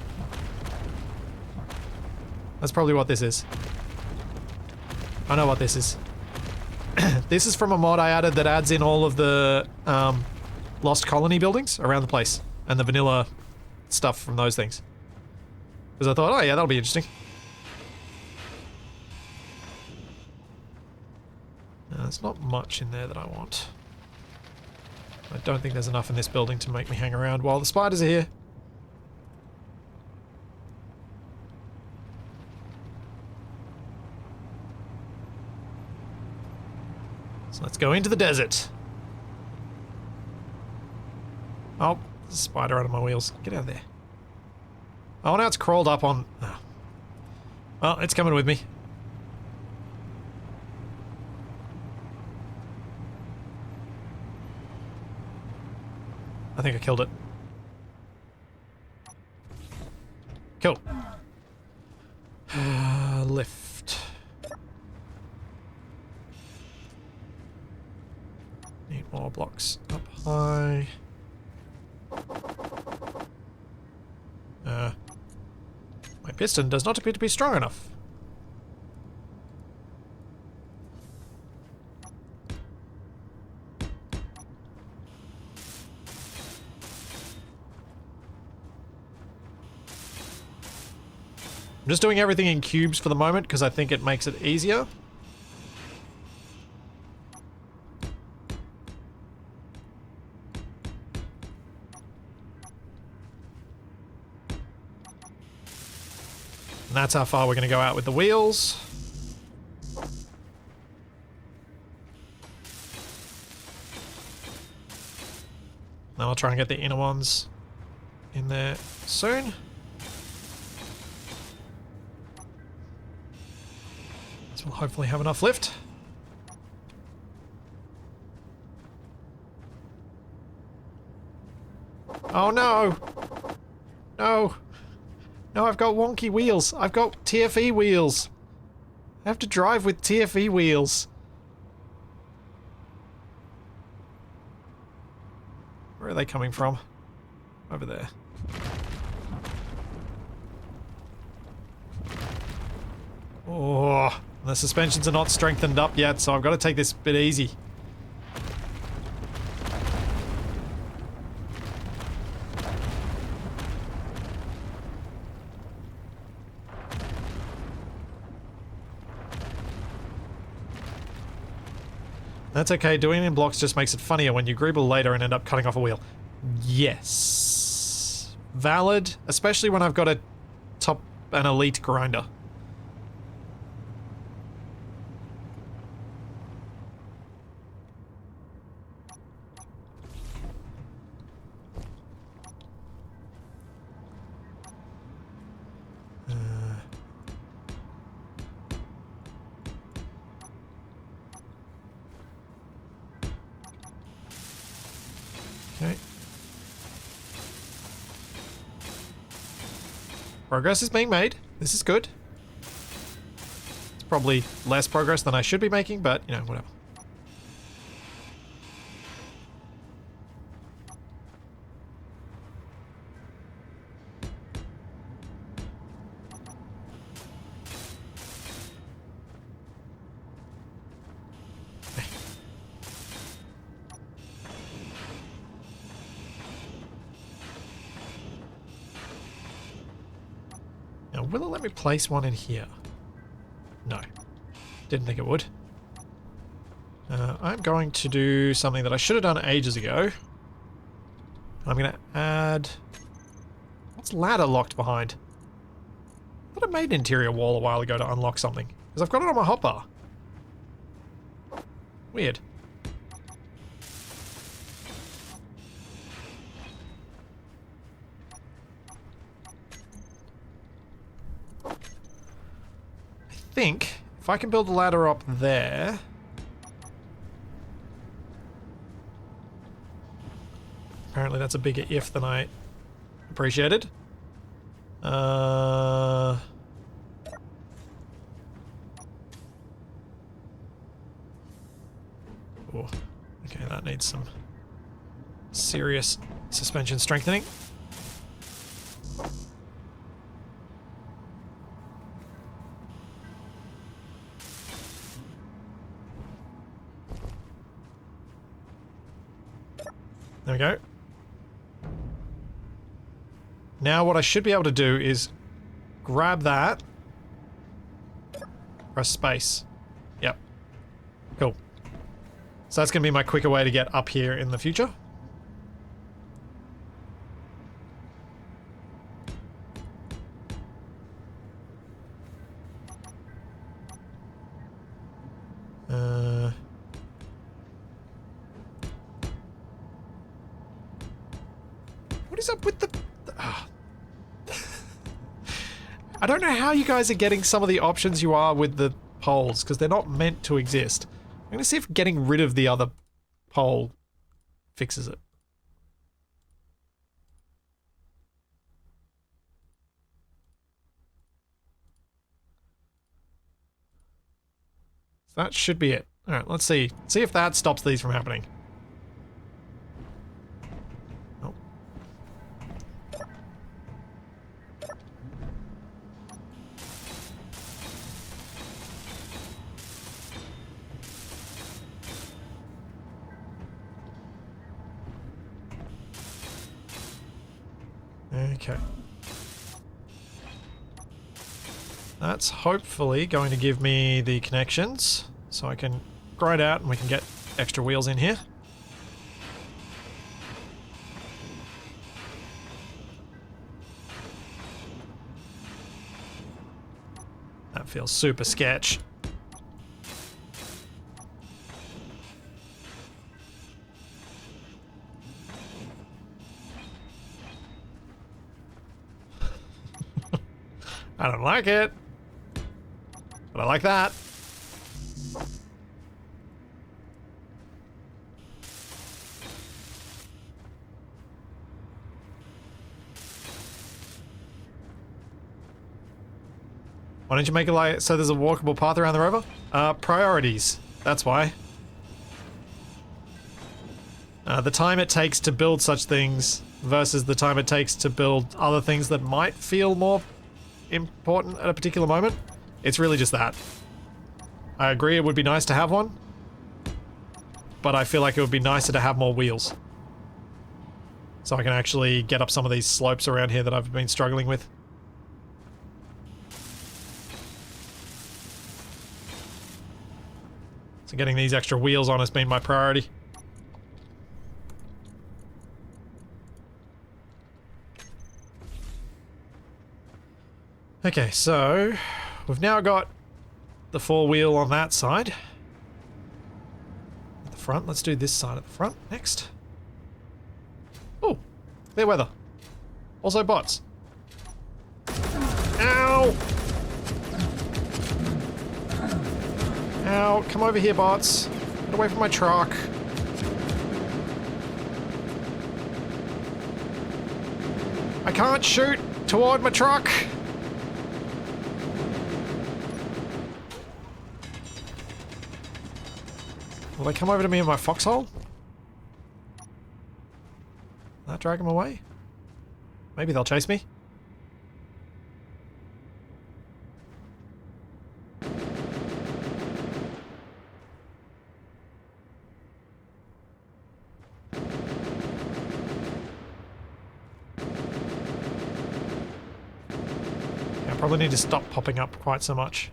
That's probably what this is. I know what this is. This is from a mod I added that adds in all of the Lost Colony buildings around the place. And the vanilla stuff from those things. Because I thought, oh yeah, that'll be interesting. There's not much in there that I want. I don't think there's enough in this building to make me hang around while the spiders are here. So let's go into the desert. Oh, there's a spider under my wheels. Get out of there. Oh, now it's crawled up on... Oh. Well, it's coming with me. I think I killed it. Cool. Lift. Need more blocks up high. My piston does not appear to be strong enough. I'm just doing everything in cubes for the moment because I think it makes it easier. And that's how far we're going to go out with the wheels. Now I'll try and get the inner ones in there soon. This will hopefully have enough lift. Oh no! No! No, I've got wonky wheels. I've got TFE wheels. I have to drive with TFE wheels. Where are they coming from? Over there. Oh, the suspensions are not strengthened up yet, so I've got to take this a bit easy. That's okay, doing it in blocks just makes it funnier when you greeble later and end up cutting off a wheel. Yes. Valid, especially when I've got an elite grinder. Okay. Progress is being made. This is good. It's probably less progress than I should be making, but, you know, whatever. Now, will it let me place one in here? No. Didn't think it would. I'm going to do something that I should have done ages ago. I'm going to add... What's ladder locked behind? I thought I made an interior wall a while ago to unlock something. Because I've got it on my hotbar. Weird. I think if I can build a ladder up there... Apparently that's a bigger if than I appreciated. Oh, okay, that needs some serious suspension strengthening. There we go. Now what I should be able to do is grab that, press space. Yep. Cool. So that's going to be my quicker way to get up here in the future. What is up with the... ah. I don't know how you guys are getting some of the options you are with the poles, because they're not meant to exist. I'm going to see if getting rid of the other pole fixes it. So that should be it. Alright, let's see. See if that stops these from happening. Nope. Okay. That's hopefully going to give me the connections, so I can grind out and we can get extra wheels in here. That feels super sketch. I don't like it. But I like that. Why don't you make it like so there's a walkable path around the rover? Priorities. That's why. The time it takes to build such things versus the time it takes to build other things that might feel more important at a particular moment. It's really just that. I agree it would be nice to have one, but I feel like it would be nicer to have more wheels. So I can actually get up some of these slopes around here that I've been struggling with. So getting these extra wheels on has been my priority. Okay, so we've now got the 4-wheel on that side. At the front, let's do this side at the front next. Oh, clear weather. Also bots. Ow! Ow, come over here, bots. Get away from my truck. I can't shoot toward my truck. Will they come over to me in my foxhole? Will that drag them away? Maybe they'll chase me. I probably need to stop popping up quite so much.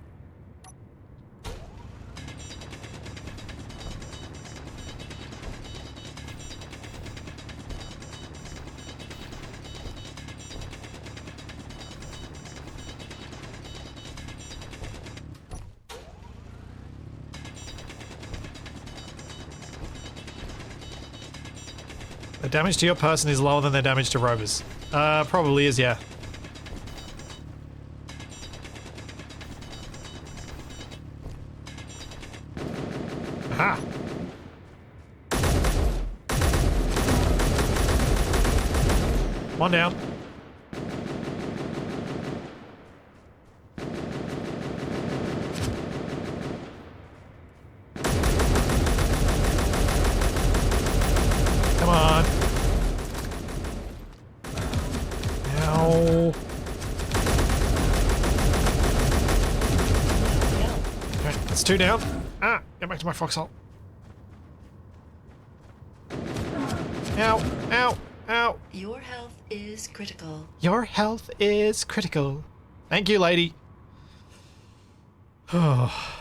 The damage to your person is lower than their damage to rovers. Probably is, yeah. Aha! One down. Come on. Ow. Okay, that's 2 down. Ah, get back to my foxhole. Ow, ow, ow.
Your health is critical.
Your health is critical. Thank you, lady. Oh.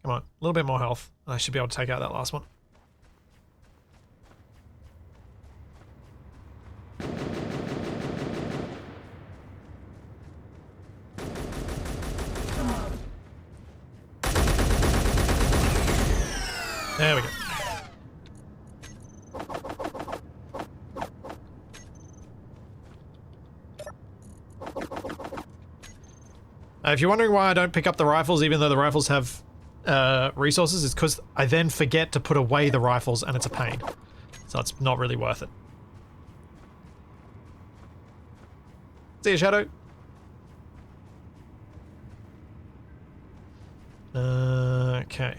Come on, a little bit more health. I should be able to take out that last one. If you're wondering why I don't pick up the rifles, even though the rifles have resources, it's because I then forget to put away the rifles and it's a pain. So it's not really worth it. See you, Shadow. Okay.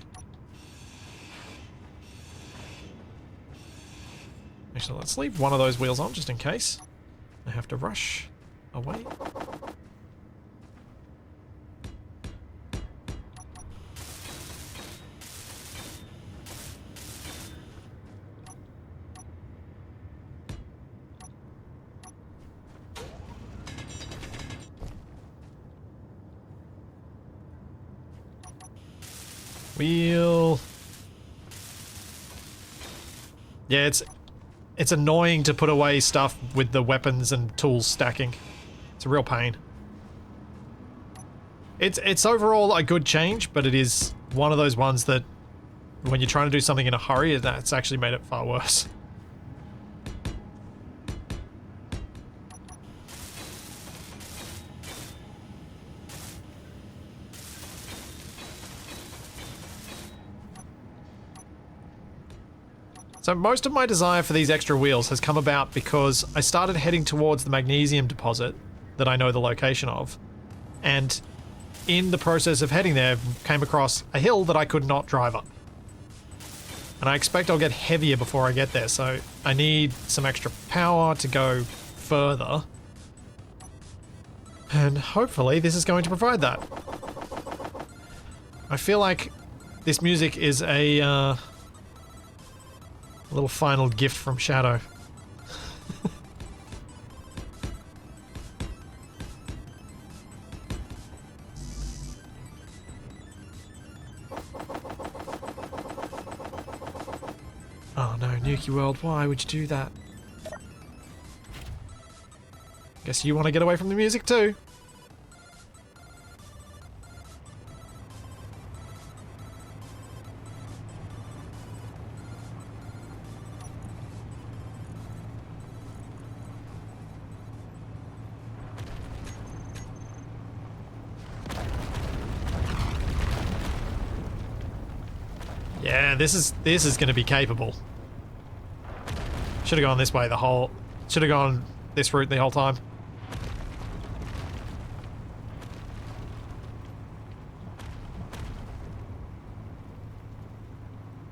Actually, let's leave one of those wheels on just in case I have to rush away. Wheel. Yeah, it's annoying to put away stuff with the weapons and tools stacking. It's a real pain. It's overall a good change, but it is one of those ones that when you're trying to do something in a hurry, that's actually made it far worse. So most of my desire for these extra wheels has come about because I started heading towards the magnesium deposit that I know the location of, and in the process of heading there, came across a hill that I could not drive up. And I expect I'll get heavier before I get there, so I need some extra power to go further. And hopefully this is going to provide that. I feel like this music is a little final gift from Shadow. Oh no, Nuki World, why would you do that? Guess you want to get away from the music too. Yeah, this is going to be capable. Should have gone this way the whole... Should have gone this route the whole time.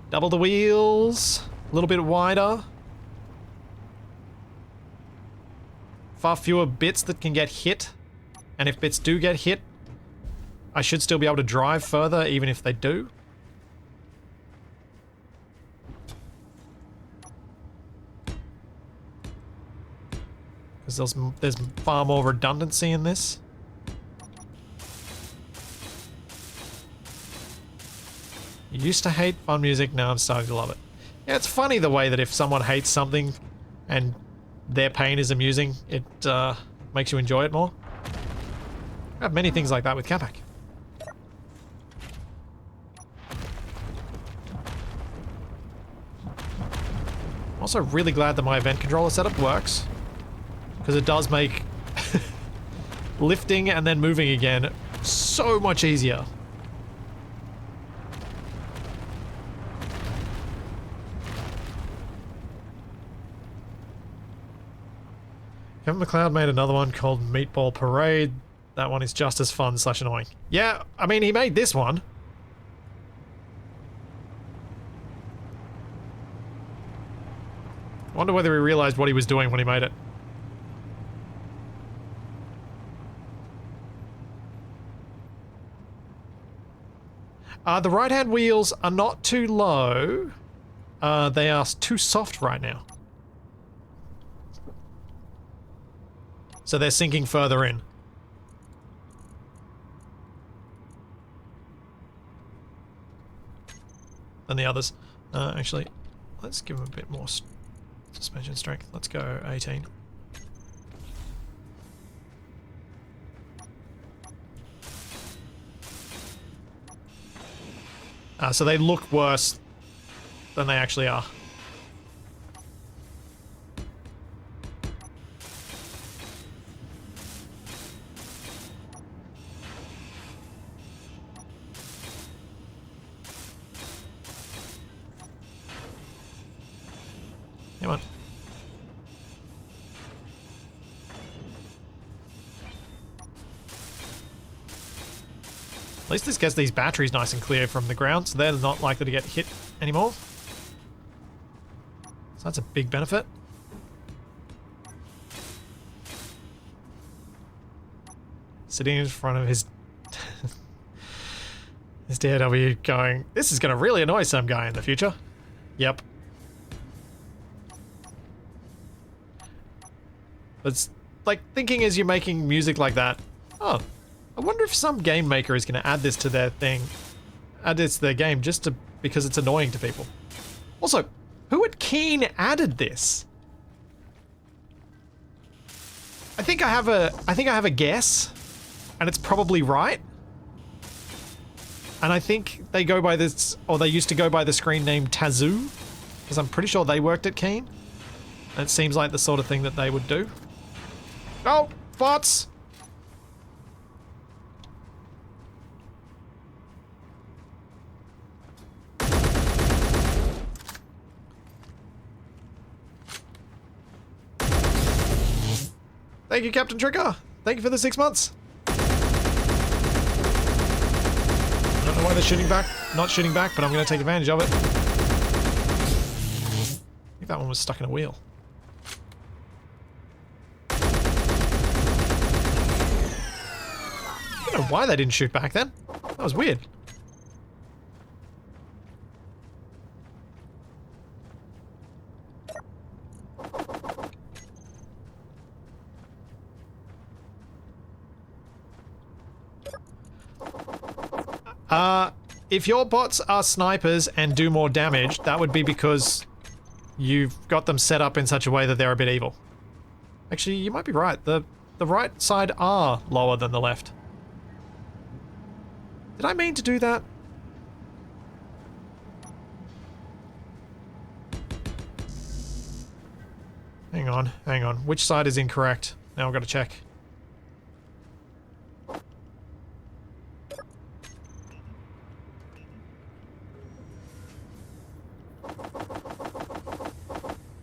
Double the wheels. A little bit wider. Far fewer bits that can get hit. And if bits do get hit, I should still be able to drive further even if they do. Because there's far more redundancy in this. You used to hate fun music, now I'm starting to love it. Yeah, it's funny the way that if someone hates something and their pain is amusing, it makes you enjoy it more. I have many things like that with Capac. I'm also really glad that my event controller setup works, because it does make lifting and then moving again so much easier. Kevin McLeod made another one called Meatball Parade. That one is just as fun / annoying. Yeah, I mean, he made this one. I wonder whether he realized what he was doing when he made it. The right-hand wheels are not too low. They are too soft right now. So they're sinking further in. Than the others. Actually, let's give them a bit more suspension strength. Let's go 18. So they look worse than they actually are. Come on. At least this gets these batteries nice and clear from the ground, so they're not likely to get hit anymore. So that's a big benefit. Sitting in front of his his DAW going, this is going to really annoy some guy in the future. Yep. It's like thinking as you're making music like that, oh, I wonder if some game maker is going to add this to their thing, add this to their game just because it's annoying to people. Also, who at Keen added this? I think I have a guess, and it's probably right. And I think they go by this, or they used to go by the screen name Tazoo, because I'm pretty sure they worked at Keen. And it seems like the sort of thing that they would do. Oh, bots! Thank you, Captain Trigger. Thank you for the 6 months. I don't know why they're shooting back. Not shooting back, but I'm going to take advantage of it. I think that one was stuck in a wheel. I don't know why they didn't shoot back then. That was weird. If your bots are snipers and do more damage, that would be because you've got them set up in such a way that they're a bit evil. Actually, you might be right. The right side are lower than the left. Did I mean to do that? Hang on, hang on. Which side is incorrect? Now I've got to check.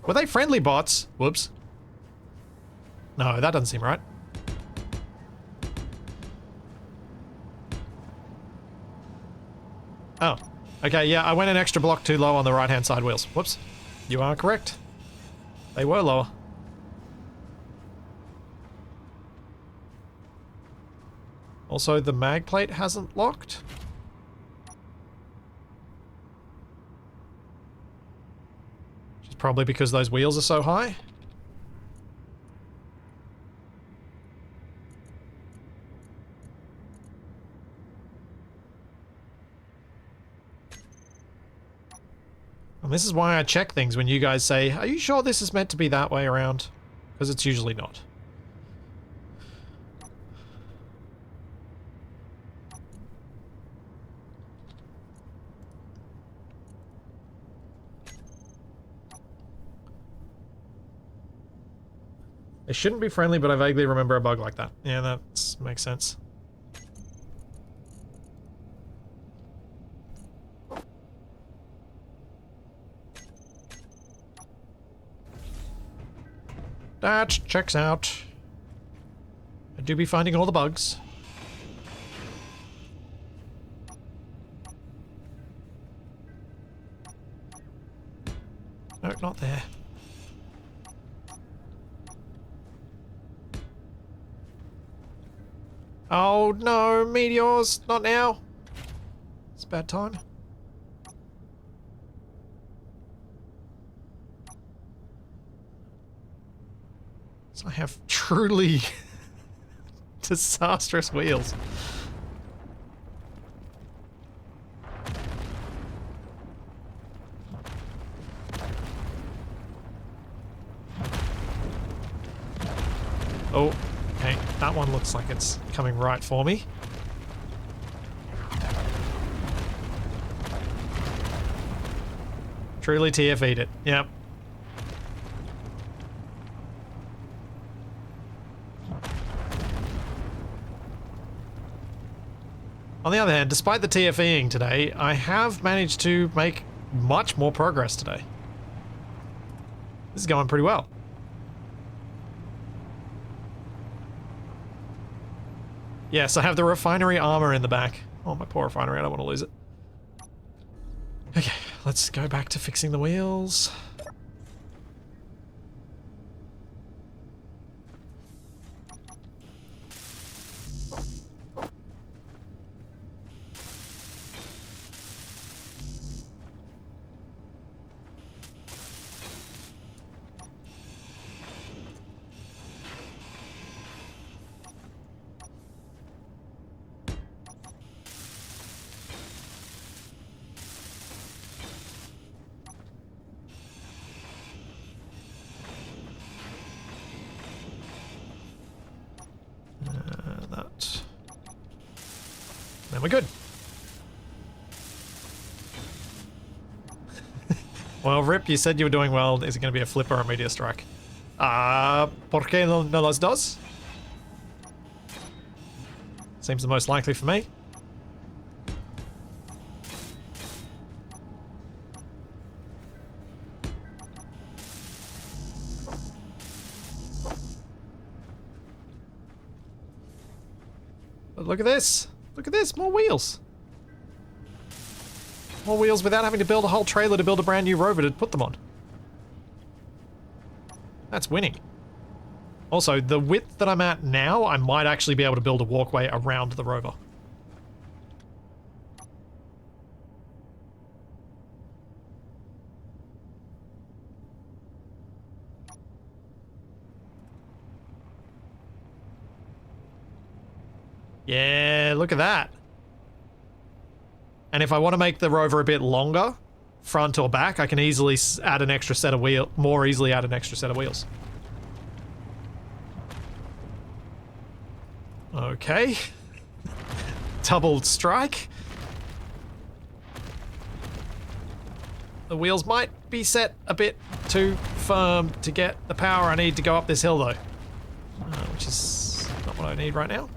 Were they friendly bots? Whoops. No, that doesn't seem right. Oh. Okay, yeah, I went an extra block too low on the right-hand side wheels. Whoops. You are correct. They were lower. Also, the mag plate hasn't locked. Probably because those wheels are so high. And this is why I check things when you guys say, are you sure this is meant to be that way around? Because it's usually not. They shouldn't be friendly, but I vaguely remember a bug like that. Yeah, that makes sense. That checks out. I do be finding all the bugs. No, not there. Oh no, Meteors, not now. It's a bad time. So I have truly disastrous wheels. Oh. Okay, that one looks like it's coming right for me. Truly TFE'd it. Yep. On the other hand, despite the TFEing today, I have managed to make much more progress today. This is going pretty well. Yes, I have the refinery armor in the back. Oh, my poor refinery, I don't want to lose it. Okay, let's go back to fixing the wheels. That. Then we're good. Well, Rip, you said you were doing well. Is it going to be a flip or a meteor strike? ¿Por qué no los dos? Seems the most likely for me. But look at this. Look at this. More wheels. More wheels without having to build a whole trailer to build a brand new rover to put them on. That's winning. Also, the width that I'm at now, I might actually be able to build a walkway around the rover. Yeah, look at that. And if I want to make the rover a bit longer, front or back, I can easily add an extra set of wheels, more easily add an extra set of wheels. Okay. Double strike. The wheels might be set a bit too firm to get the power I need to go up this hill though. Which is not what I need right now.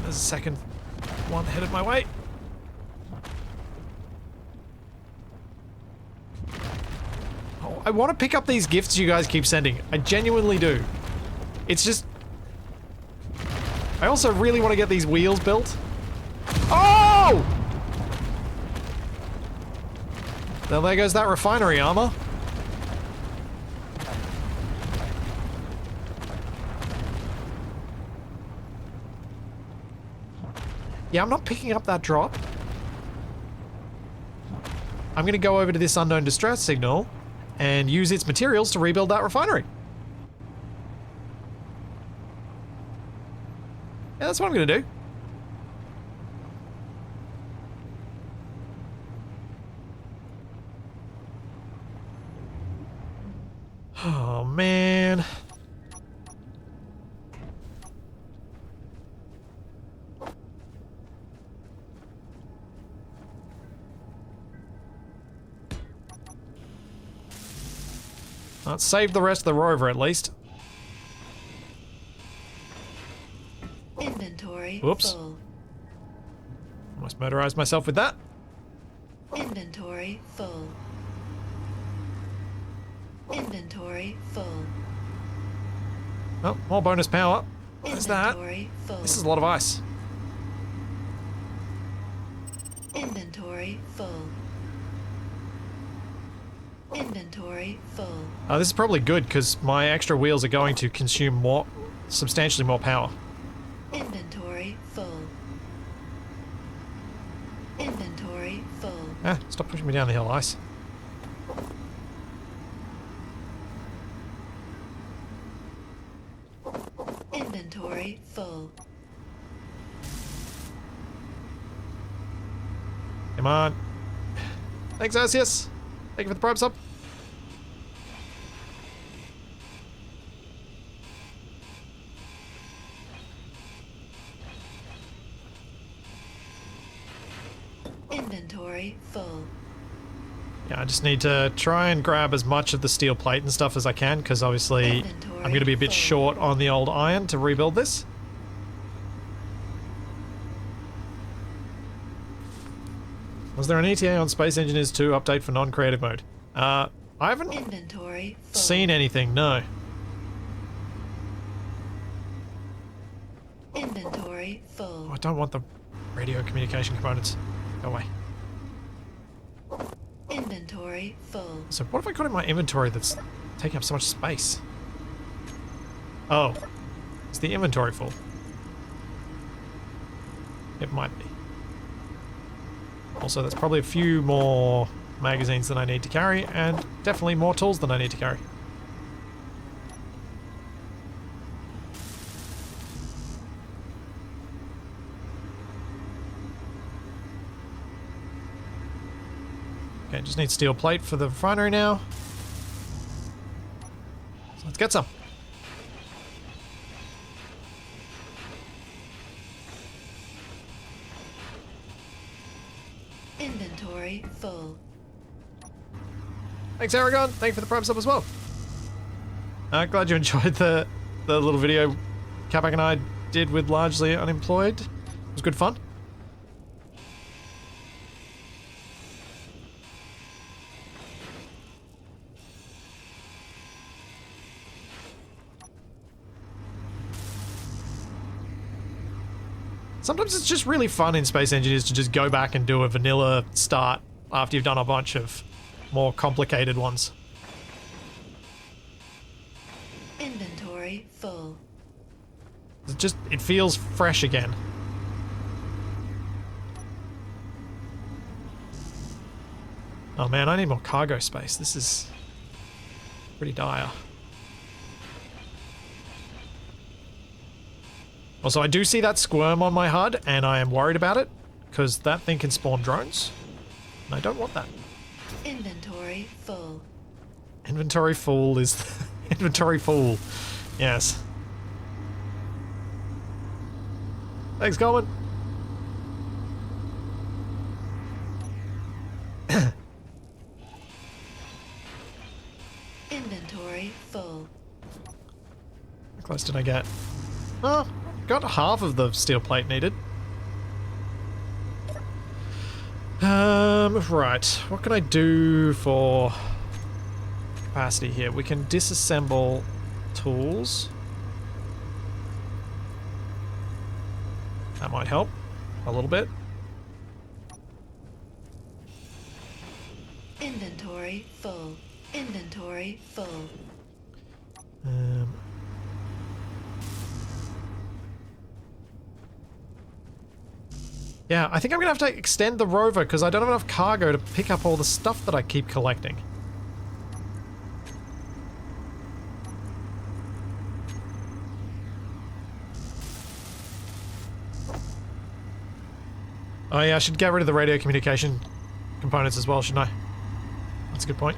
There's a second one headed my way. Oh, I want to pick up these gifts you guys keep sending. I genuinely do. It's just... I also really want to get these wheels built. Oh! Well, there goes that refinery armor. Yeah, I'm not picking up that drop. I'm going to go over to this unknown distress signal and use its materials to rebuild that refinery. Yeah, that's what I'm going to do. Oh, man. Let's save the rest of the rover at least.
Inventory
Whoops.
full.
Almost motorized myself with that.
Inventory full. Inventory full.
Oh, more bonus power. There's that.
Inventory full.
This is a lot of ice.
Inventory full. Inventory full.
This is probably good because my extra wheels are going to consume substantially more power.
Inventory full. Inventory full.
Ah, stop pushing me down the hill, ice.
Inventory full.
Come on. Thanks, Arceus. Thank you for the prime sub.
Inventory full.
Yeah, I just need to try and grab as much of the steel plate and stuff as I can, because obviously
Inventory
I'm going to be a bit
full.
short on the old iron to rebuild this. Was there an ETA on Space Engineers 2 update for non-creative mode? I haven't
Inventory full.
seen anything, no.
Inventory full.
Oh, I don't want the radio communication components. Go away.
Inventory full.
So what have I got in my inventory that's taking up so much space? Oh. Is the inventory full? It might be. Also, there's probably a few more magazines than I need to carry, and definitely more tools than I need to carry. Okay, just need steel plate for the refinery now. So let's get some.
Inventory full.
Thanks, Aragon. Thank you for the prime sub as well. Glad you enjoyed the little video Capac and I did with Largely Unemployed. It was good fun. Sometimes it's just really fun in Space Engineers to just go back and do a vanilla start after you've done a bunch of more complicated ones.
Inventory full.
It feels fresh again. Oh man, I need more cargo space. This is pretty dire. Also, I do see that squirm on my HUD, and I am worried about it, because that thing can spawn drones, and I don't want that.
Inventory full.
Inventory full is... inventory full. Yes. Thanks, Coleman.
Inventory full.
How close did I get? Oh, got half of the steel plate needed. Right. What can I do for capacity here? We can disassemble tools. That might help a little bit.
Inventory full. Inventory full.
Yeah, I think I'm gonna have to extend the rover because I don't have enough cargo to pick up all the stuff that I keep collecting. Oh yeah, I should get rid of the radio communication components as well, shouldn't I? That's a good point.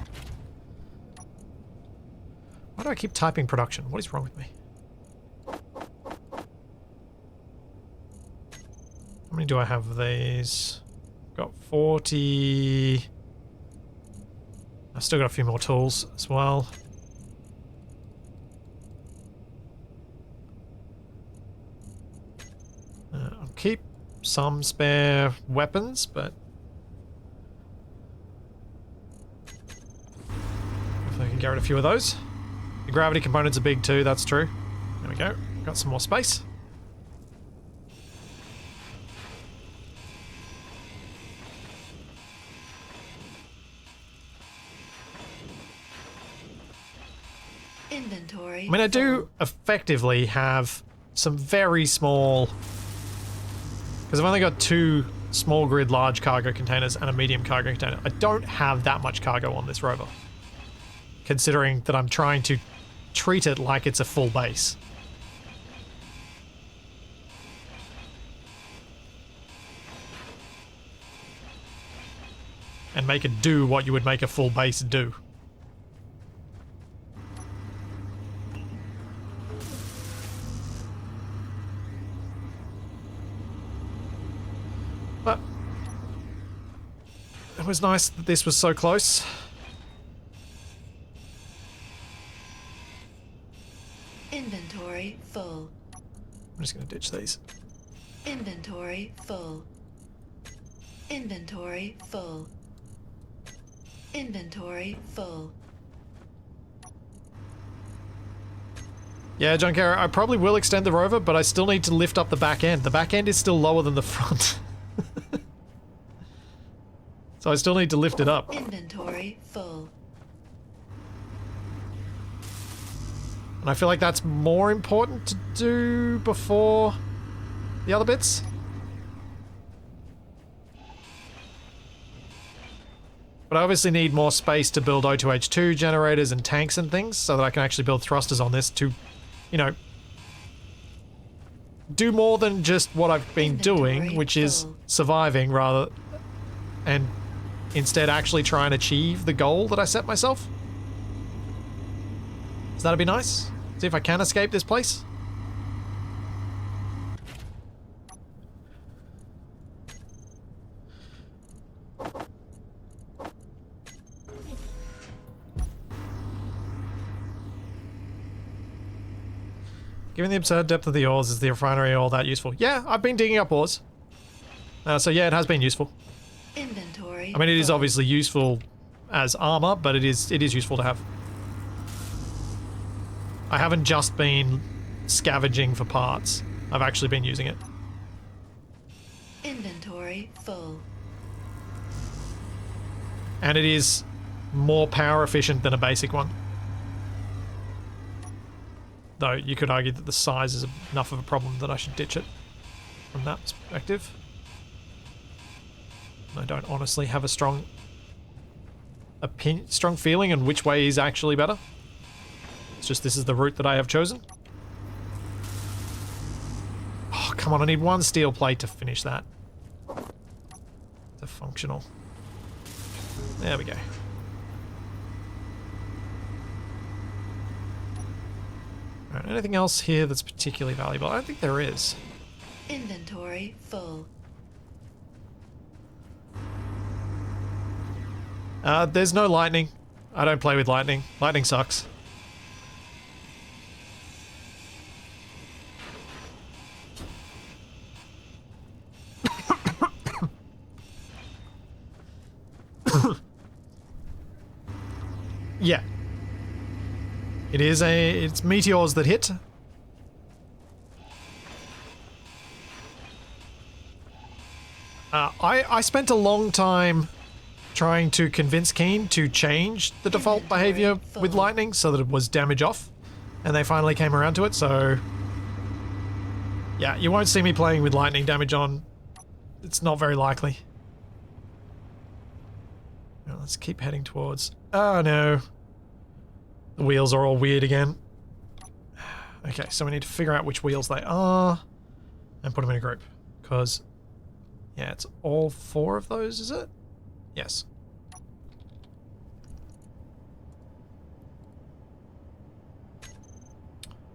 Why do I keep typing production? What is wrong with me? How many do I have of these? Got 40. I've still got a few more tools as well. I'll keep some spare weapons, but if I can get rid of a few of those. The gravity components are big too, that's true. There we go. Got some more space.
Inventory.
I mean, I do effectively have some very small... Because I've only got 2 small grid large cargo containers and a medium cargo container. I don't have that much cargo on this rover. Considering that I'm trying to treat it like it's a full base. And make it do what you would make a full base do. But it was nice that this was so close.
Inventory full.
I'm just going to ditch these.
Inventory full. Inventory full. Inventory full.
Yeah, John Kerr, I probably will extend the rover, but I still need to lift up the back end. The back end is still lower than the front. So I still need to lift it up.
Inventory full.
And I feel like that's more important to do before the other bits. But I obviously need more space to build O2H2 generators and tanks and things so that I can actually build thrusters on this to, you know, do more than just what I've been doing, which is surviving rather, and instead actually try and achieve the goal that I set myself. So that'd be nice. See if I can escape this place. Given the absurd depth of the ores, is the refinery all that useful? Yeah, I've been digging up ores. So yeah, it has been useful.
Inventory.
I mean, it is
full.
obviously useful as armor, but it is useful to have. I haven't just been scavenging for parts. I've actually been using it.
Inventory full.
And it is more power efficient than a basic one. Though you could argue that the size is enough of a problem that I should ditch it from that perspective. I don't honestly have a strong feeling on which way is actually better. It's just this is the route that I have chosen. Oh, come on, I need one steel plate to finish that. To functional. There we go. Alright, anything else here that's particularly valuable? I don't think there is.
Inventory full.
There's no lightning. I don't play with lightning. Lightning sucks. Yeah. It's meteors that hit. I spent a long time trying to convince Keen to change the default behavior with lightning so that it was damage off, and they finally came around to it, so yeah, you won't see me playing with lightning damage on. It's not very likely. Now, let's keep heading towards... Oh no. The wheels are all weird again. Okay, so we need to figure out which wheels they are and put them in a group, because yeah, it's all 4 of those, is it? Yes.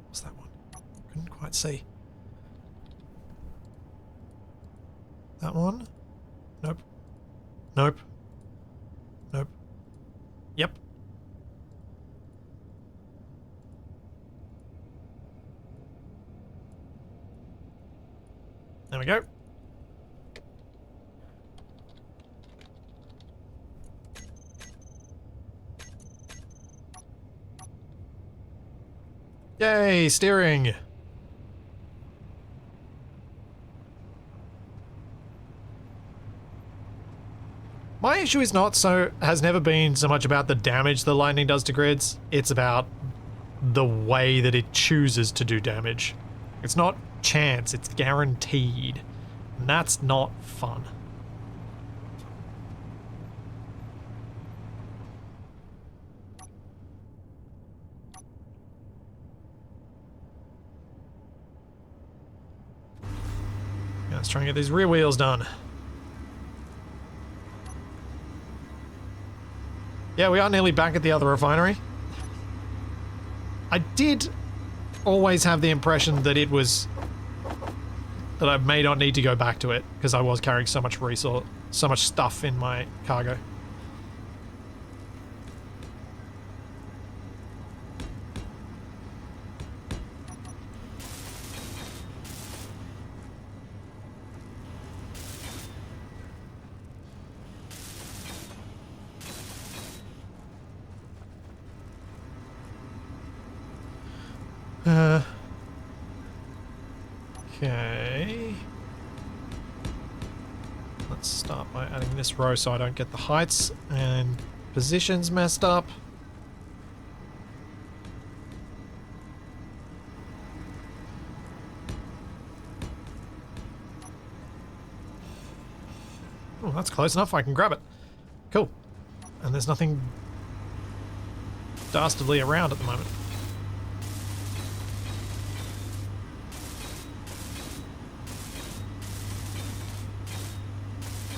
What's that one? Couldn't quite see. That one? Nope. Nope. Nope. Yep. There we go. Yay, steering! My issue is has never been so much about the damage the lightning does to grids, it's about the way that it chooses to do damage. It's not chance, it's guaranteed. And that's not fun. Let's try and get these rear wheels done. Yeah, we are nearly back at the other refinery. I did always have the impression that it was... that I may not need to go back to it, because I was carrying so much so much stuff in my cargo. Okay. Let's start by adding this row so I don't get the heights and positions messed up. Oh, that's close enough. I can grab it. Cool. And there's nothing dastardly around at the moment.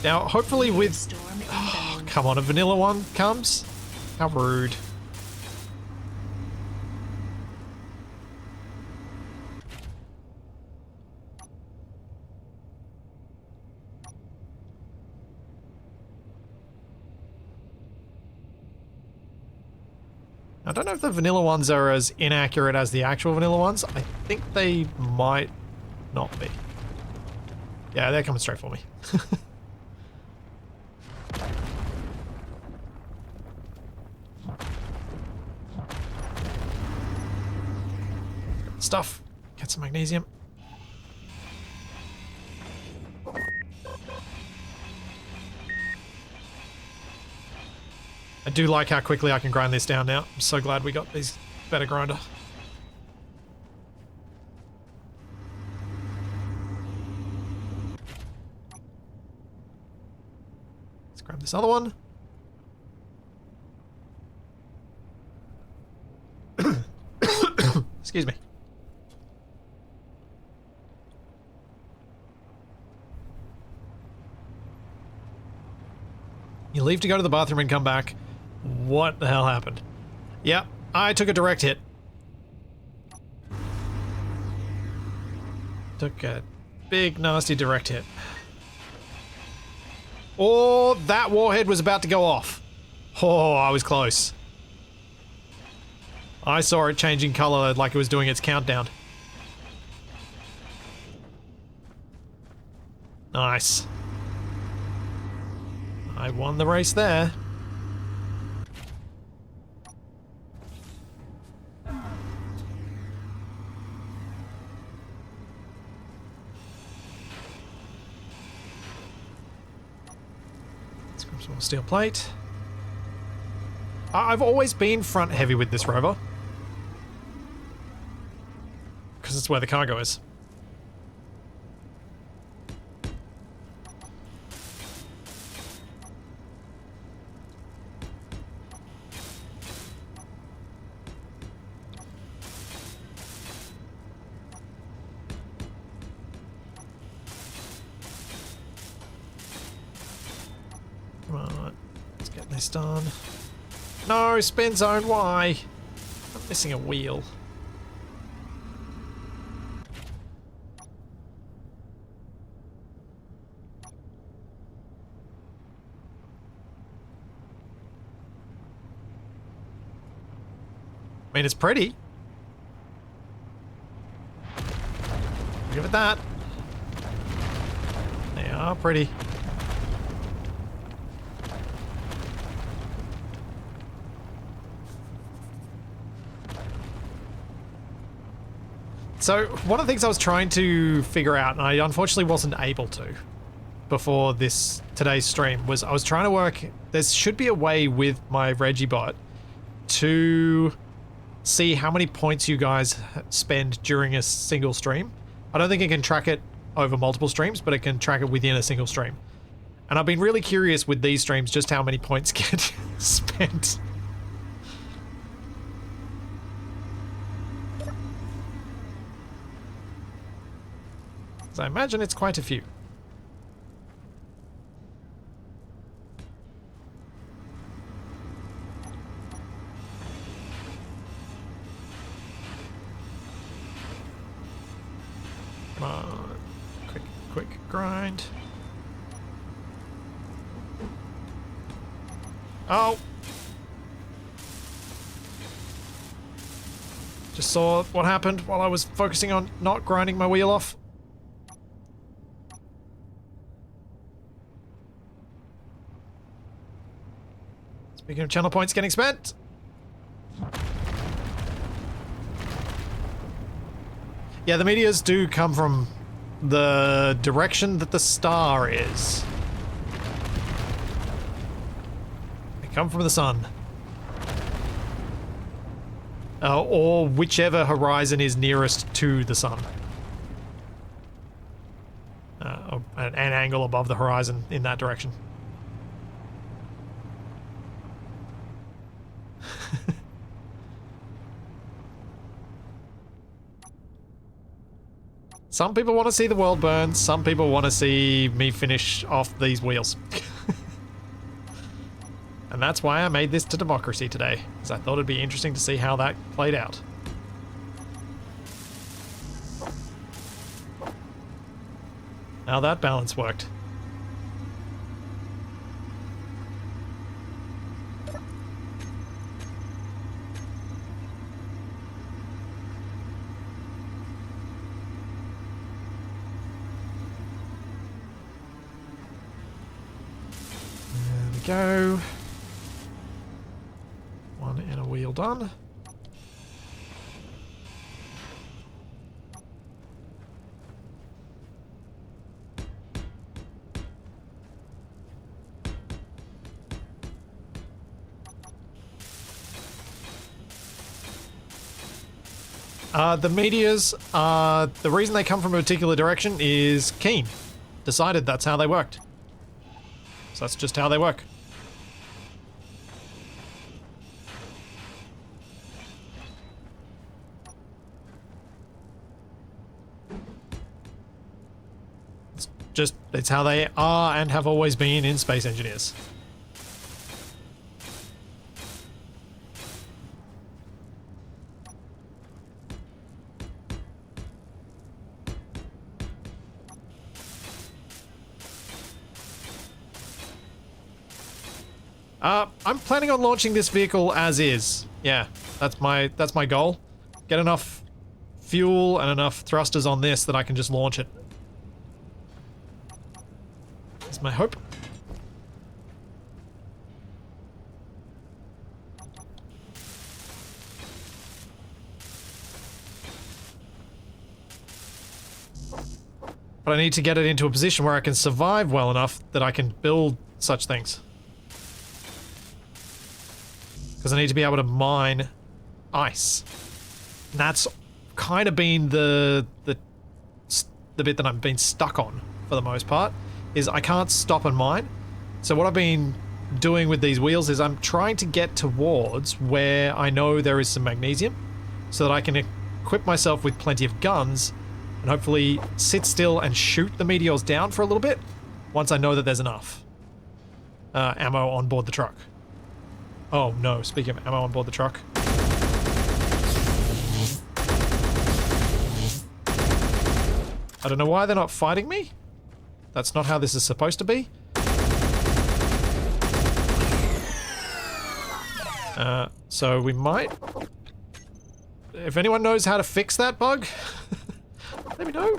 Now, hopefully with...
Storm
Oh,
inbound.
come on, a vanilla one comes? How rude. I don't know if the vanilla ones are as inaccurate as the actual vanilla ones. I think they might not be. Yeah, they're coming straight for me. Stuff. Get some magnesium. I do like how quickly I can grind this down now. I'm so glad we got these better grinder. Let's grab this other one. Excuse me. You leave to go to the bathroom and come back. What the hell happened? Yep, I took a direct hit. Took a big, nasty direct hit. Oh, that warhead was about to go off. Oh, I was close. I saw it changing color like it was doing its countdown. Nice. I won the race there. Let's grab some more steel plate. I've always been front heavy with this rover. Because it's where the cargo is. Come on, let's get this done. No, spin zone, why? I'm missing a wheel. I mean, it's pretty. Give it that. They are pretty. So, one of the things I was trying to figure out, and I unfortunately wasn't able to before today's stream, was I was trying to work... There should be a way with my Regibot to see how many points you guys spend during a single stream. I don't think it can track it over multiple streams, but it can track it within a single stream. And I've been really curious with these streams just how many points get spent. So I imagine it's quite a few. Come on. Quick grind. Oh! Just saw what happened while I was focusing on not grinding my wheel off. Speaking of channel points getting spent. Yeah, the meteors do come from the direction that the star is. They come from the sun. Or whichever horizon is nearest to the sun. An angle above the horizon in that direction. Some people want to see the world burn, some people want to see me finish off these wheels. And that's why I made this to democracy today, because I thought it'd be interesting to see how that played out. How that balance worked. There we go. One inner wheel done. The meteors, the reason they come from a particular direction is Keen decided that's how they worked. So that's just how they work. It's how they are and have always been in Space Engineers. I'm planning on launching this vehicle as is. Yeah, that's my goal. Get enough fuel and enough thrusters on this that I can just launch it. That's my hope. But I need to get it into a position where I can survive well enough that I can build such things. Because I need to be able to mine ice. And that's kind of been the bit that I've been stuck on for the most part, is I can't stop and mine. So what I've been doing with these wheels is I'm trying to get towards where I know there is some magnesium so that I can equip myself with plenty of guns and hopefully sit still and shoot the meteors down for a little bit once I know that there's enough ammo on board the truck. Oh no, speaking of ammo on board the truck. I don't know why they're not fighting me. That's not how this is supposed to be. So we might... If anyone knows how to fix that bug, let me know.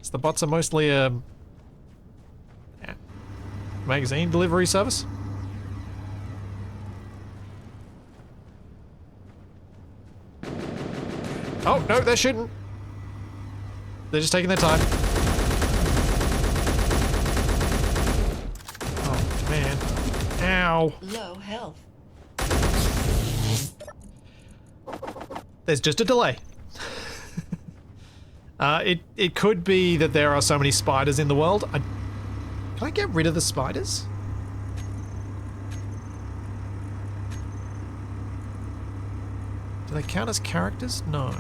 So the bots are mostly a magazine delivery service. Oh, no, they're shooting. They're just taking their time. Oh, man. Ow.
Low health.
There's just a delay. It could be that there are so many spiders in the world. Can I get rid of the spiders? Do they count as characters? No.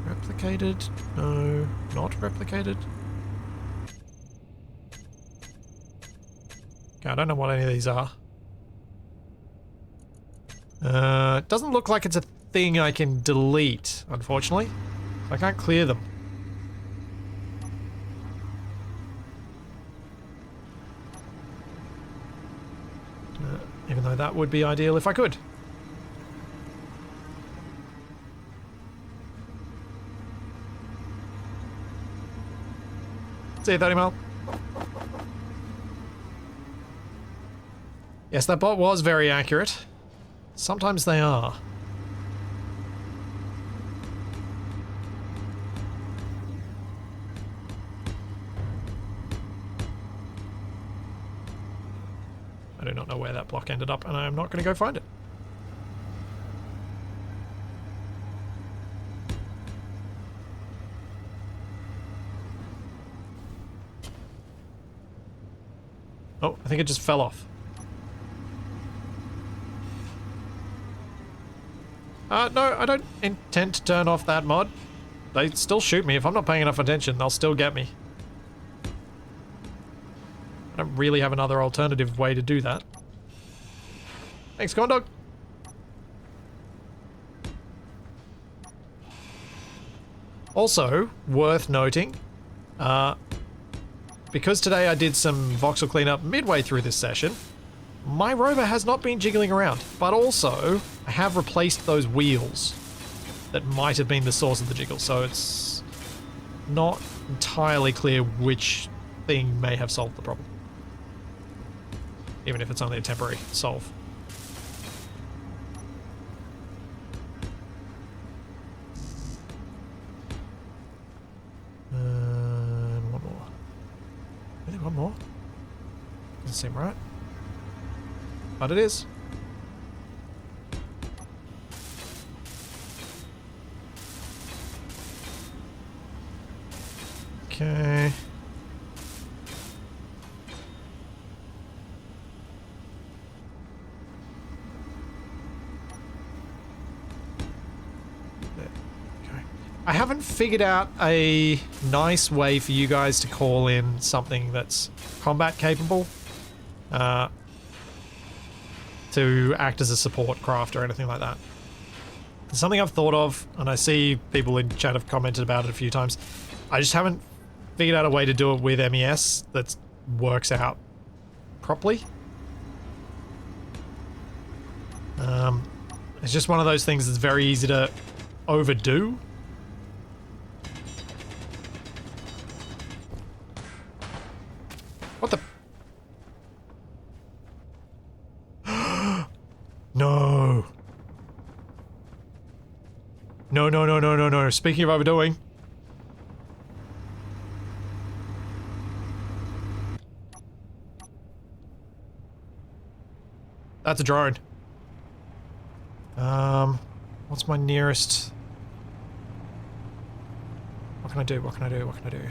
Replicated? No. Not replicated? Okay, I don't know what any of these are. It doesn't look like it's a thing I can delete, unfortunately. I can't clear them. Even though that would be ideal if I could. See you, 30 mile. Yes, that bot was very accurate. Sometimes they are. I do not know where that block ended up, and I am not going to go find it. Oh, I think it just fell off. No, I don't intend to turn off that mod. They still shoot me. If I'm not paying enough attention, they'll still get me. I don't really have another alternative way to do that. Thanks, corn dog. Also, worth noting, because today I did some voxel cleanup midway through this session, my rover has not been jiggling around, but also I have replaced those wheels that might have been the source of the jiggle, so it's not entirely clear which thing may have solved the problem. Even if it's only a temporary solve. One more. Really, one more? Doesn't seem right. But it is. Okay. I haven't figured out a nice way for you guys to call in something that's combat capable to act as a support craft or anything like that. It's something I've thought of, and I see people in chat have commented about it a few times. I just haven't figured out a way to do it with MES that works out properly. It's just one of those things that's very easy to overdo. What the? No. No, no, no, no, no, no. Speaking of overdoing. That's a drone. What's my nearest? What can I do? What can I do? What can I do?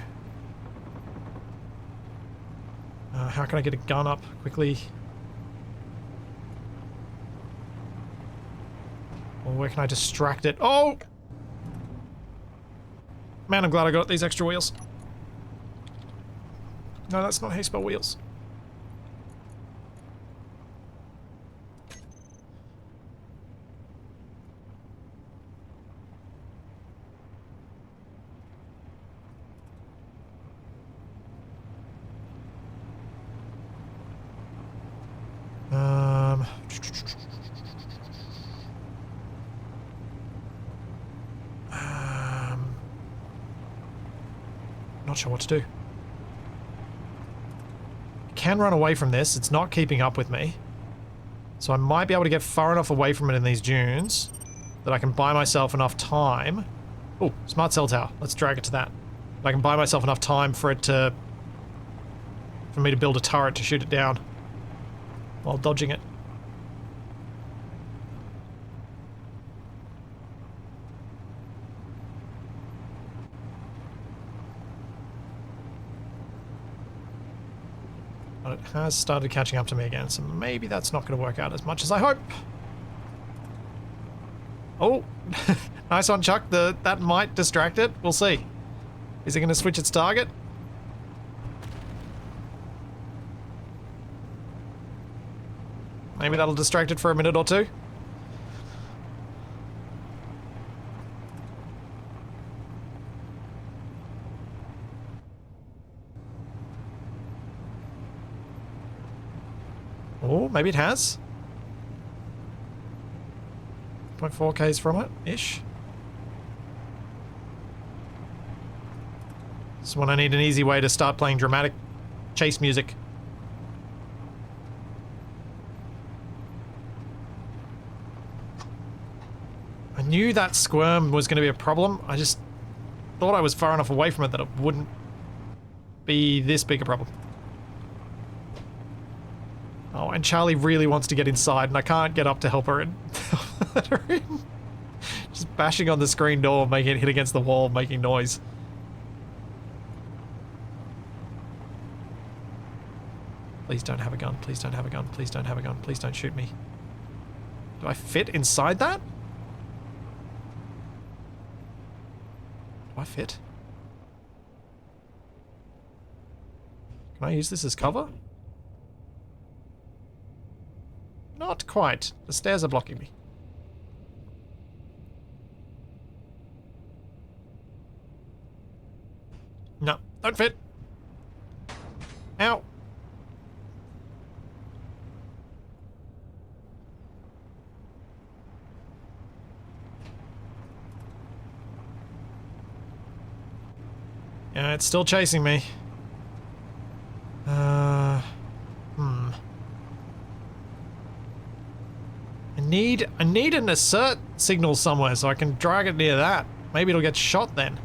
How can I get a gun up quickly? Or where can I distract it? Oh! Man, I'm glad I got these extra wheels. No, that's not how you spell wheels. Not sure what to do. I can run away from this. It's not keeping up with me. So I might be able to get far enough away from it in these dunes that I can buy myself enough time. Oh, smart cell tower. Let's drag it to that. I can buy myself enough time for it to... for me to build a turret to shoot it down while dodging it. But it has started catching up to me again, so maybe that's not going to work out as much as I hope. Oh, nice one, Chuck. That might distract it. We'll see. Is it going to switch its target? Maybe that'll distract it for a minute or two. Oh, maybe it has. 0.4 Ks from it, ish. This is when I need an easy way to start playing dramatic chase music. I knew that squirm was going to be a problem. I just thought I was far enough away from it that it wouldn't be this big a problem. Oh, and Charlie really wants to get inside, and I can't get up to help her in. Let her in. Just bashing on the screen door, making it hit against the wall, making noise. Please don't have a gun. Please don't have a gun. Please don't have a gun. Please don't shoot me. Do I fit inside that? Do I fit? Can I use this as cover? Not quite. The stairs are blocking me. No, don't fit. Ow. Yeah, it's still chasing me. I need an assert signal somewhere so I can drag it near that. Maybe it'll get shot then.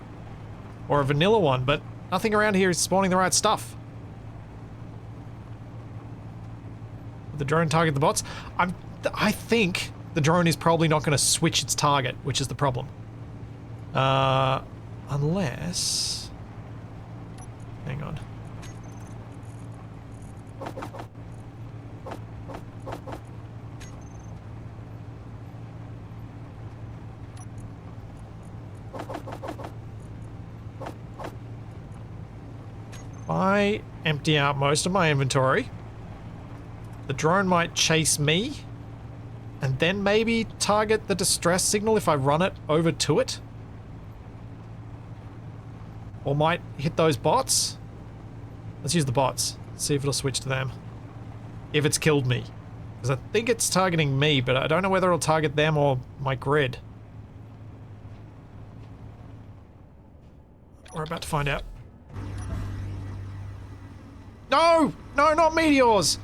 Or a vanilla one, but nothing around here is spawning the right stuff. Did the drone target the bots? I think the drone is probably not going to switch its target, which is the problem. Unless... Hang on. If I empty out most of my inventory, the drone might chase me and then maybe target the distress signal if I run it over to it. Or might hit those bots. Let's use the bots. See if it'll switch to them. If it's killed me. Because I think it's targeting me, but I don't know whether it'll target them or my grid. We're about to find out. No! No, not meteors!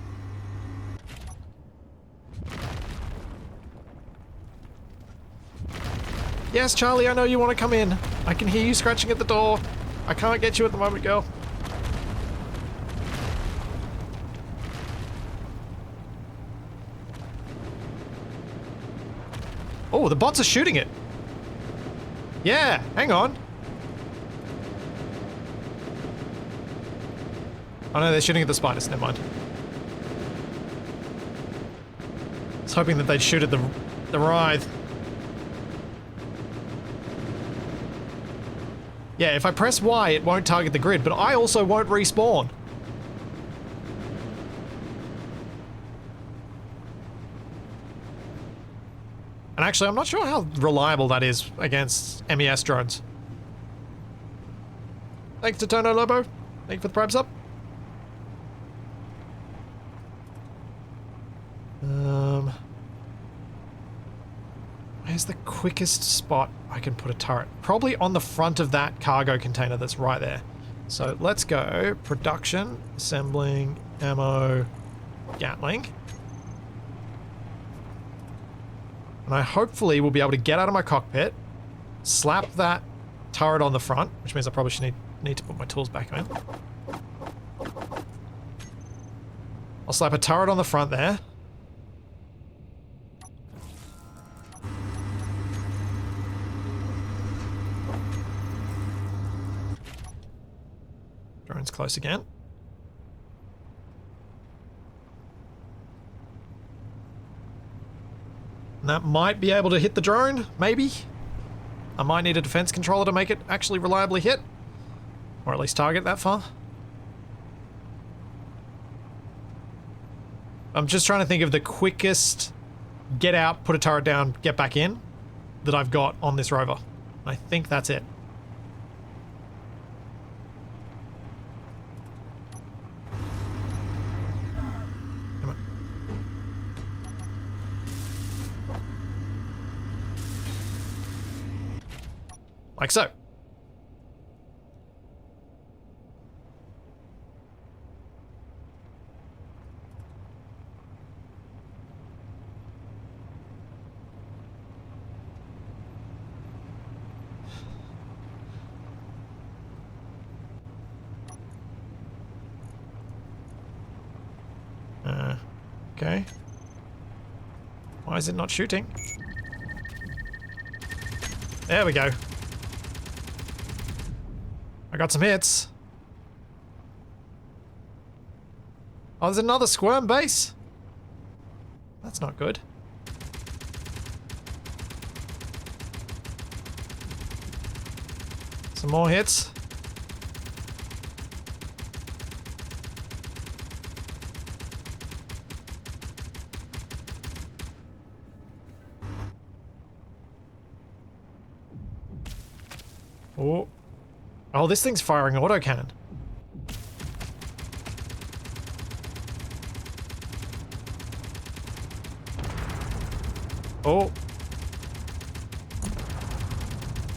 Yes, Charlie, I know you want to come in. I can hear you scratching at the door. I can't get you at the moment, girl. Oh, the bots are shooting it. Yeah, hang on. Oh no, they're shooting at the spiders, never mind. I was hoping that they'd shoot at the writhe. Yeah, if I press Y, it won't target the grid, but I also won't respawn. And actually, I'm not sure how reliable that is against MES drones. Thanks to Tono Lobo. Thank you for the prime sub. Where's the quickest spot I can put a turret? Probably on the front of that cargo container that's right there. So let's go production, assembling, ammo, Gatling. And I hopefully will be able to get out of my cockpit, slap that turret on the front, which means I probably should need to put my tools back in. I'll slap a turret on the front there. Drone's close again. And that might be able to hit the drone, maybe. I might need a defense controller to make it actually reliably hit. Or at least target that far. I'm just trying to think of the quickest get out, put a turret down, get back in that I've got on this rover. I think that's it. Come on. Like so. Okay. Why is it not shooting? There we go. I got some hits. Oh, there's another squirm base? That's not good. Some more hits. Oh. Oh, this thing's firing autocannon. Oh.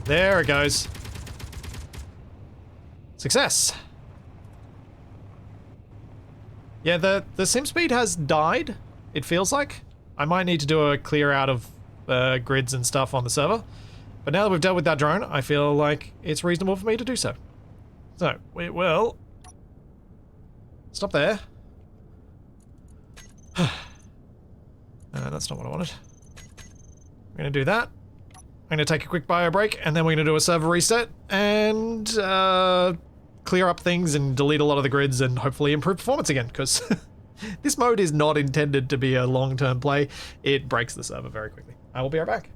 There it goes. Success. Yeah, the sim speed has died, it feels like. I might need to do a clear out of grids and stuff on the server. But now that we've dealt with that drone, I feel like it's reasonable for me to do so. So, we will stop there. That's not what I wanted. We're going to do that. I'm going to take a quick bio break, and then we're going to do a server reset, and clear up things and delete a lot of the grids and hopefully improve performance again, because this mode is not intended to be a long-term play. It breaks the server very quickly. I will be right back.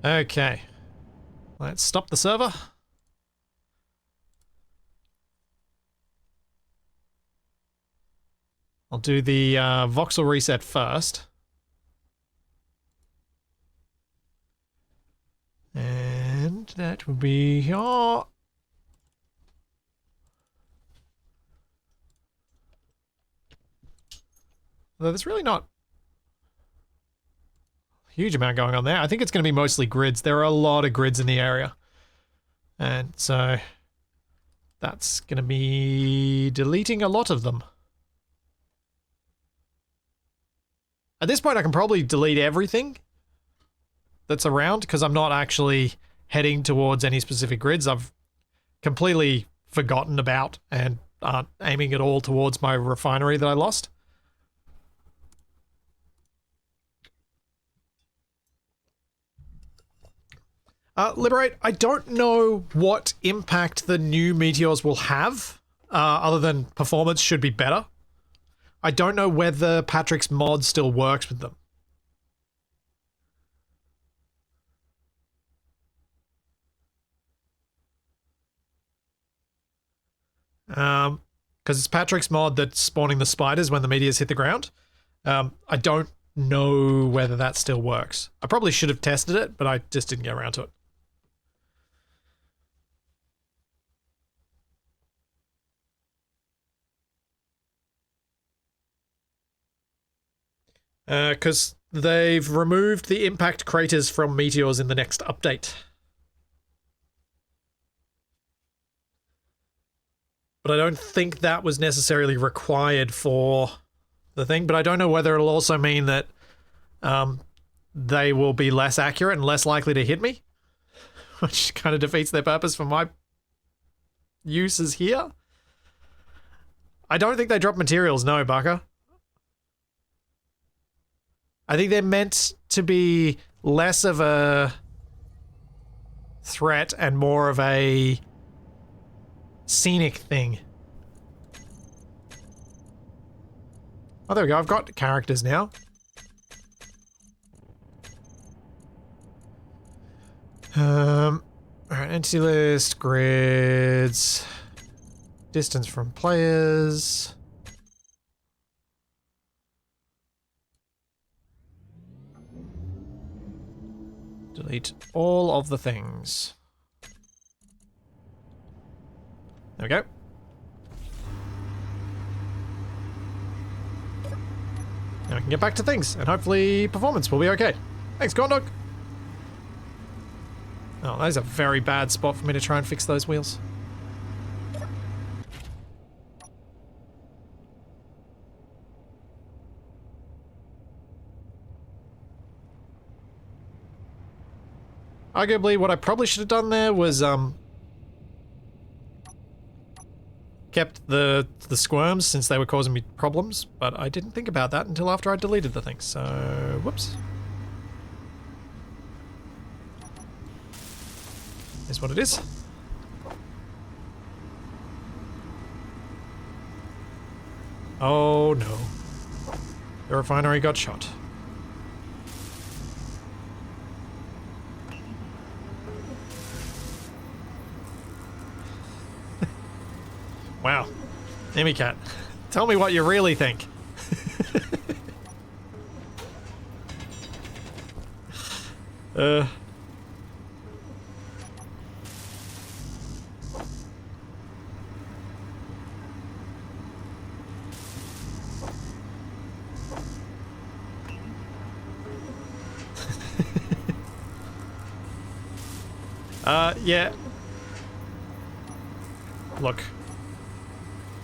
Okay. Let's stop the server. I'll do the voxel reset first. And that will be here. Although there's really not a huge amount going on there. I think it's going to be mostly grids. There are a lot of grids in the area. And so that's going to be deleting a lot of them. At this point, I can probably delete everything that's around because I'm not actually heading towards any specific grids. I've completely forgotten about and aren't aiming at all towards my refinery that I lost. Liberate, I don't know what impact the new Meteors will have, other than performance should be better. I don't know whether Patrick's mod still works with them. because it's Patrick's mod that's spawning the spiders when the meteors hit the ground. I don't know whether that still works. I probably should have tested it, but I just didn't get around to it. Because they've removed the impact craters from meteors in the next update. But I don't think that was necessarily required for the thing, but I don't know whether it'll also mean that they will be less accurate and less likely to hit me, which kind of defeats their purpose for my uses here. I don't think they drop materials, no, Baka. I think they're meant to be less of a threat and more of a scenic thing. Oh, there we go. I've got characters now. Alright, entity list, grids, distance from players. Delete all of the things. There we go. Now we can get back to things, and hopefully performance will be okay. Thanks, Corn Dog. Oh, that is a very bad spot for me to try and fix those wheels. Arguably, what I probably should have done there was, kept the squirms since they were causing me problems, but I didn't think about that until after I deleted the thing, so whoops. Is what it is. Oh no. The refinery got shot. Wow. Emmy Cat, tell me what you really think. Yeah. Look.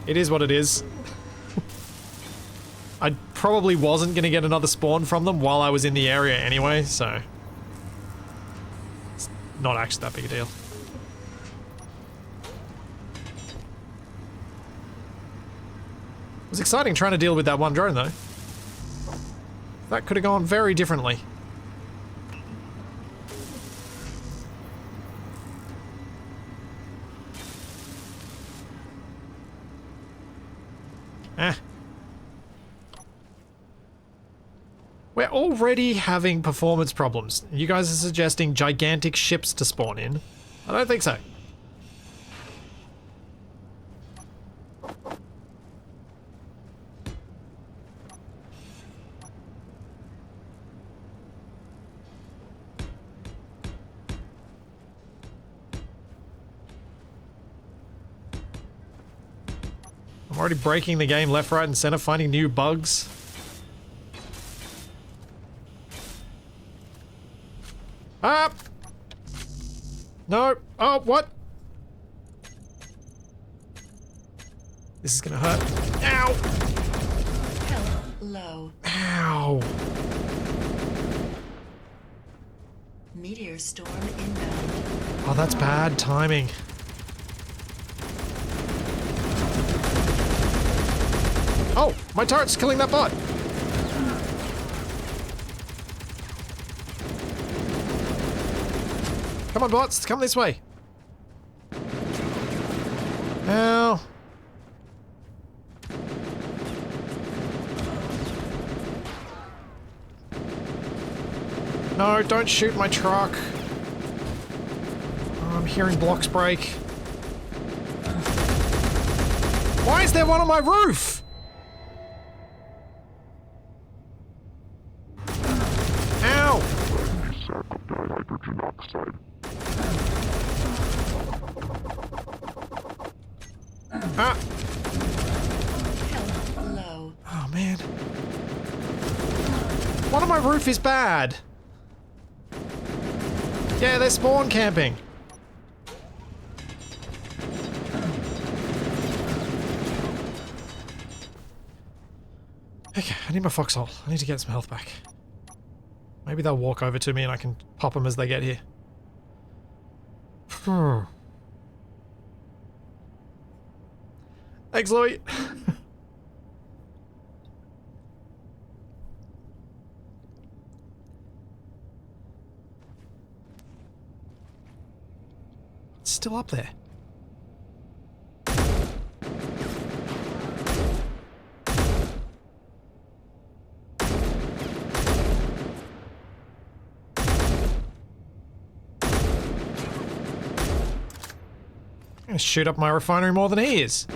It is what it is. I probably wasn't going to get another spawn from them while I was in the area anyway, so it's not actually that big a deal. It was exciting trying to deal with that one drone though. That could have gone very differently. We're already having performance problems. You guys are suggesting gigantic ships to spawn in. I don't think so. I'm already breaking the game left, right, and center, finding new bugs. Ah! No! Oh, what? This is gonna hurt. Ow!
Health low.
Ow!
Meteor storm inbound.
Oh, that's bad timing. Oh, my turret's killing that bot. Come on, bots, come this way. Ow. No, don't shoot my truck. Oh, I'm hearing blocks break. Why is there one on my roof? Ow! Ah!
Health low.
Oh man. One on my roof is bad. Yeah, they're spawn camping. Okay, I need my foxhole. I need to get some health back. Maybe they'll walk over to me and I can pop them as they get here. Thanks, Louie. It's still up there. I'm gonna shoot up my refinery more than he is.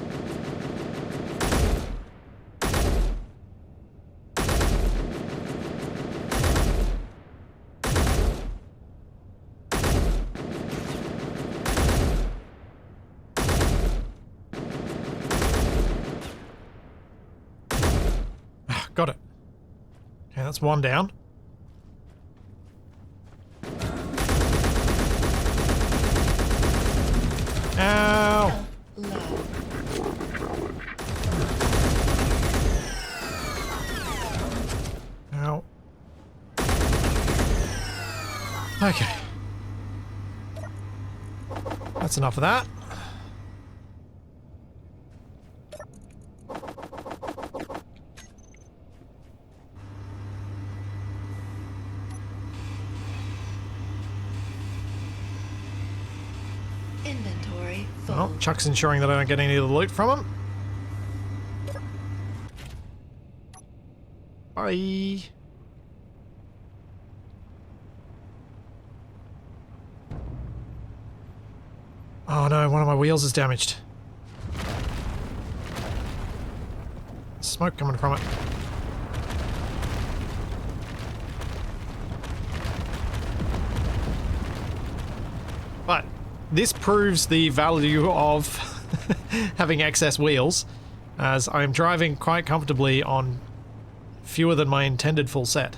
Got it. Okay, that's one down. Ow!
Low.
Ow. Okay. That's enough of that.
Inventory full.
Well, Chuck's ensuring that I don't get any of the loot from him. Bye. Oh no, one of my wheels is damaged. Smoke coming from it. But this proves the value of having excess wheels, as I'm driving quite comfortably on fewer than my intended full set.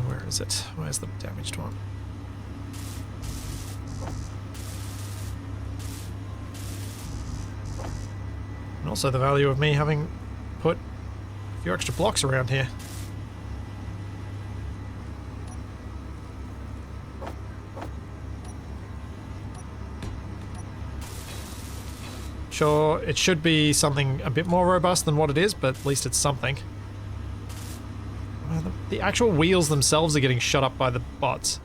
Where is it? Where's the damaged one? And also the value of me having put a few extra blocks around here. Sure, it should be something a bit more robust than what it is, but at least it's something. The actual wheels themselves are getting shot up by the bots.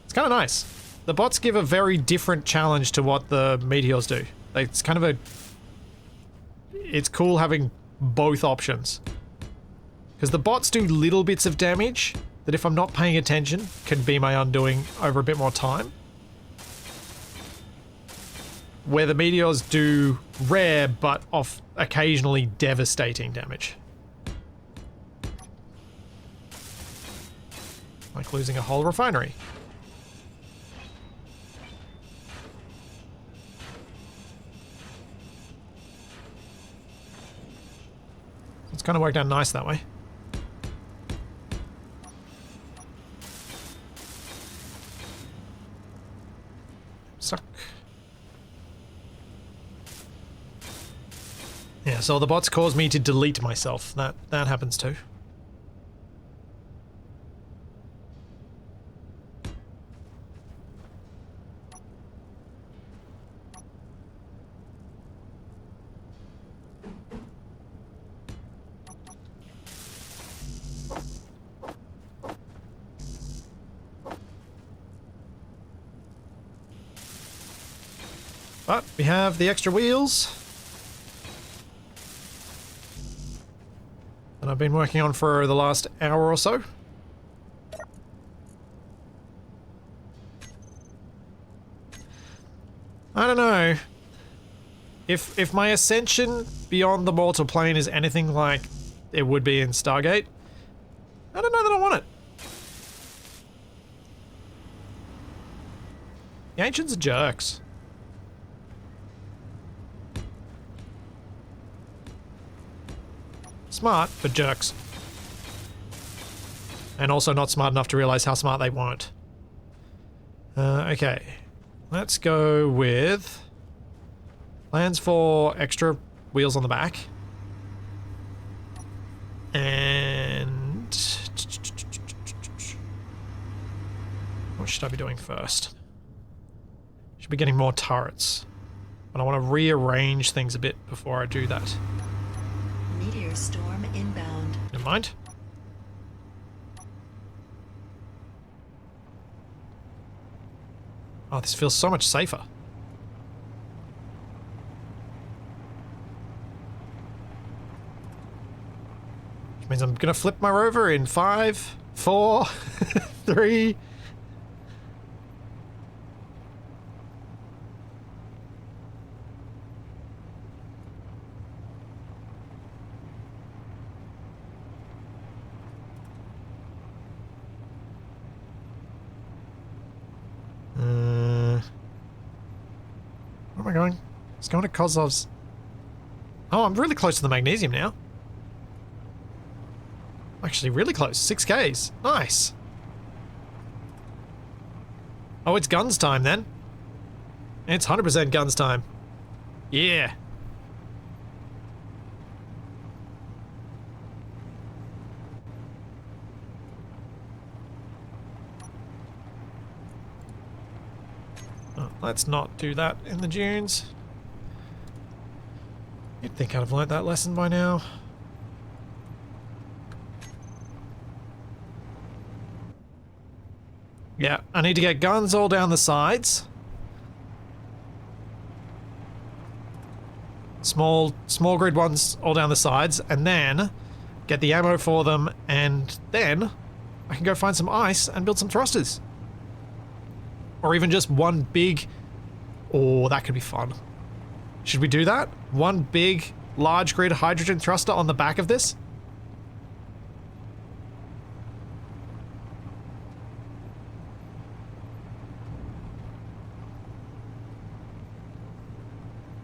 It's kind of nice. The bots give a very different challenge to what the Meteors do. It's kind of a... It's cool having both options. Because the bots do little bits of damage that if I'm not paying attention can be my undoing over a bit more time. Where the Meteors do rare but occasionally devastating damage. Like losing a whole refinery. It's kind of worked out nice that way. Suck. Yeah, so the bots cause me to delete myself. That happens too. But we have the extra wheels that I've been working on for the last hour or so. I don't know. If my ascension beyond the mortal plane is anything like it would be in Stargate, I don't know that I want it. The Ancients are jerks. Smart, but jerks. And also not smart enough to realize how smart they weren't. Okay. Let's go with plans for extra wheels on the back. And what should I be doing first? Should be getting more turrets. But I want to rearrange things a bit before I do that.
Meteor storm inbound.
Never mind. Oh, this feels so much safer. Which means I'm gonna flip my rover in 5, 4, 3. Where am I going? It's going to Kozlov's. Oh, I'm really close to the magnesium now. Actually, really close. 6Ks. Nice. Oh, it's guns time then. It's 100% guns time. Yeah. Oh, let's not do that in the dunes. You'd think I'd have learnt that lesson by now. Yeah, I need to get guns all down the sides. Small grid ones all down the sides, and then get the ammo for them, and then I can go find some ice and build some thrusters. Or even just one big... Oh, that could be fun. Should we do that? One big, large grid hydrogen thruster on the back of this?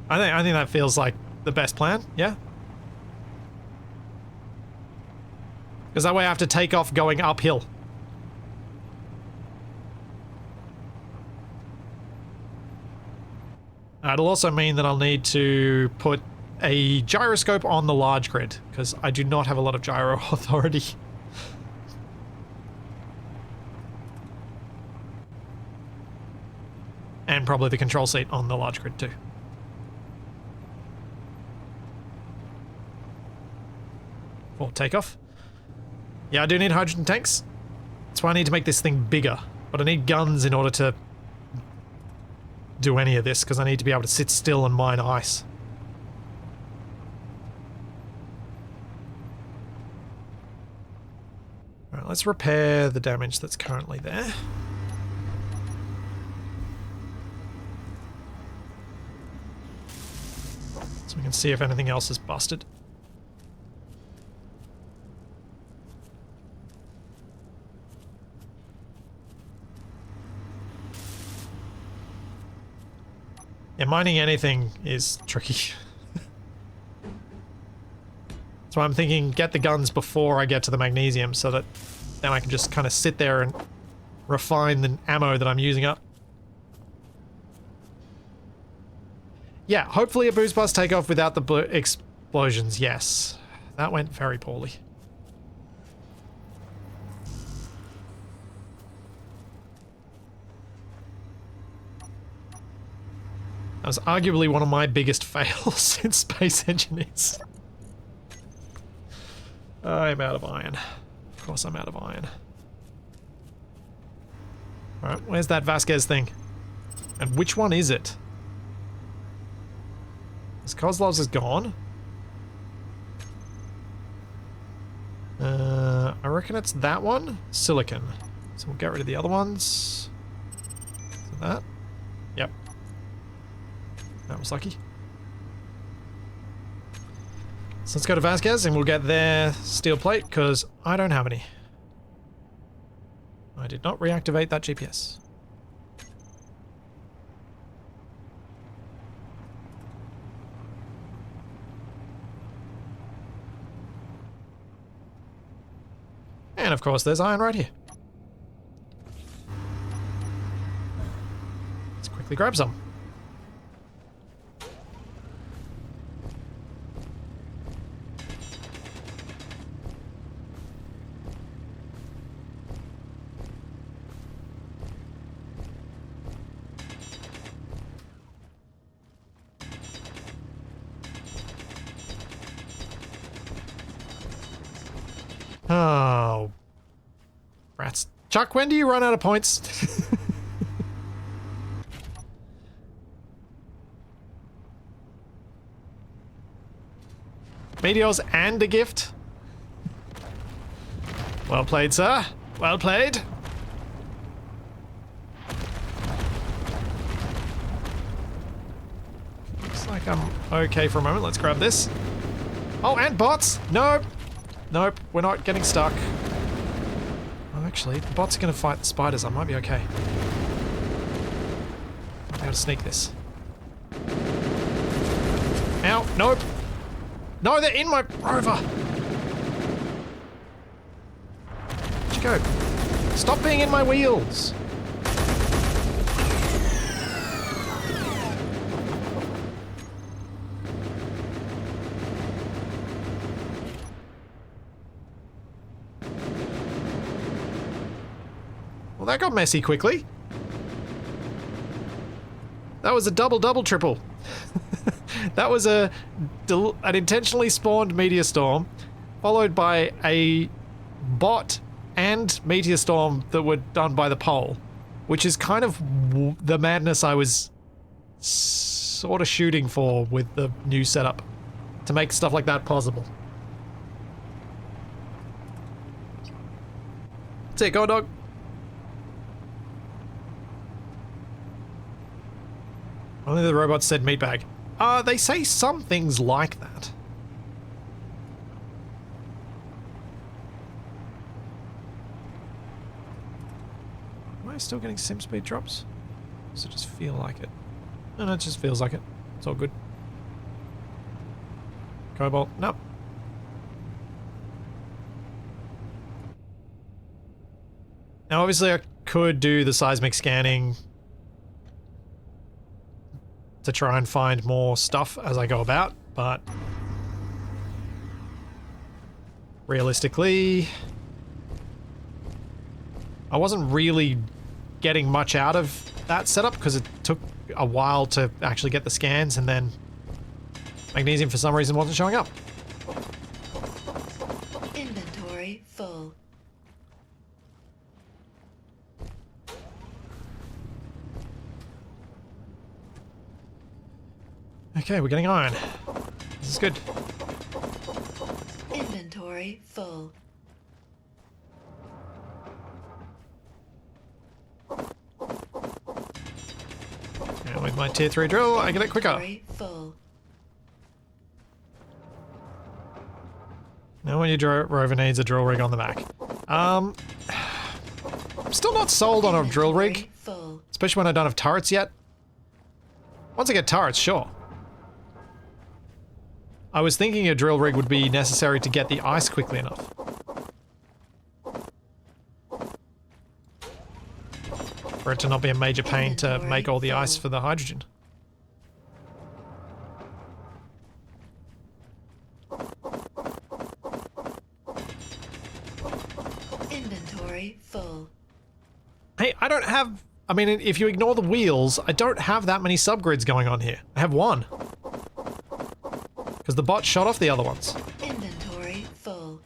I think that feels like the best plan, yeah? Because that way I have to take off going uphill. It'll also mean that I'll need to put a gyroscope on the large grid, because I do not have a lot of gyro authority. And probably the control seat on the large grid too. For takeoff. Yeah, I do need hydrogen tanks. That's why I need to make this thing bigger. But I need guns in order to do any of this, because I need to be able to sit still and mine ice. Alright, let's repair the damage that's currently there. So we can see if anything else is busted. Yeah, mining anything is tricky. So I'm thinking get the guns before I get to the magnesium so that then I can just kind of sit there and refine the ammo that I'm using up. Yeah, hopefully a boost bus takeoff without the explosions, yes. That went very poorly. That was arguably one of my biggest fails in Space Engineers. I'm out of iron. Of course I'm out of iron. Alright, where's that Vasquez thing? And which one is it? Because Kozlov's is gone. reckon it's that one. Silicon. So we'll get rid of the other ones. So that. Yep. That was lucky. So let's go to Vasquez and we'll get their steel plate because I don't have any. I did not reactivate that GPS. And of course, there's iron right here. Let's quickly grab some. Oh. Rats. Chuck, when do you run out of points? Meteors and a gift? Well played, sir. Well played. Looks like I'm okay for a moment. Let's grab this. Oh, and bots! Nope. Nope, we're not getting stuck. Oh, actually, the bots are going to fight the spiders. I might be okay. Might be able to sneak this. Ow, nope. No, they're in my rover. Where'd you go? Stop being in my wheels. Well, that got messy quickly. That was a double, triple. That was an intentionally spawned meteor storm, followed by a bot and meteor storm that were done by the pole, which is kind of the madness I was sort of shooting for with the new setup, to make stuff like that possible. That's it, go dog. Only the robots said meatbag. They say some things like that. Am I still getting sim speed drops? Does it just feel like it? No, it just feels like it. It's all good. Cobalt, nope. Now obviously I could do the seismic scanning to try and find more stuff as I go about, but realistically, I wasn't really getting much out of that setup because it took a while to actually get the scans, and then magnesium for some reason wasn't showing up.
Inventory full.
Okay, we're getting iron. This is good.
Inventory full.
And with my tier 3 drill, I get it quicker.
Inventory full.
Now when your rover needs a drill rig on the back. I'm still not sold on a drill rig,
Inventory full.
especially when I don't have turrets yet. Once I get turrets, sure. I was thinking a drill rig would be necessary to get the ice quickly enough. For it to not be a major pain to make all the ice for the hydrogen.
Inventory full.
Hey, I don't have... I mean, if you ignore the wheels, I don't have that many subgrids going on here. I have one. Because the bot shot off the other ones.
Inventory full.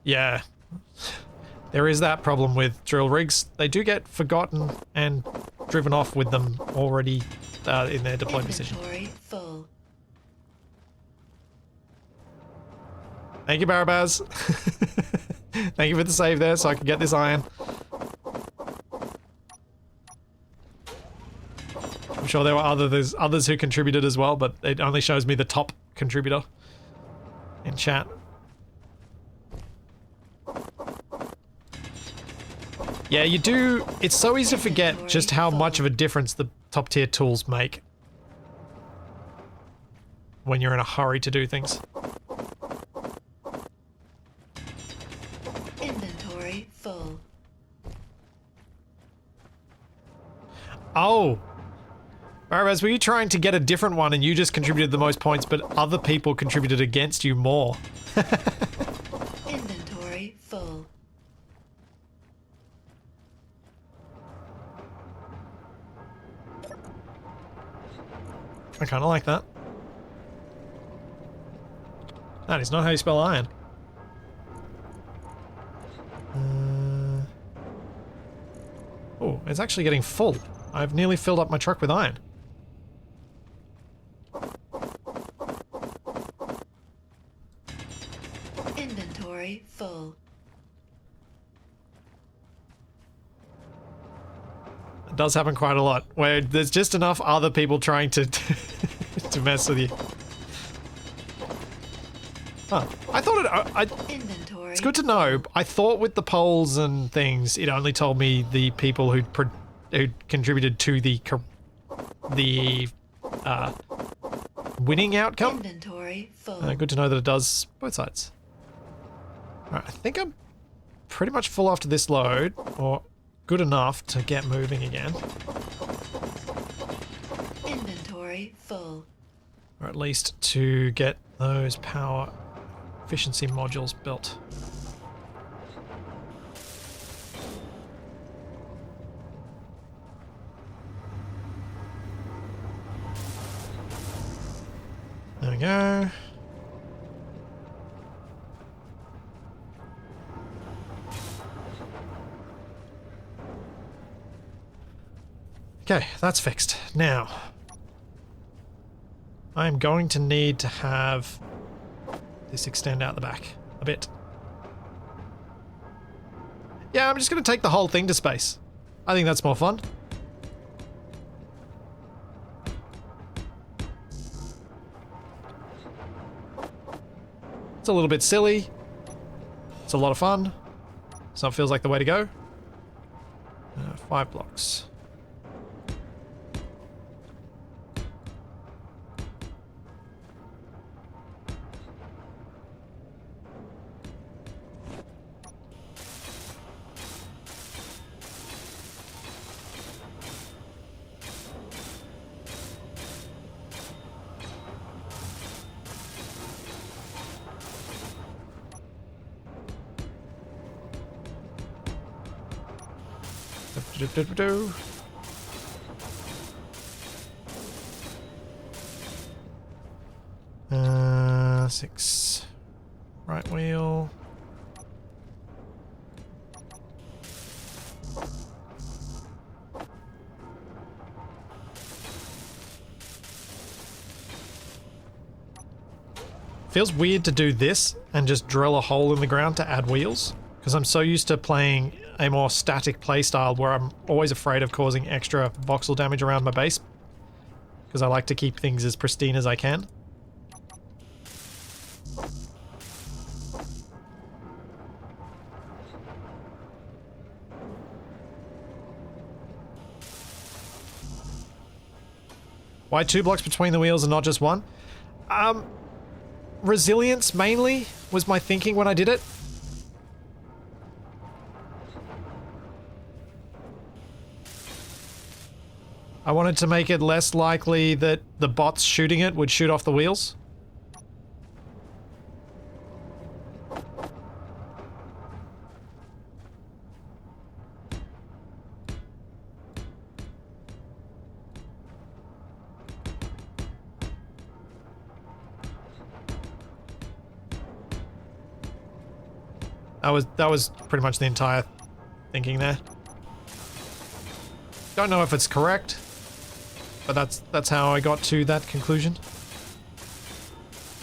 Yeah. There is that problem with drill rigs. They do get forgotten and driven off with them already in their deployed position.
Inventory full.
Thank you, Barabaz. Thank you for the save there so I can get this iron. I'm sure there were there's others who contributed as well, but it only shows me the top contributor in chat. Yeah, you do. It's so easy to forget just how much of a difference the top tier tools make when you're in a hurry to do things.
Inventory full.
Oh! Barabaz, were you trying to get a different one and you just contributed the most points, but other people contributed against you more?
Inventory full.
I kind of like that. That is not how you spell iron. Oh, it's actually getting full. I've nearly filled up my truck with iron.
Inventory full.
It does happen quite a lot, where there's just enough other people trying to to mess with you. Huh. I thought
Inventory.
it's good to know. I thought with the polls and things, it only told me the people who contributed to the winning outcome.
Inventory full.
Good to know that it does both sides. Alright, I think I'm pretty much full after this load, or good enough to get moving again.
Inventory full.
Or at least to get those power efficiency modules built. There we go. Okay, that's fixed. Now, I'm going to need to have this extend out the back a bit. Yeah, I'm just going to take the whole thing to space. I think that's more fun. It's a little bit silly. It's a lot of fun. So it feels like the way to go. 5 blocks. Do-do-do-do-do. Six. Right wheel. Feels weird to do this and just drill a hole in the ground to add wheels, because I'm so used to playing a more static playstyle where I'm always afraid of causing extra voxel damage around my base, because I like to keep things as pristine as I can. Why 2 blocks between the wheels and not just one? Resilience mainly was my thinking when I did it. I wanted to make it less likely that the bots shooting it would shoot off the wheels. That was pretty much the entire thinking there. Don't know if it's correct, but that's how I got to that conclusion.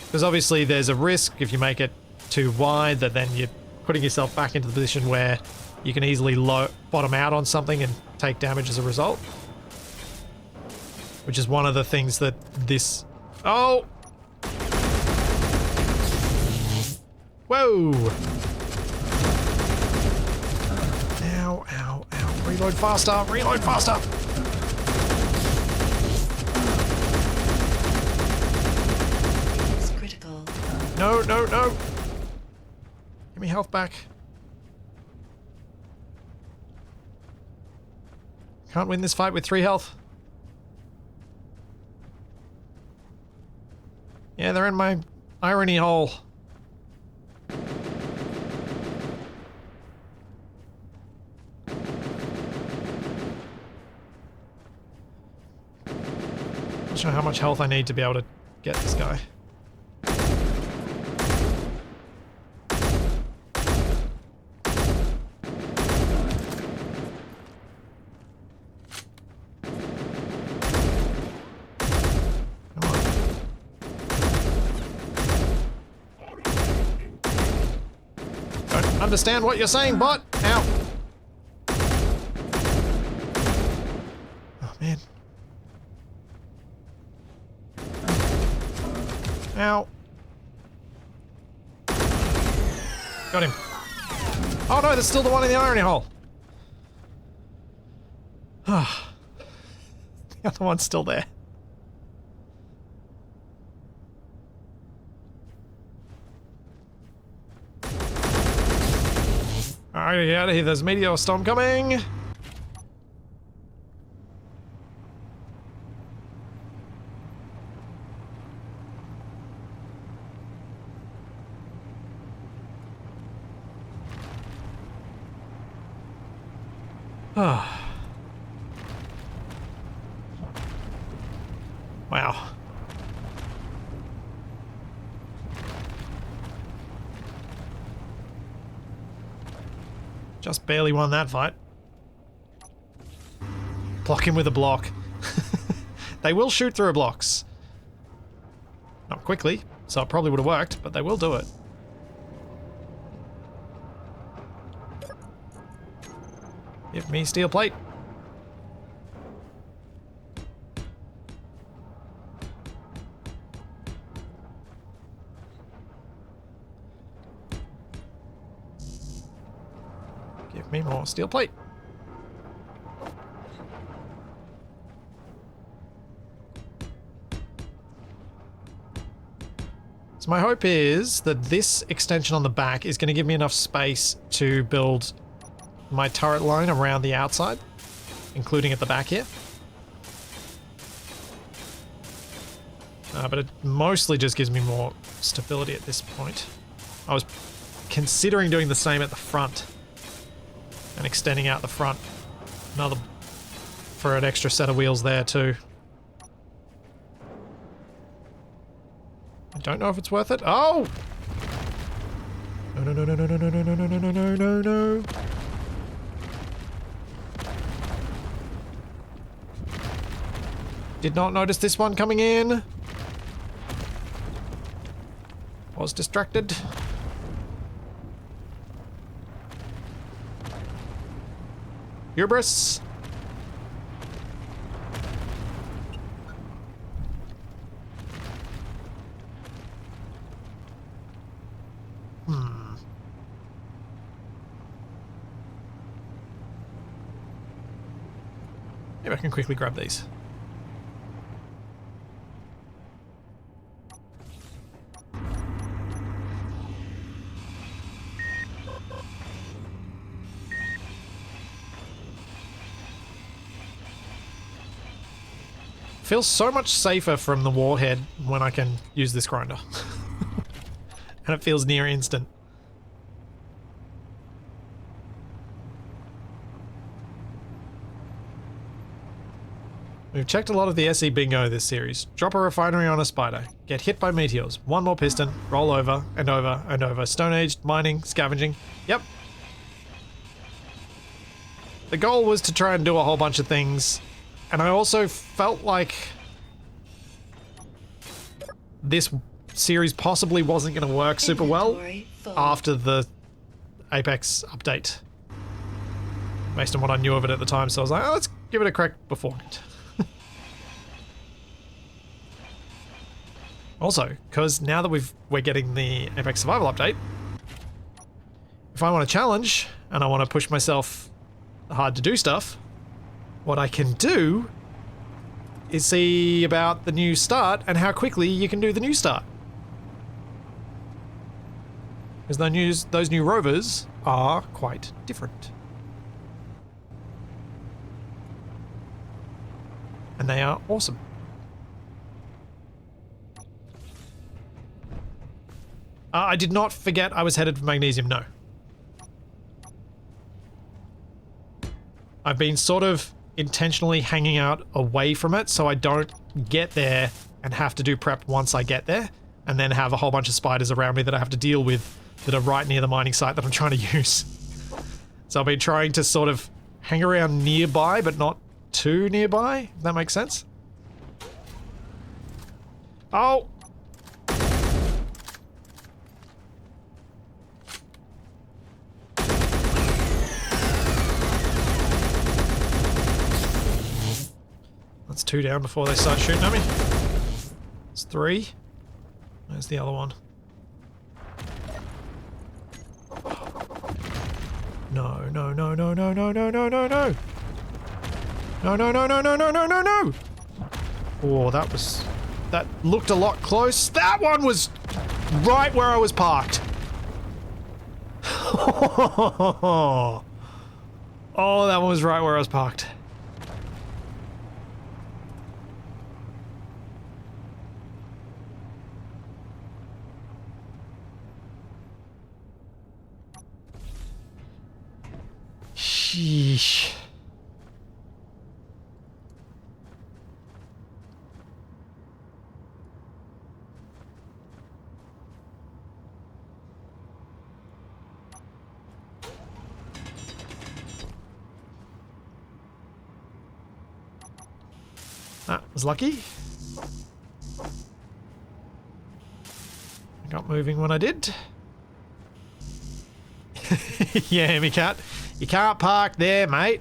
Because obviously there's a risk if you make it too wide that then you're putting yourself back into the position where you can easily bottom out on something and take damage as a result. Which is one of the things that this... Oh! Whoa! Ow, ow, ow. Reload faster! Reload faster!
It's critical.
No, no, no! Give me health back. Can't win this fight with 3 health. Yeah, they're in my irony hole. Not sure how much health I need to be able to get this guy. Understand what you're saying, bot. Ow. Oh, man. Ow. Got him. Oh no, there's still the one in the irony hole. The other one's still there. Alright, get out of here. There's a meteor storm coming. Wow. Just barely won that fight. Block him with a block. They will shoot through blocks. Not quickly, so it probably would have worked, but they will do it. Give me steel plate. Give me more steel plate. So my hope is that this extension on the back is going to give me enough space to build my turret line around the outside, including at the back here. But it mostly just gives me more stability at this point. I was considering doing the same at the front and extending out the front another for an extra set of wheels there too. I don't know if it's worth it. Oh! No, no, no, no, no, no, no, no, no, no, no, no, no, no. Did not notice this one coming in. Was distracted. Hubris. Maybe I can quickly grab these. Feels so much safer from the warhead when I can use this grinder. And it feels near instant. We've checked a lot of the SE bingo this series. Drop a refinery on a spider. Get hit by meteors. One more piston. Roll over and over and over. Stone Age, mining, scavenging. Yep. The goal was to try and do a whole bunch of things. And I also felt like this series possibly wasn't going to work super well
Inventory full.
after the Apex update. Based on what I knew of it at the time, so I was like, oh, let's give it a crack beforehand. Also, because now that we're getting the Apex Survival update, if I want to challenge and I want to push myself hard to do stuff, what I can do is see about the new start and how quickly you can do the new start. Because those new rovers are quite different. And they are awesome. I did not forget I was headed for magnesium, no. I've been sort of intentionally hanging out away from it so I don't get there and have to do prep once I get there and then have a whole bunch of spiders around me that I have to deal with that are right near the mining site that I'm trying to use. So I've been trying to sort of hang around nearby but not too nearby, if that makes sense. Oh! That's 2 down before they start shooting at me. It's 3. Where's the other one? No, no, no, no, no, no, no, no, no, no. No, no, no, no, no, no, no, no, no. Oh, that looked a lot close. That one was right where I was parked. Oh, that one was right where I was parked. Sheesh. That was lucky. I got moving when I did. Yeah, me cat. You can't park there, mate.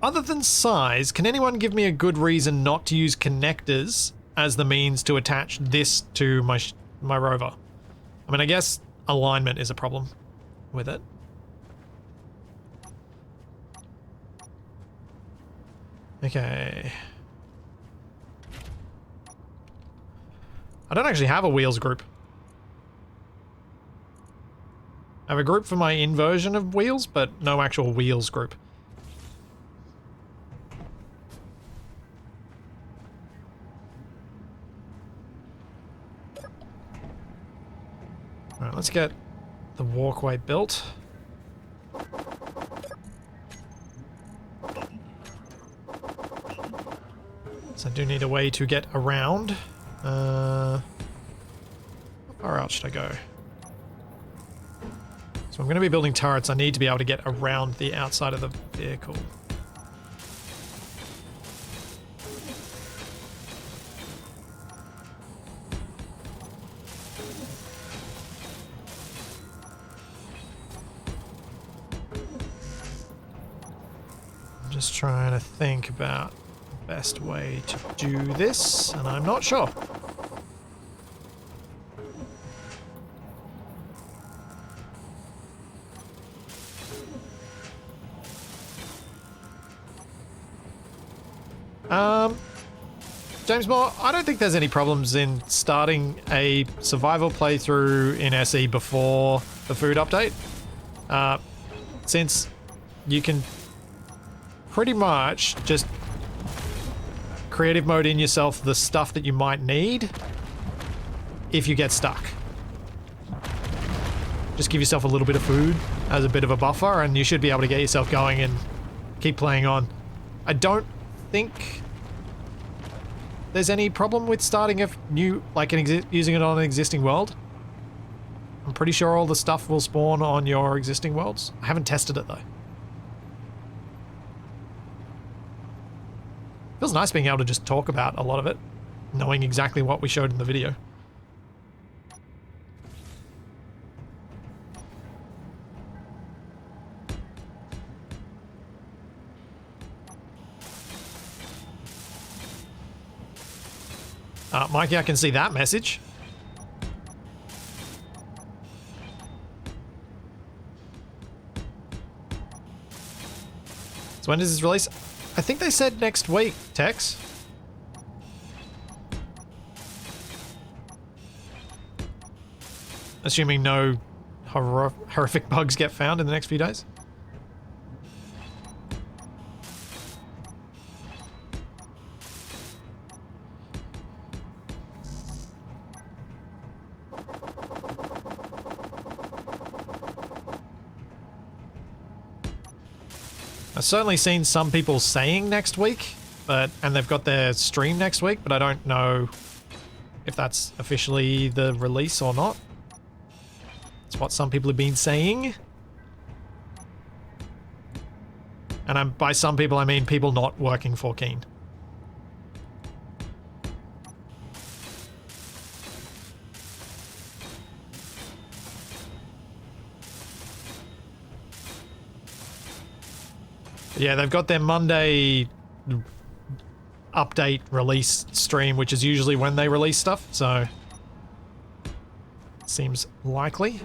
Other than size, can anyone give me a good reason not to use connectors as the means to attach this to my rover? I mean, I guess alignment is a problem with it. Okay. I don't actually have a wheels group. I have a group for my inversion of wheels, but no actual wheels group. Alright, let's get the walkway built. So I do need a way to get around. How far out should I go? So I'm going to be building turrets. I need to be able to get around the outside of the vehicle. I'm just trying to think about best way to do this, and I'm not sure. James Moore, I don't think there's any problems in starting a survival playthrough in SE before the food update, since you can pretty much just creative mode in yourself the stuff that you might need if you get stuck. Just give yourself a little bit of food as a bit of a buffer and you should be able to get yourself going and keep playing on. I don't think there's any problem with starting a new, like using it on an existing world. I I'm pretty sure all the stuff will spawn on your existing worlds. I haven't tested it though. Feels nice being able to just talk about a lot of it, knowing exactly what we showed in the video. Mikey, I can see that message. So when does this release? I think they said next week, Tex. Assuming no horrific bugs get found in the next few days. I've certainly seen some people saying next week, and they've got their stream next week, but I don't know if that's officially the release or not. It's what some people have been saying. And by some people, I mean people not working for Keen. Yeah, they've got their Monday update release stream, which is usually when they release stuff, so seems likely.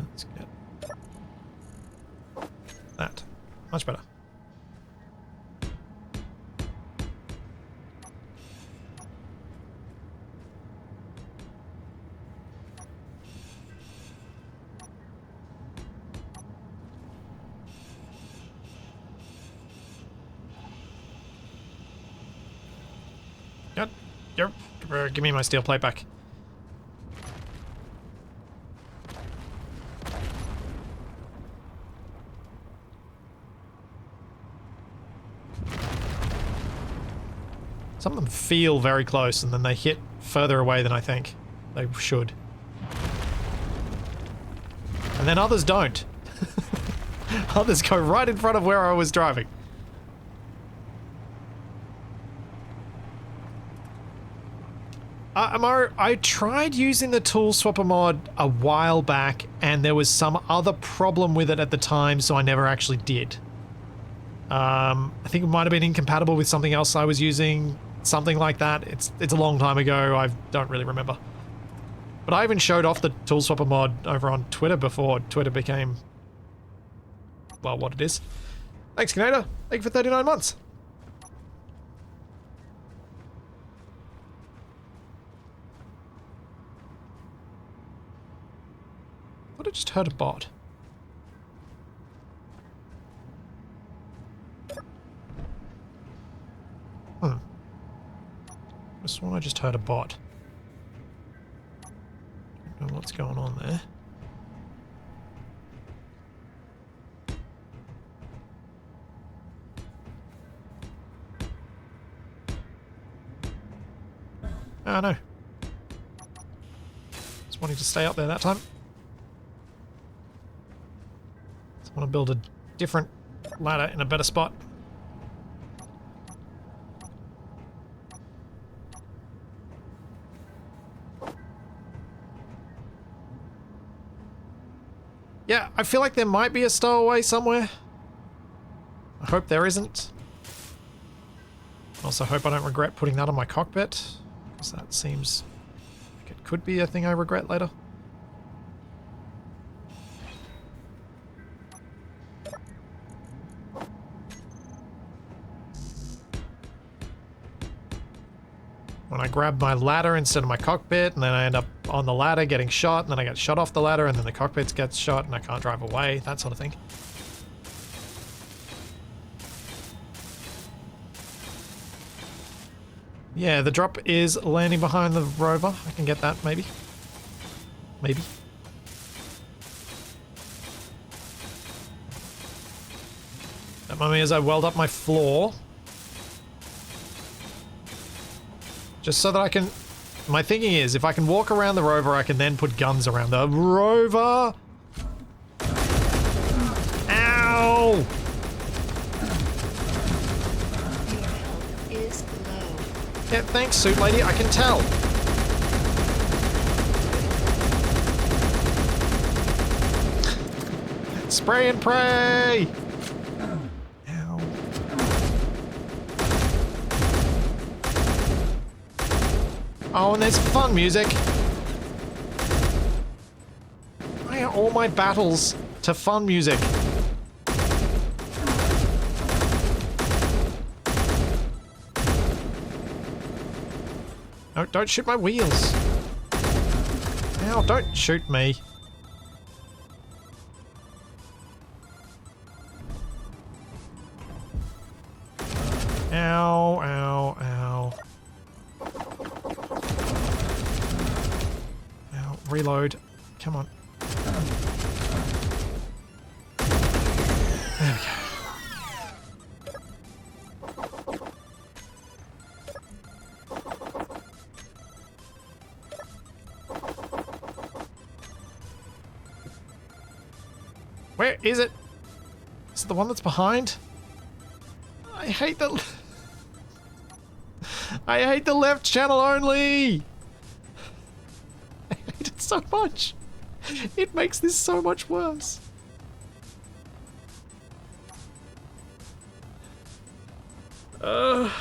Let's get that. Much better. Yep. Give me my steel plate back. Some of them feel very close and then they hit further away than I think they should. And then others don't. Others go right in front of where I was driving. I tried using the tool swapper mod a while back and there was some other problem with it at the time, so I never actually did. I think it might have been incompatible with something else I was using, something like that. It's a long time ago, I don't really remember. But I even showed off the tool swapper mod over on Twitter before Twitter became, well, what it is. Thanks, Canada. Thank you for 39 months. I thought I just heard a bot. I sworn I just heard a bot. Don't know what's going on there. Oh no. Just wanting to stay up there that time. Just want to build a different ladder in a better spot. Yeah, I feel like there might be a stowaway somewhere. I hope there isn't. I also hope I don't regret putting that on my cockpit, because that seems like it could be a thing I regret later. When I grab my ladder instead of my cockpit, and then I end up on the ladder getting shot, and then I get shot off the ladder, and then the cockpit gets shot, and I can't drive away, that sort of thing. Yeah, the drop is landing behind the rover. I can get that, maybe. Maybe. That moment as I weld up my floor. Just so that I can... My thinking is, if I can walk around the rover, I can then put guns around the rover. Ow!
Your health is low.
Yeah, thanks, suit lady. I can tell. Spray and pray! Ow. Oh, and there's fun music. Why are all my battles to fun music? No, don't shoot my wheels. Ow, don't shoot me. Ow, ow, ow. Ow, reload. Come on. There we go. Where is it? Is it the one that's behind? I hate the... I hate the left channel only! I hate it so much! It makes this so much worse. Ugh.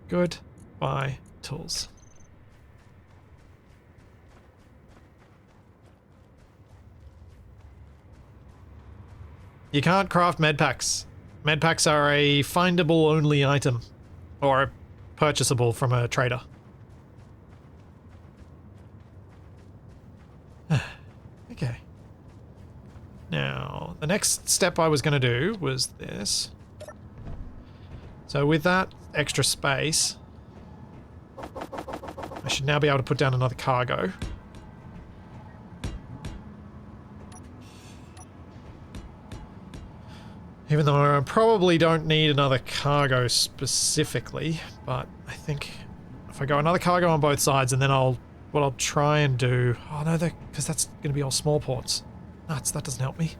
Goodbye, tools. You can't craft medpacks. Medpacks are a findable only item, or purchasable from a trader. Okay. Now, the next step I was going to do was this. So with that extra space, I should now be able to put down another cargo. Even though I probably don't need another cargo specifically, but I think if I go another cargo on both sides and then what I'll try and do... Oh no, because that's going to be all small ports. Nuts, that doesn't help me.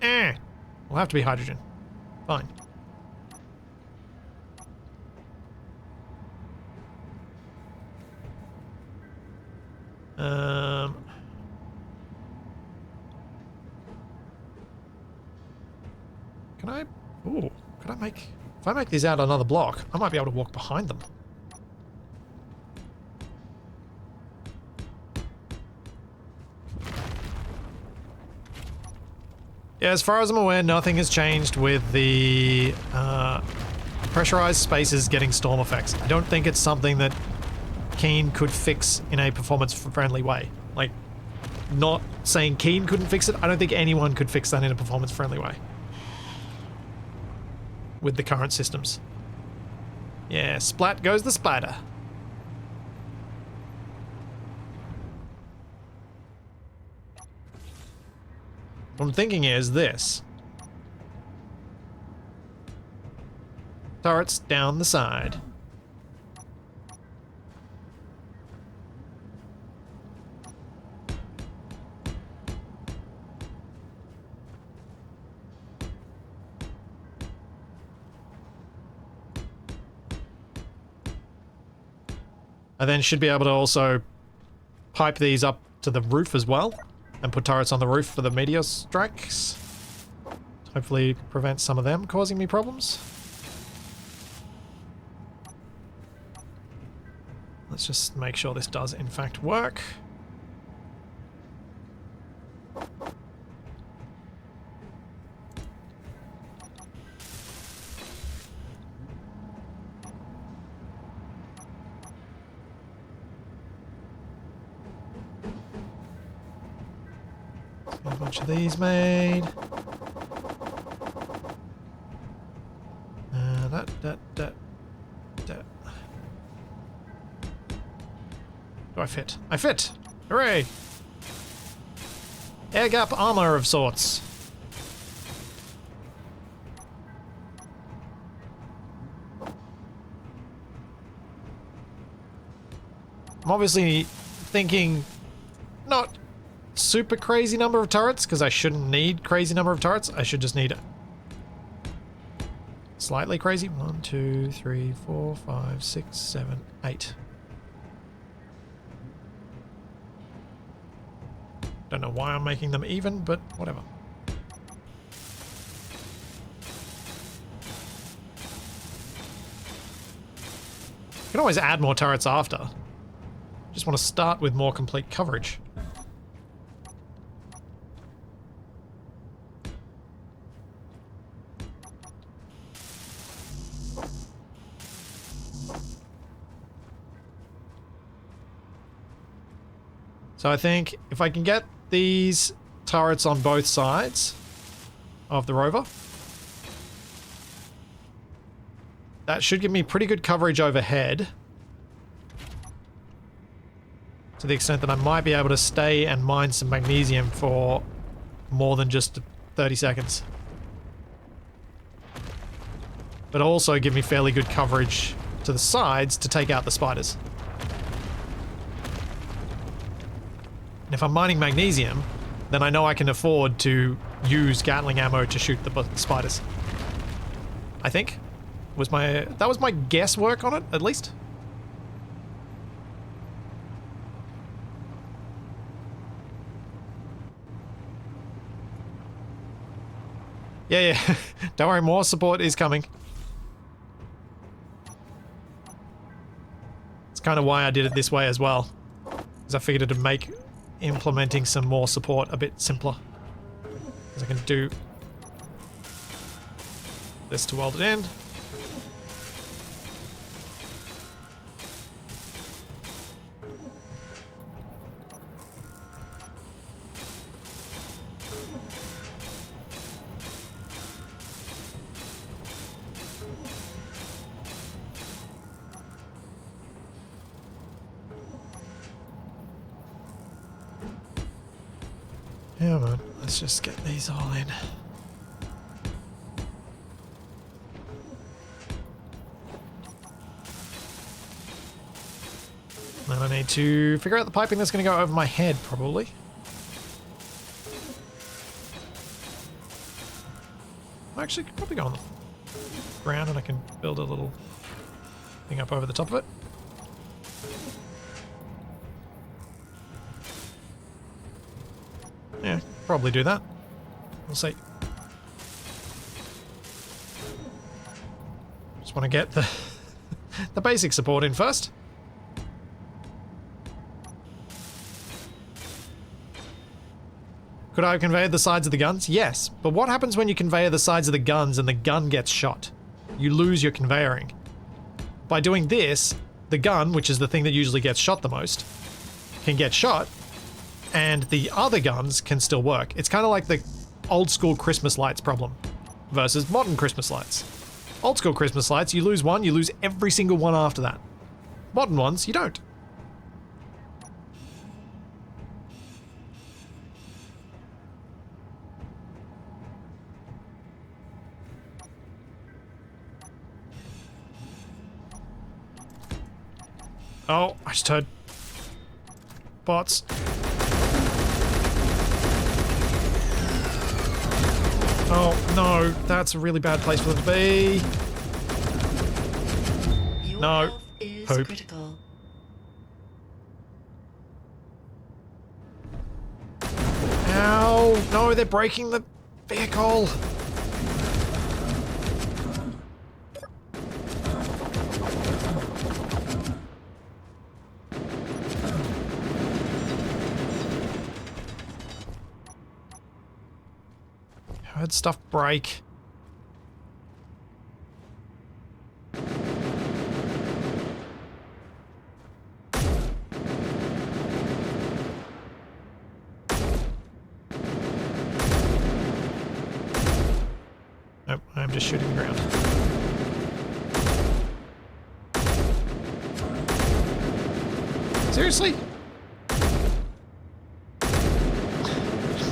Will have to be hydrogen. Fine. Can I... Ooh, could I make... If I make these out another block, I might be able to walk behind them. Yeah, as far as I'm aware, nothing has changed with the pressurized spaces getting storm effects. I don't think it's something that Keen could fix in a performance-friendly way. Like, not saying Keen couldn't fix it, I don't think anyone could fix that in a performance-friendly way. With the current systems. Yeah, splat goes the spider. What I'm thinking is this. Turrets down the side. I then should be able to also pipe these up to the roof as well and put turrets on the roof for the meteor strikes. Hopefully prevent some of them causing me problems. Let's just make sure this does in fact work. A bunch of these made. That. Do I fit? I fit! Hooray! Air gap armor of sorts. I'm obviously thinking not super crazy number of turrets, because I shouldn't need crazy number of turrets. I should just need slightly crazy. 1, 2, 3, 4, 5, 6, 7, 8. Don't know why I'm making them even, but whatever. You can always add more turrets after. Just want to start with more complete coverage. So I think if I can get these turrets on both sides of the rover, that should give me pretty good coverage overhead, to the extent that I might be able to stay and mine some magnesium for more than just 30 seconds. But also give me fairly good coverage to the sides to take out the spiders. And if I'm mining magnesium, then I know I can afford to use Gatling ammo to shoot the spiders. I think. That was my guesswork on it, at least. Yeah. Don't worry, more support is coming. It's kind of why I did it this way as well. Because I figured it'd make implementing some more support a bit simpler. Because I can do this to weld it in. Yeah, man. Let's just get these all in. Then I need to figure out the piping that's going to go over my head, probably. Actually, could probably go on the ground and I can build a little thing up over the top of it. Yeah, probably do that. We'll see. Just want to get the the basic support in first. Could I have conveyed the sides of the guns? Yes, but what happens when you conveyor the sides of the guns and the gun gets shot? You lose your conveying. By doing this, the gun, which is the thing that usually gets shot the most, can get shot, and the other guns can still work. It's kind of like the old school Christmas lights problem versus modern Christmas lights. Old school Christmas lights, you lose one, you lose every single one after that. Modern ones, you don't. Oh, I just heard bots. Oh, no. That's a really bad place for them to be.
Your
No.
health is
Poop.
critical.
Ow. No, they're breaking the vehicle. I heard stuff break. I'm just shooting the ground. Seriously?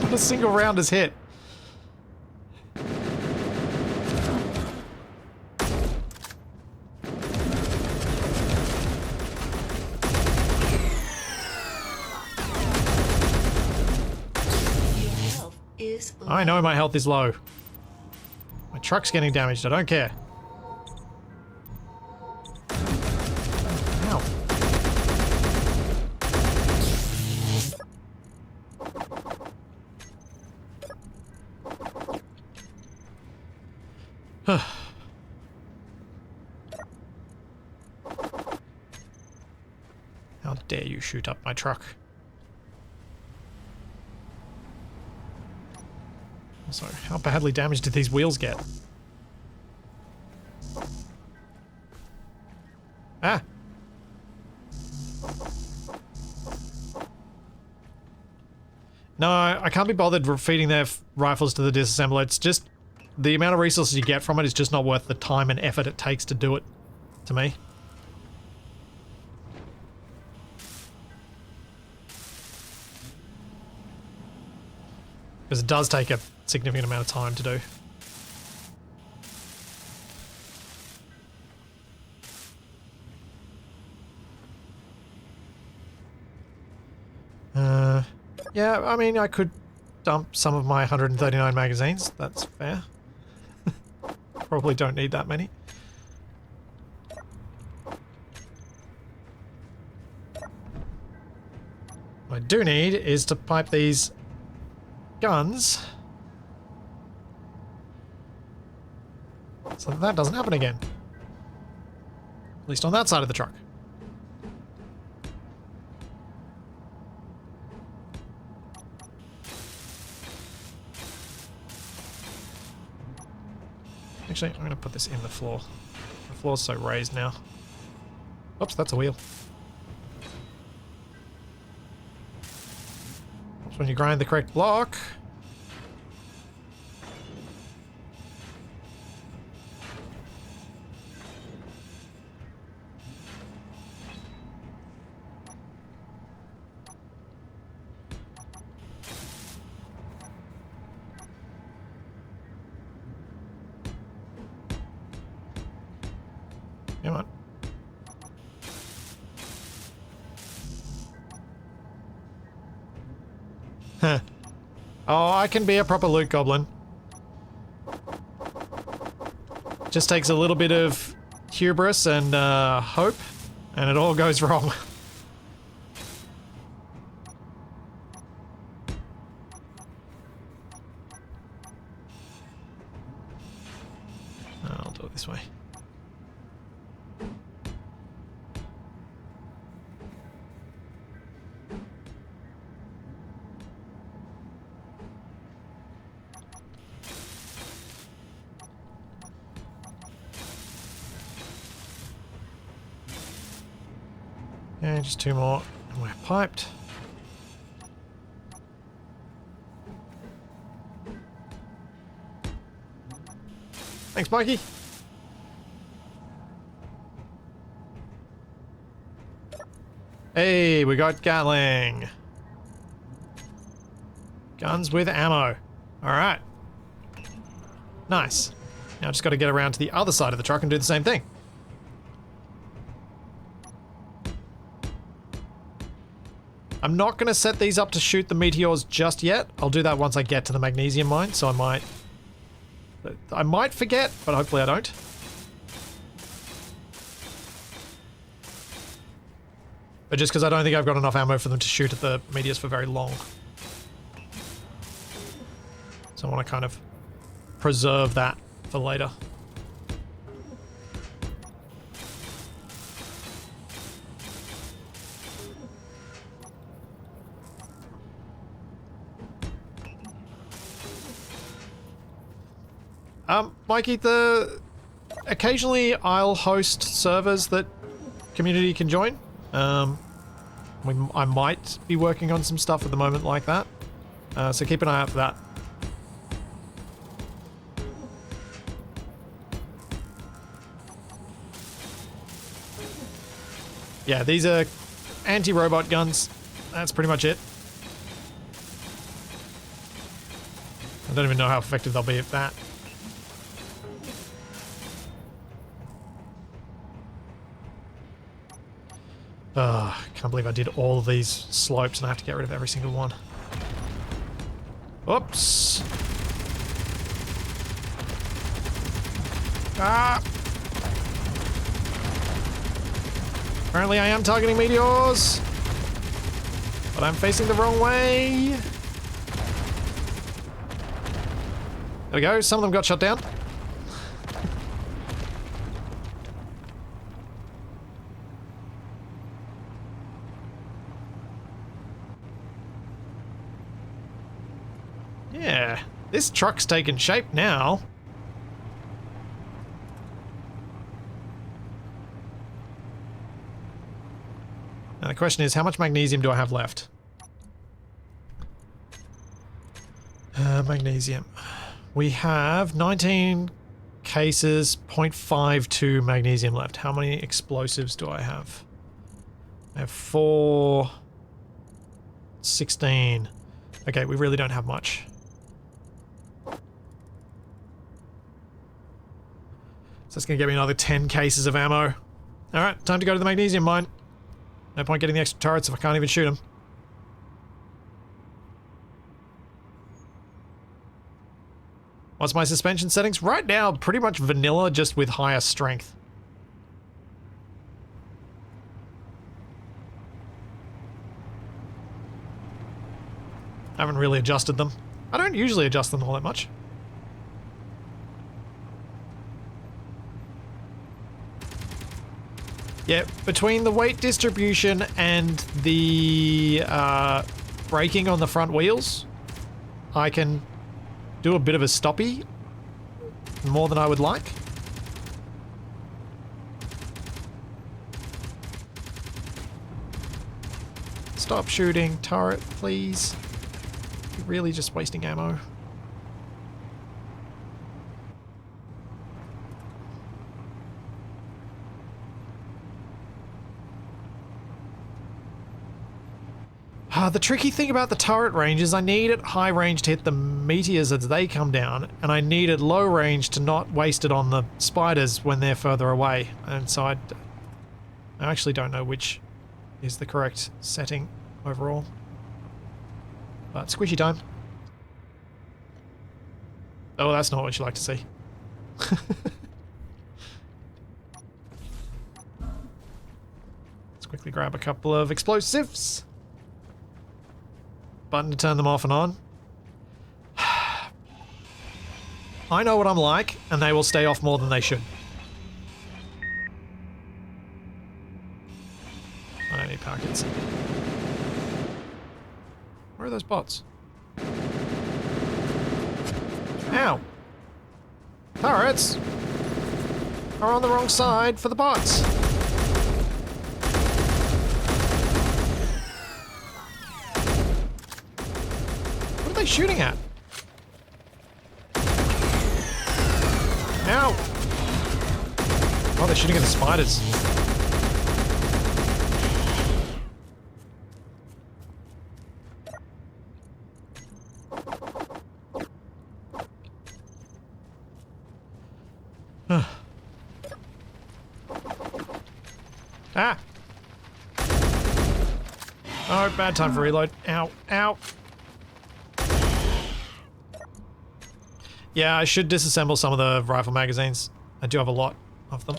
Not a single round has hit.
Your health is low.
I know my health is low. My truck's getting damaged, I don't care. Ow. How dare you shoot up my truck? Also, how badly damaged did these wheels get? Ah! No, I can't be bothered feeding their rifles to the disassembler. It's just the amount of resources you get from it is just not worth the time and effort it takes to do it, to me. Because it does take a significant amount of time to do. Yeah, I mean, I could dump some of my 139 magazines. That's fair. Probably don't need that many. What I do need is to pipe these guns so that doesn't happen again. At least on that side of the truck. Actually, I'm going to put this in the floor. The floor's so raised now. Oops, that's a wheel. Oops, when you grind the correct block. Come on. Huh. Oh, I can be a proper loot goblin. Just takes a little bit of hubris and hope, and it all goes wrong. I'll do it this way. Yeah, just two more, and we're piped. Thanks, Mikey. Hey, we got Gatling. Guns with ammo. Alright. Nice. Now I just got to get around to the other side of the truck and do the same thing. I'm not going to set these up to shoot the meteors just yet. I'll do that once I get to the magnesium mine, so I might forget, but hopefully I don't. But just because I don't think I've got enough ammo for them to shoot at the meteors for very long. So I want to kind of preserve that for later. Mikey, occasionally I'll host servers that community can join. I might be working on some stuff at the moment like that. So keep an eye out for that. Yeah, these are anti-robot guns. That's pretty much it. I don't even know how effective they'll be at that. Ugh, can't believe I did all of these slopes and I have to get rid of every single one. Oops. Ah! Apparently I am targeting meteors, but I'm facing the wrong way. There we go, some of them got shot down. Yeah, this truck's taking shape now. Now the question is, how much magnesium do I have left? Magnesium. We have 19 cases, 0.52 magnesium left. How many explosives do I have? I have 4, 16. Okay, we really don't have much. So that's going to get me another 10 cases of ammo. Alright, time to go to the magnesium mine. No point getting the extra turrets if I can't even shoot them. What's my suspension settings? Right now, pretty much vanilla, just with higher strength. I haven't really adjusted them. I don't usually adjust them all that much. Yeah, between the weight distribution and the braking on the front wheels, I can do a bit of a stoppie, more than I would like. Stop shooting, turret, please. You're really just wasting ammo. The tricky thing about the turret range is I need it high range to hit the meteors as they come down, and I need it low range to not waste it on the spiders when they're further away. And so I actually don't know which is the correct setting overall. But squishy time. Oh, that's not what you like to see. Let's quickly grab a couple of explosives. Button to turn them off and on. I know what I'm like, and they will stay off more than they should. I don't need power kits. Where are those bots? Ow! Turrets are on the wrong side for the bots. What are they shooting at? Ow! Oh, they're shooting at the spiders. Ah! Oh, bad time for reload. Ow, ow. Yeah, I should disassemble some of the rifle magazines. I do have a lot of them.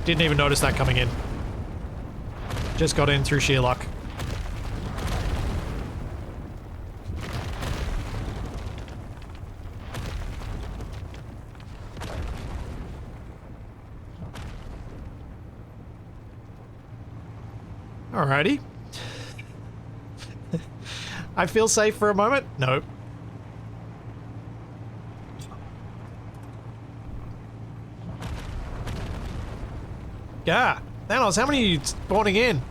Didn't even notice that coming in. Just got in through sheer luck. Alrighty. I feel safe for a moment. Nope. Yeah. Thanos, how many are you spawning in?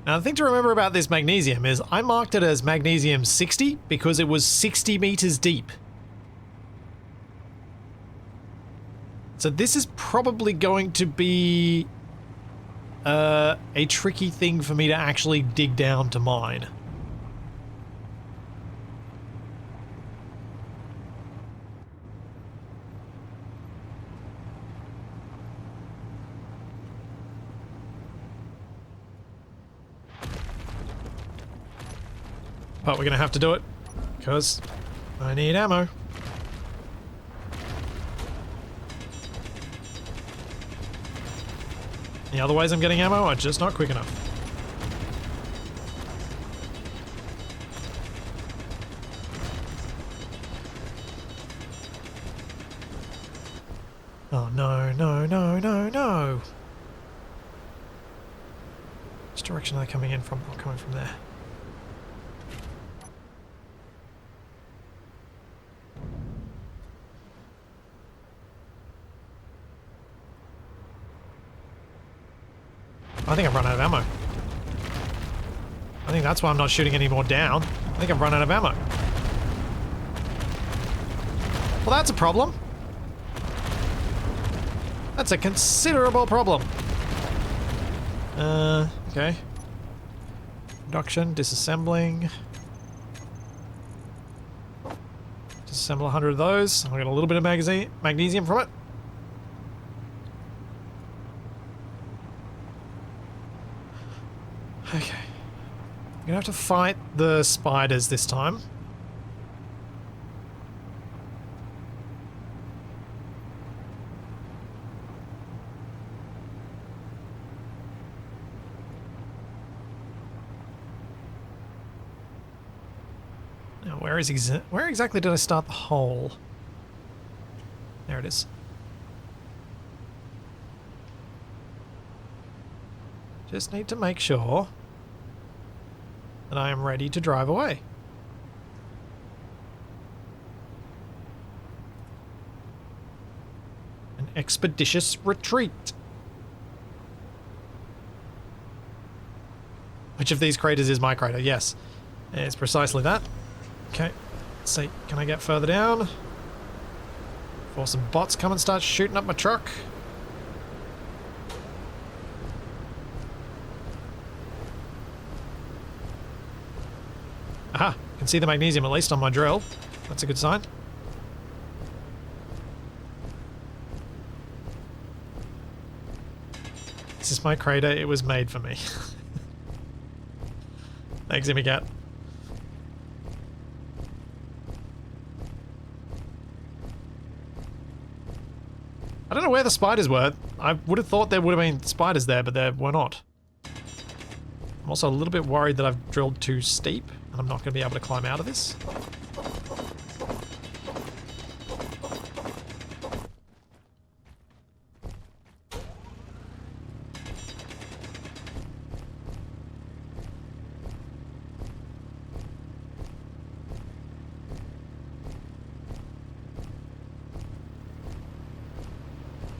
Now, the thing to remember about this magnesium is I marked it as magnesium 60 because it was 60 meters deep. So this is probably going to be a tricky thing for me to actually dig down to mine. But we're going to have to do it because I need ammo. The other ways I'm getting ammo are just not quick enough. Oh no, no, no, no, no. Which direction are they coming in from? Oh, coming from there. I think I've run out of ammo. I think that's why I'm not shooting any more down. I think I've run out of ammo. Well, that's a problem. That's a considerable problem. Okay. Production, disassembling. Disassemble 100 of those. I'll get a little bit of magnesium from it. Okay. I'm gonna have to fight the spiders this time. Now, where exactly did I start the hole? There it is. Just need to make sure that I am ready to drive away. An expeditious retreat. Which of these craters is my crater? Yes, it's precisely that. Okay, let's see, can I get further down? Before some bots come and start shooting up my truck. Aha, can see the magnesium at least on my drill. That's a good sign. This is my crater, it was made for me. Thanks, Immy Cat. I don't know where the spiders were. I would have thought there would have been spiders there, but there were not. I'm also a little bit worried that I've drilled too steep and I'm not going to be able to climb out of this.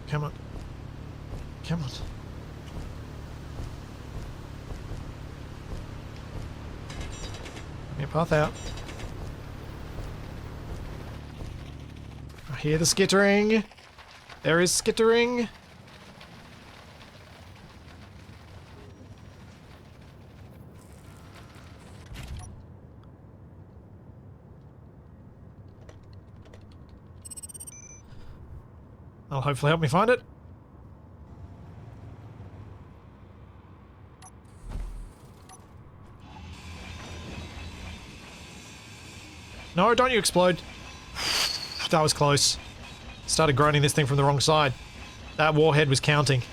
Come on. Come on. Give me a path out. I hear the skittering. There is skittering. That'll hopefully help me find it. No, don't you explode. That was close. Started grinding this thing from the wrong side. That warhead was counting.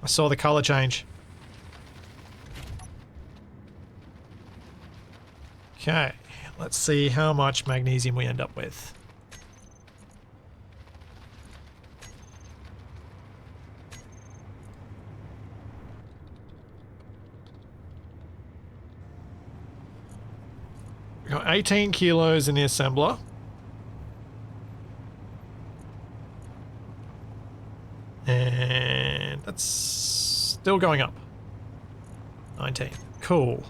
I saw the color change. Okay, let's see how much magnesium we end up with. Got 18 kilos in the assembler. And that's still going up. 19. Cool.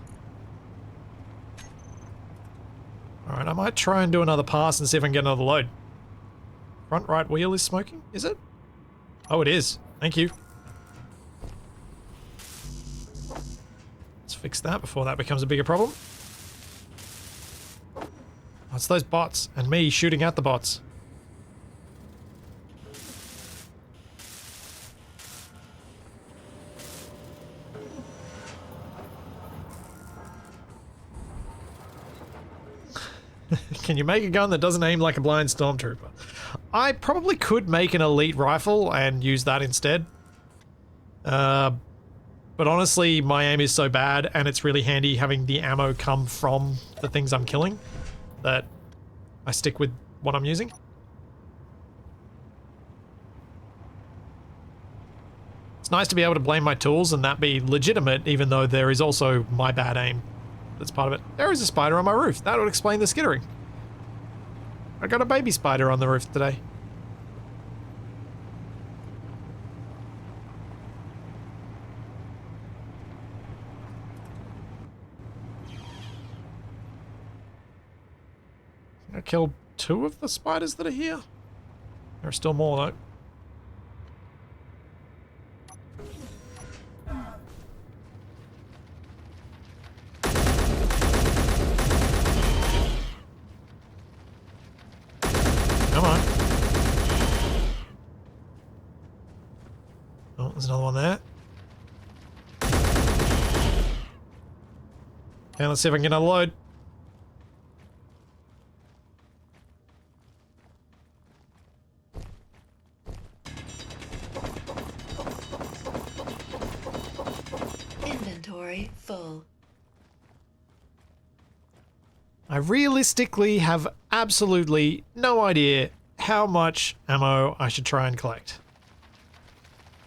Alright, I might try and do another pass and see if I can get another load. Front right wheel is smoking, is it? Oh, it is. Thank you. Let's fix that before that becomes a bigger problem. Oh, it's those bots and me shooting at the bots. Can you make a gun that doesn't aim like a blind stormtrooper? I probably could make an elite rifle and use that instead. But honestly, my aim is so bad and it's really handy having the ammo come from the things I'm killing that I stick with what I'm using. It's nice to be able to blame my tools and that be legitimate, even though there is also my bad aim that's part of it. There is a spider on my roof. That would explain the skittering. I got a baby spider on the roof today. I killed 2 of the spiders that are here. There are still more though. Come on. Oh, there's another one there. Okay, let's see if I can get another load.
Inventory full.
I realistically have absolutely no idea how much ammo I should try and collect.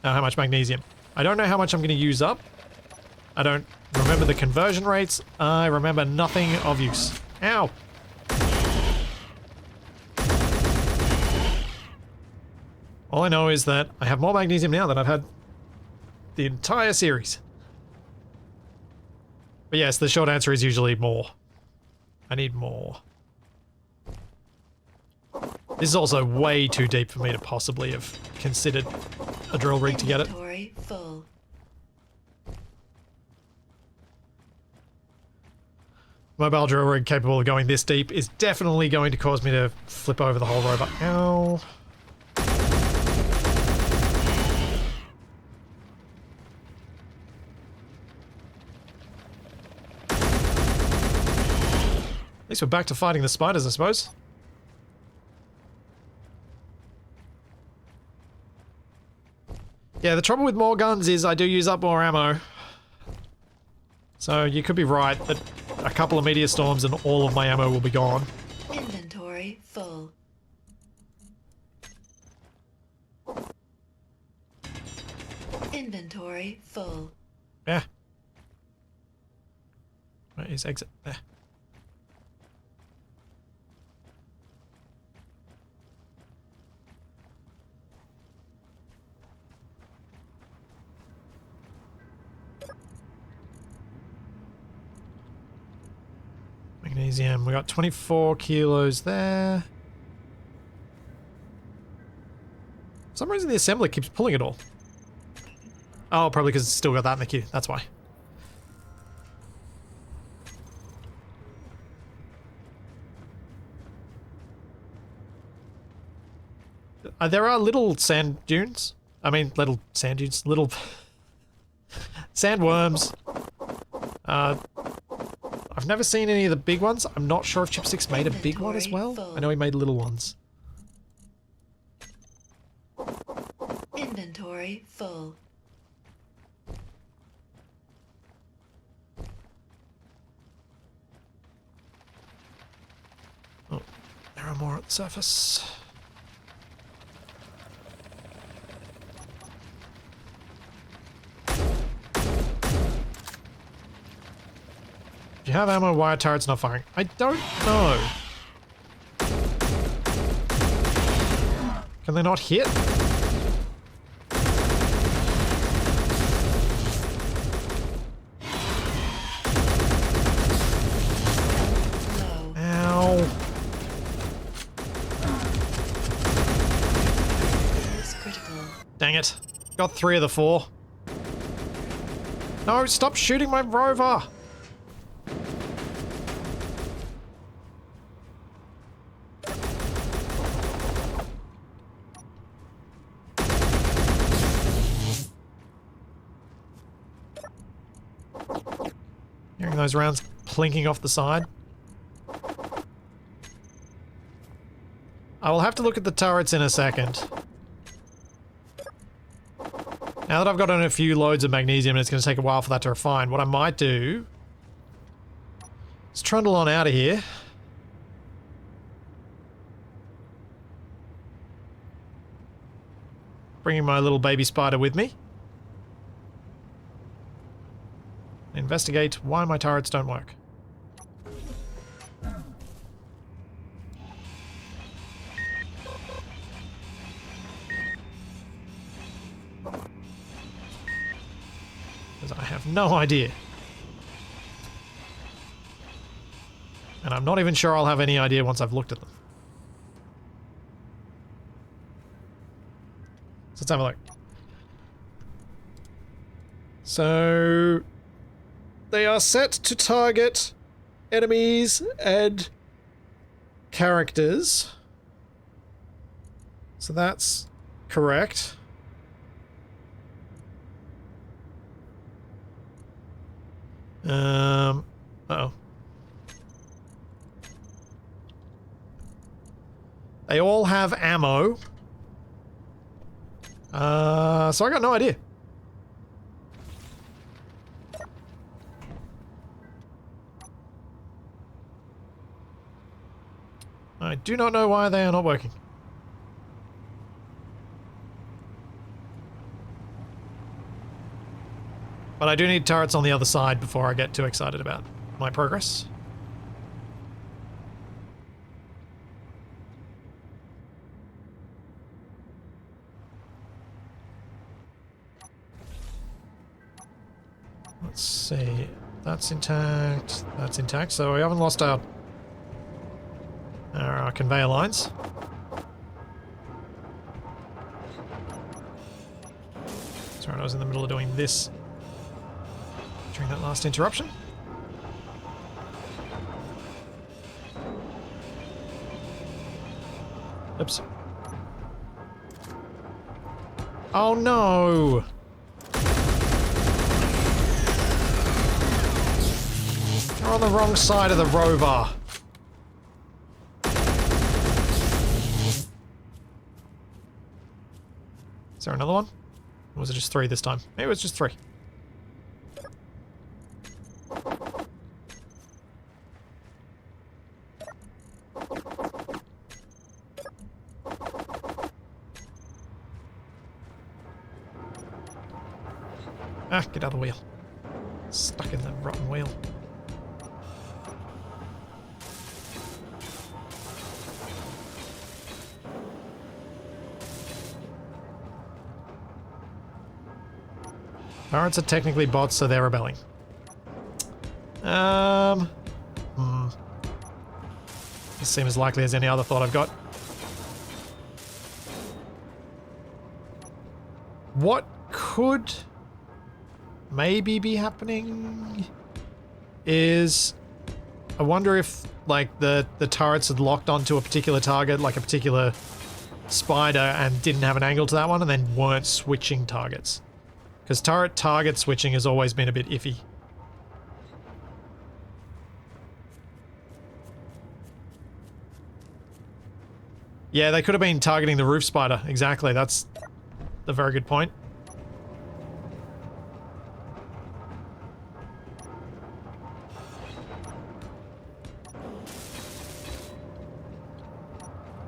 How much magnesium. I don't know how much I'm going to use up. I don't remember the conversion rates. I remember nothing of use. Ow! All I know is that I have more magnesium now than I've had the entire series. But yes, the short answer is usually more. I need more. This is also way too deep for me to possibly have considered a drill rig to get it.
Inventory full.
Mobile drill rig capable of going this deep is definitely going to cause me to flip over the whole robot. Ow. At least we're back to fighting the spiders, I suppose. Yeah, the trouble with more guns is I do use up more ammo. So you could be right that a couple of meteor storms and all of my ammo will be gone.
Inventory full. Inventory full.
Yeah. Where is exit? There. Magnesium. We got 24 kilos there. For some reason the assembler keeps pulling it all. Oh, probably because it's still got that in the queue. That's why. There are little sand dunes. I mean, little sand dunes. Little sandworms. I've never seen any of the big ones. I'm not sure if Chip 6 made a big one as well. I know he made little ones.
Inventory full.
Oh, there are more at the surface. Do you have ammo? Why are turrets not firing? I don't know. Can they not hit? Dang it. Got 3 of the 4. No, stop shooting my rover! Hearing those rounds plinking off the side. I will have to look at the turrets in a second. Now that I've gotten a few loads of magnesium, it's going to take a while for that to refine. What I might do is trundle on out of here. Bringing my little baby spider with me. Investigate why my turrets don't work. Because I have no idea. And I'm not even sure I'll have any idea once I've looked at them. So let's have a look. So they are set to target enemies and characters. So that's correct. Uh-oh. They all have ammo. So I got no idea. I do not know why they are not working. But I do need turrets on the other side before I get too excited about my progress. Let's see. That's intact. That's intact. So we haven't lost our conveyor lines. Sorry, I was in the middle of doing this during that last interruption. Oops. Oh no! You're on the wrong side of the rover. Is there another one? Or was it just 3 this time? Maybe it was just 3. Ah, get out of the wheel. Stuck in the rotten wheel. Turrets are technically bots, so they're rebelling. This seems as likely as any other thought I've got. What could maybe be happening is I wonder if like the turrets had locked onto a particular target, like a particular spider, and didn't have an angle to that one and then weren't switching targets. Because turret target switching has always been a bit iffy. Yeah, they could have been targeting the roof spider. Exactly, that's a very good point.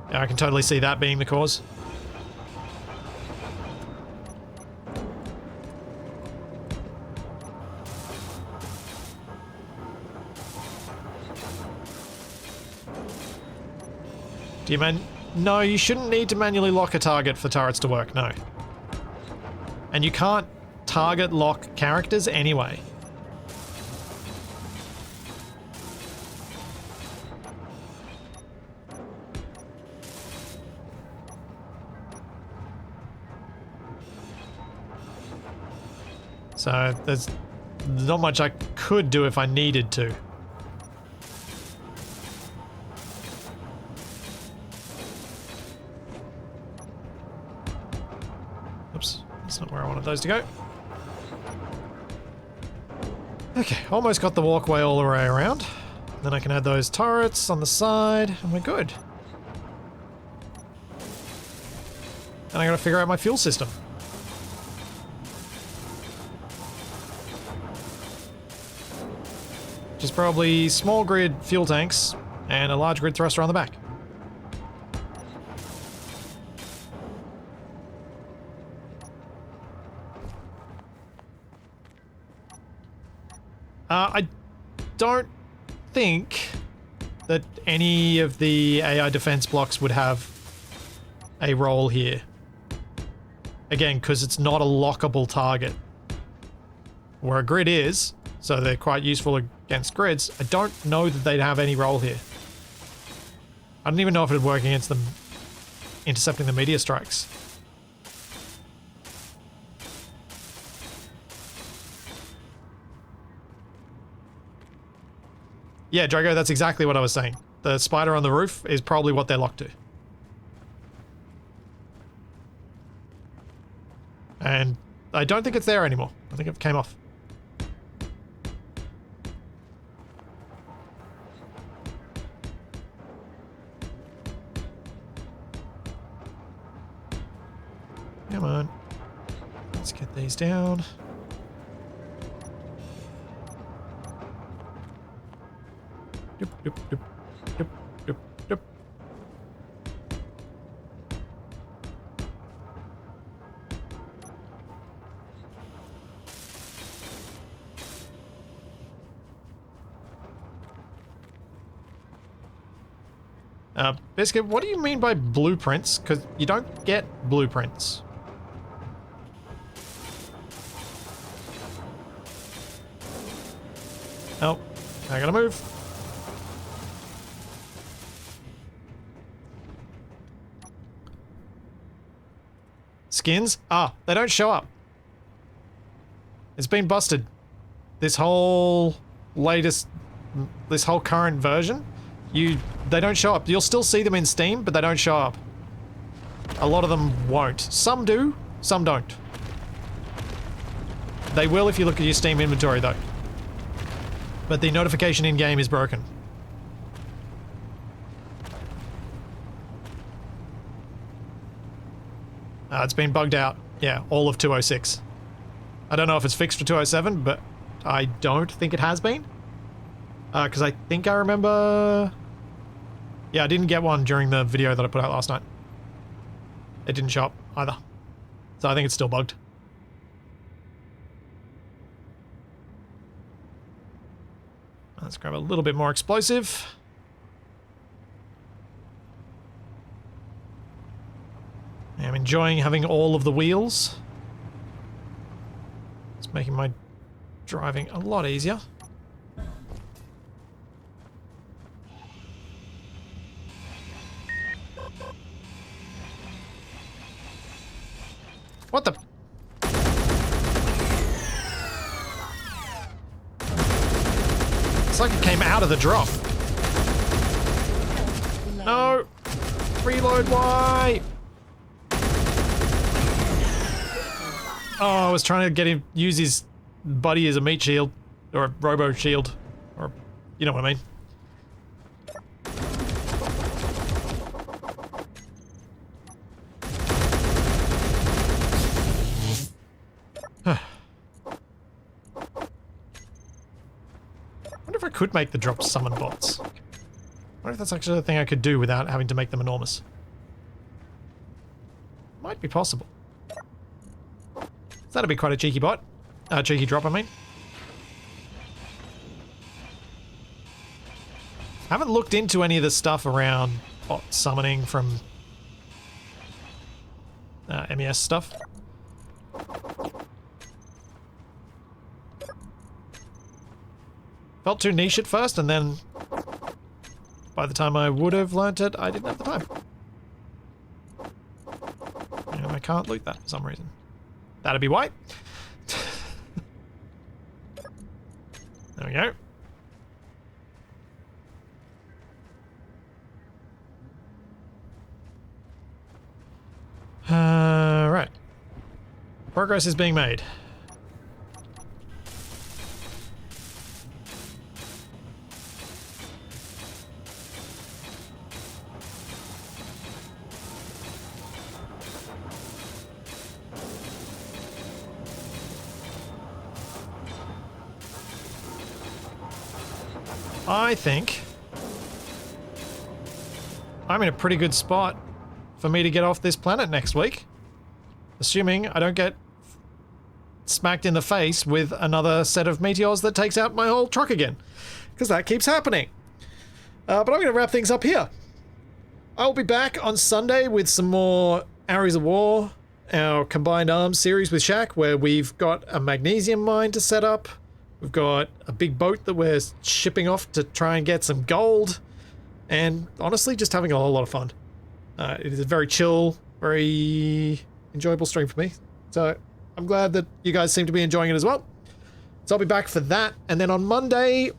Yeah, I can totally see that being the cause. Do you No, you shouldn't need to manually lock a target for turrets to work, no. And you can't target lock characters anyway. So there's not much I could do if I needed to. Oops, that's not where I wanted those to go. Okay, almost got the walkway all the way around. Then I can add those turrets on the side, and we're good. And I gotta figure out my fuel system. Which is probably small grid fuel tanks and a large grid thruster on the back. I don't think that any of the AI defense blocks would have a role here. Again, because it's not a lockable target. Where a grid is, so they're quite useful against grids, I don't know that they'd have any role here. I don't even know if it'd work against them intercepting the meteor strikes. Yeah, Drago, that's exactly what I was saying. The spider on the roof is probably what they're locked to. And I don't think it's there anymore. I think it came off. Come on. Let's get these down. Doop, doop, doop, doop, doop, doop. Biscuit, what do you mean by blueprints? Because you don't get blueprints. Oh, I gotta move. Skins? Ah, they don't show up. It's been busted. This whole current version, they don't show up. You'll still see them in Steam, but they don't show up. A lot of them won't. Some do, some don't. They will if you look at your Steam inventory though. But the notification in-game is broken. It's been bugged out. Yeah, all of 206. I don't know if it's fixed for 207, but I don't think it has been. Because I think I remember... Yeah, I didn't get one during the video that I put out last night. It didn't show up either. So I think it's still bugged. Let's grab a little bit more explosive. I'm enjoying having all of the wheels. It's making my driving a lot easier. What the? It's like it came out of the drop. No! Reload, why? Oh, I was trying to get him use his buddy as a meat shield, or a robo shield, or you know what I mean. I wonder if I could make the drops summon bots. I wonder if that's actually a thing I could do without having to make them enormous. Might be possible. That'd be quite a cheeky bot. Cheeky drop, I mean. Haven't looked into any of the stuff around bot summoning from MES stuff. Felt too niche at first, and then by the time I would have learnt it, I didn't have the time. And I can't loot that for some reason. That'd be why. There we go. Right. Progress is being made. I think I'm in a pretty good spot for me to get off this planet next week. Assuming I don't get smacked in the face with another set of meteors that takes out my whole truck again. Because that keeps happening. But I'm going to wrap things up here. I'll be back on Sunday with some more Arrows of War, our Combined Arms series with Shaq, where we've got a magnesium mine to set up. We've got a big boat that we're shipping off to try and get some gold. And honestly, just having a whole lot of fun. It is a very chill, very enjoyable stream for me. So I'm glad that you guys seem to be enjoying it as well. So I'll be back for that. And then on Monday,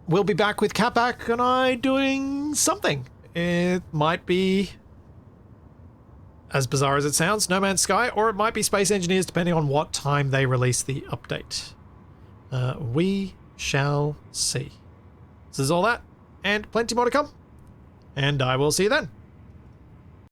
we'll be back with Catback and I doing something. It might be, as bizarre as it sounds, No Man's Sky, or it might be Space Engineers, depending on what time they release the update. We shall see. This is all that, and plenty more to come. And I will see you then.